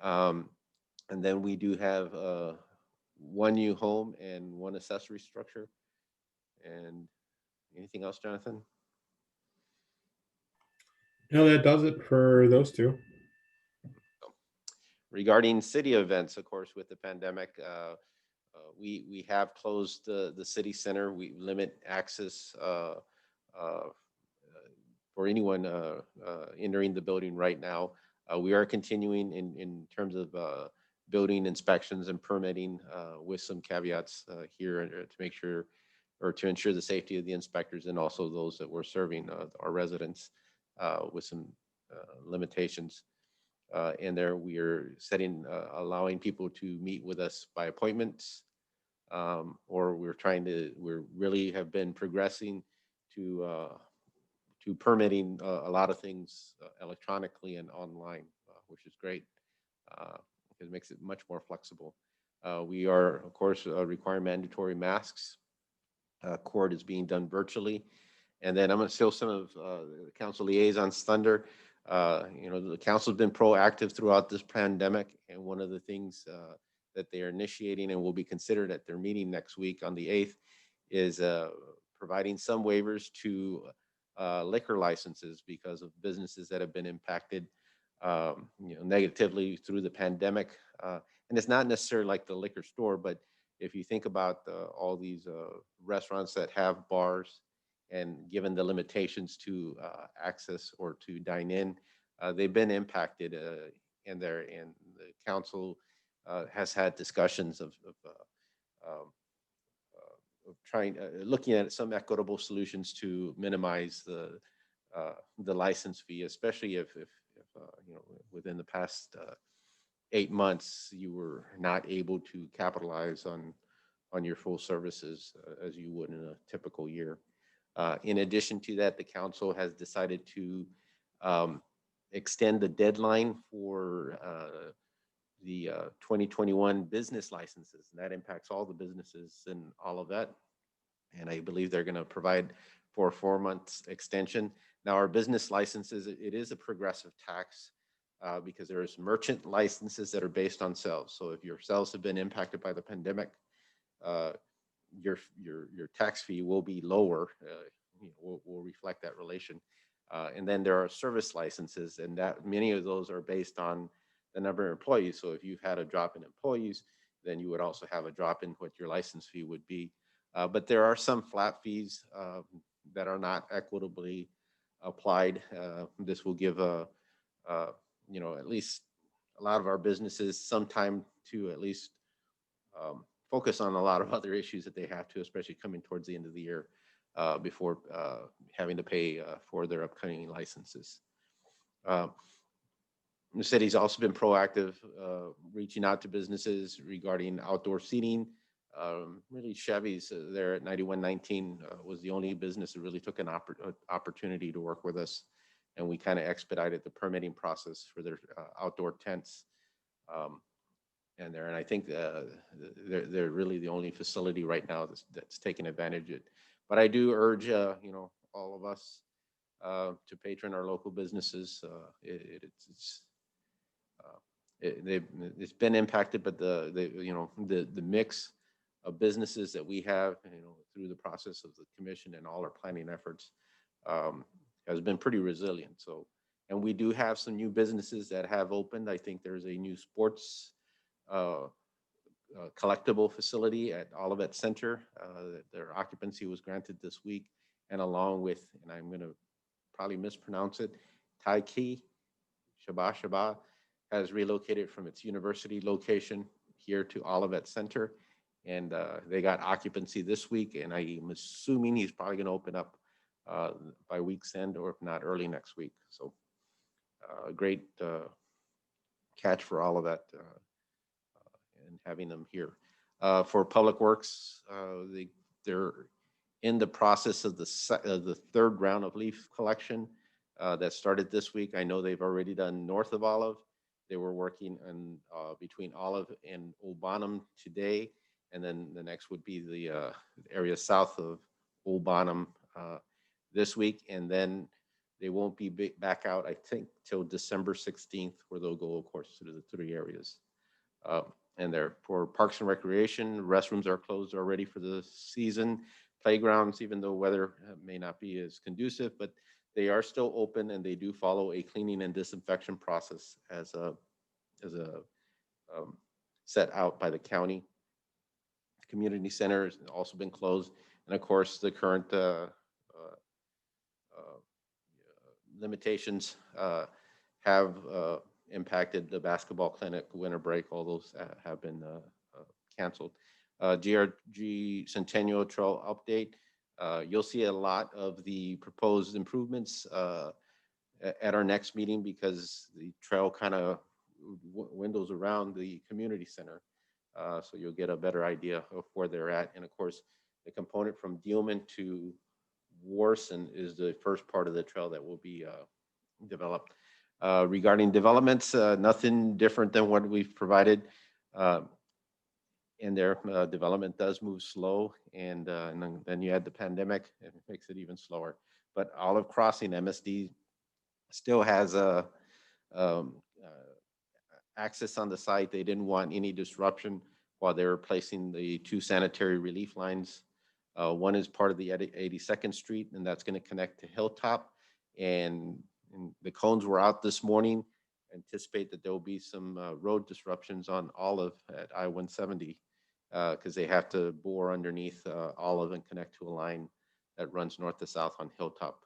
And then we do have one new home and one accessory structure. And anything else, Jonathan? No, that does it for those two. Regarding city events, of course, with the pandemic, we have closed the city center. We limit access for anyone entering the building right now. We are continuing in terms of building inspections and permitting with some caveats here to make sure, or to ensure the safety of the inspectors and also those that we're serving, our residents, with some limitations. And there we are setting, allowing people to meet with us by appointments, or we really have been progressing to permitting a lot of things electronically and online, which is great. It makes it much more flexible. We are, of course, requiring mandatory masks. Court is being done virtually. And then I'm going to steal some of the council liaison's thunder. The council's been proactive throughout this pandemic, and one of the things that they are initiating and will be considered at their meeting next week on the 8th is providing some waivers to liquor licenses because of businesses that have been impacted negatively through the pandemic. And it's not necessarily like the liquor store, but if you think about all these restaurants that have bars, and given the limitations to access or to dine in, they've been impacted and the council has had discussions of looking at some equitable solutions to minimize the license fee, especially if within the past 8 months you were not able to capitalize on your full services as you would in a typical year. In addition to that, the council has decided to extend the deadline for the 2021 business licenses, and that impacts all the businesses and all of that. And I believe they're going to provide for a 4-month extension. Now, our business licenses, it is a progressive tax because there's merchant licenses that are based on sales. So if your sales have been impacted by the pandemic, your tax fee will be lower. Will reflect that relation. And then there are service licenses, and that many of those are based on the number of employees. So if you've had a drop in employees, then you would also have a drop in what your license fee would be. But there are some flat fees that are not equitably applied. This will give at least a lot of our businesses some time to at least focus on a lot of other issues that they have to, especially coming towards the end of the year before having to pay for their upcoming licenses. The city's also been proactive, reaching out to businesses regarding outdoor seating. Really, Chevy's there at 9119 was the only business that really took an opportunity to work with us, and we kind of expedited the permitting process for their outdoor tents. And I think they're really the only facility right now that's taking advantage of it. But I do urge all of us to patron our local businesses. It's been impacted, but the mix of businesses that we have through the process of the commission and all our planning efforts has been pretty resilient. So, and we do have some new businesses that have opened. I think there's a new sports collectible facility at Olivet Center. Their occupancy was granted this week, and along with, and I'm going to probably mispronounce it, Taiki Shaba has relocated from its university location here to Olivet Center. And they got occupancy this week, and I'm assuming he's probably going to open up by week's end, or if not early next week. So great catch for Olivet and having them here. For Public Works, they're in the process of the third round of leaf collection that started this week. I know they've already done north of Olive. They were working on between Olive and Old Bonham today, and then the next would be the area south of Old Bonham this week, and then they won't be back out, I think, till December 16th, where they'll go, of course, to the 3 areas. And there for Parks and Recreation, restrooms are closed already for the season. Playgrounds, even though weather may not be as conducive, but they are still open, and they do follow a cleaning and disinfection process as set out by the county. Community center has also been closed, and of course the current limitations have impacted the basketball clinic, winter break. All those have been canceled. GRG Centennial Trail update. You'll see a lot of the proposed improvements at our next meeting, because the trail kind of windows around the community center. So you'll get a better idea of where they're at. And of course, the component from Dealman to Warson is the first part of the trail that will be developed. Regarding developments, nothing different than what we've provided. And their development does move slow, and then you add the pandemic, and it makes it even slower. But Olive Crossing MSD still has access on the site. They didn't want any disruption while they were placing the 2 sanitary relief lines. One is part of the 82nd Street, and that's going to connect to Hilltop. And the cones were out this morning. Anticipate that there will be some road disruptions on Olive at I-170 because they have to bore underneath Olive and connect to a line that runs north to south on Hilltop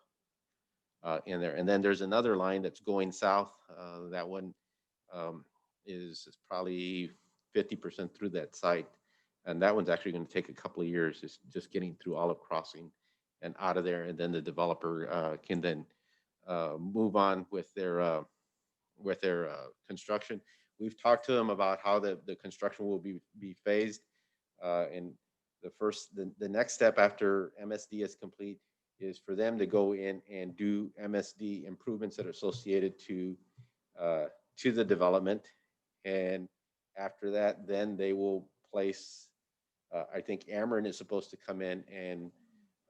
in there. And then there's another line that's going south. That one is probably 50% through that site. And that one's actually going to take a couple of years, just getting through Olive Crossing and out of there. And then the developer can then move on with their construction. We've talked to them about how the construction will be phased. And the next step after MSD is complete is for them to go in and do MSD improvements that are associated to the development. And after that, then they will place, I think Ameren is supposed to come in and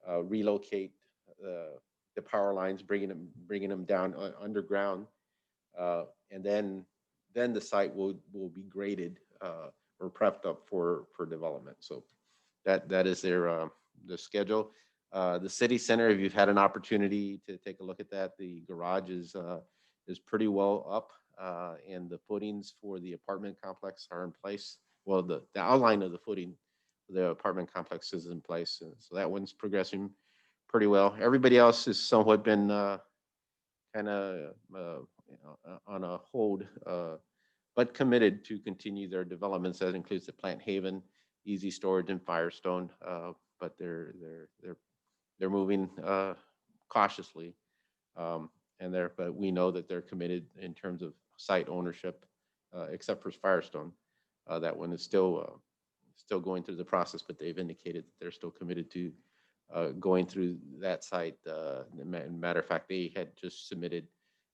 relocate the power lines, bringing them down underground. And then the site will be graded or prepped up for development. So that is their the schedule. The city center, if you've had an opportunity to take a look at that, the garage is pretty well up, and the footings for the apartment complex are in place. Well, the outline of the footing for the apartment complex is in place, so that one's progressing pretty well. Everybody else has somewhat been kind of on a hold, but committed to continue their developments. That includes the Plant Haven, Easy Storage, and Firestone. But they're moving cautiously, but we know that they're committed in terms of site ownership, except for Firestone. That one is still going through the process, but they've indicated that they're still committed to going through that site. Matter of fact, they had just submitted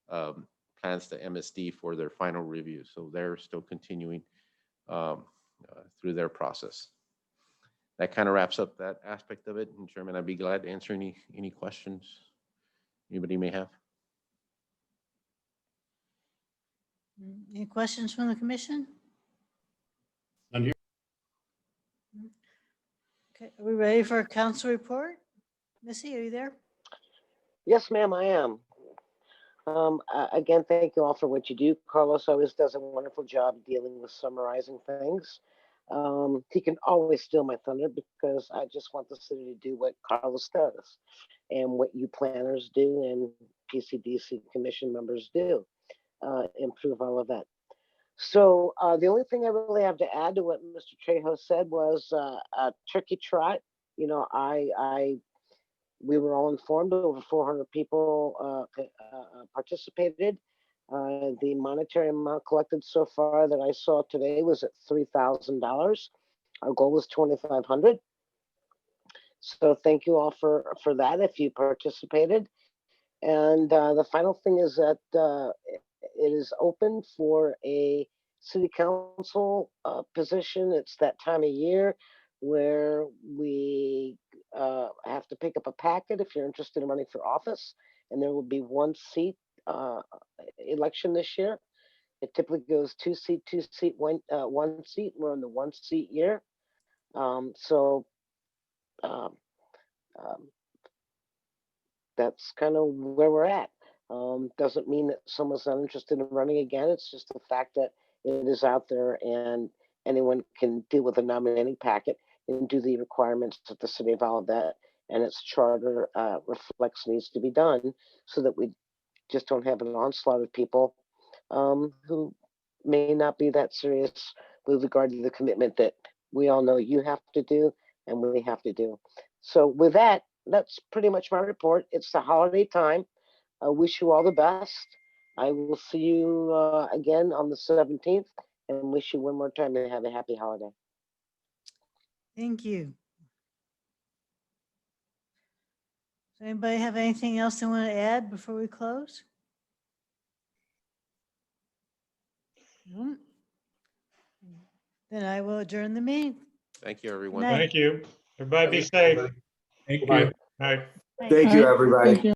plans to MSD for their final review, so they're still continuing through their process. That kind of wraps up that aspect of it. And Chairman, I'd be glad to answer any questions anybody may have. Any questions from the commission? None here. Okay, are we ready for a council report? Missy, are you there? Yes, ma'am, I am. Again, thank you all for what you do. Carlos always does a wonderful job dealing with summarizing things. He can always steal my thunder because I just want the city to do what Carlos does and what you planners do and PCDC commission members do, improve all of that. So the only thing I really have to add to what Mr. Trejo said was a turkey trot. You know, we were all informed. Over 400 people participated. The monetary amount collected so far that I saw today was at $3,000. Our goal was 2,500. So thank you all for that if you participated. And the final thing is that it is open for a city council position. It's that time of year where we have to pick up a packet if you're interested in running for office, and there will be one seat election this year. It typically goes two seat, one seat. We're in the one seat year. That's kind of where we're at. Doesn't mean that someone's not interested in running again. It's just the fact that it is out there and anyone can deal with a nominating packet and do the requirements that the city of Olivet and its charter reflects needs to be done, so that we just don't have an onslaught of people who may not be that serious with regard to the commitment that we all know you have to do and we have to do. So with that, that's pretty much my report. It's the holiday time. I wish you all the best. I will see you again on the 17th and wish you one more time to have a happy holiday. Thank you. Does anybody have anything else they want to add before we close? No? Then I will adjourn the meeting. Thank you, everyone. Night. Thank you. Everybody be safe. Thank Bye. you. All right. Thank you, All right, everybody. thank you.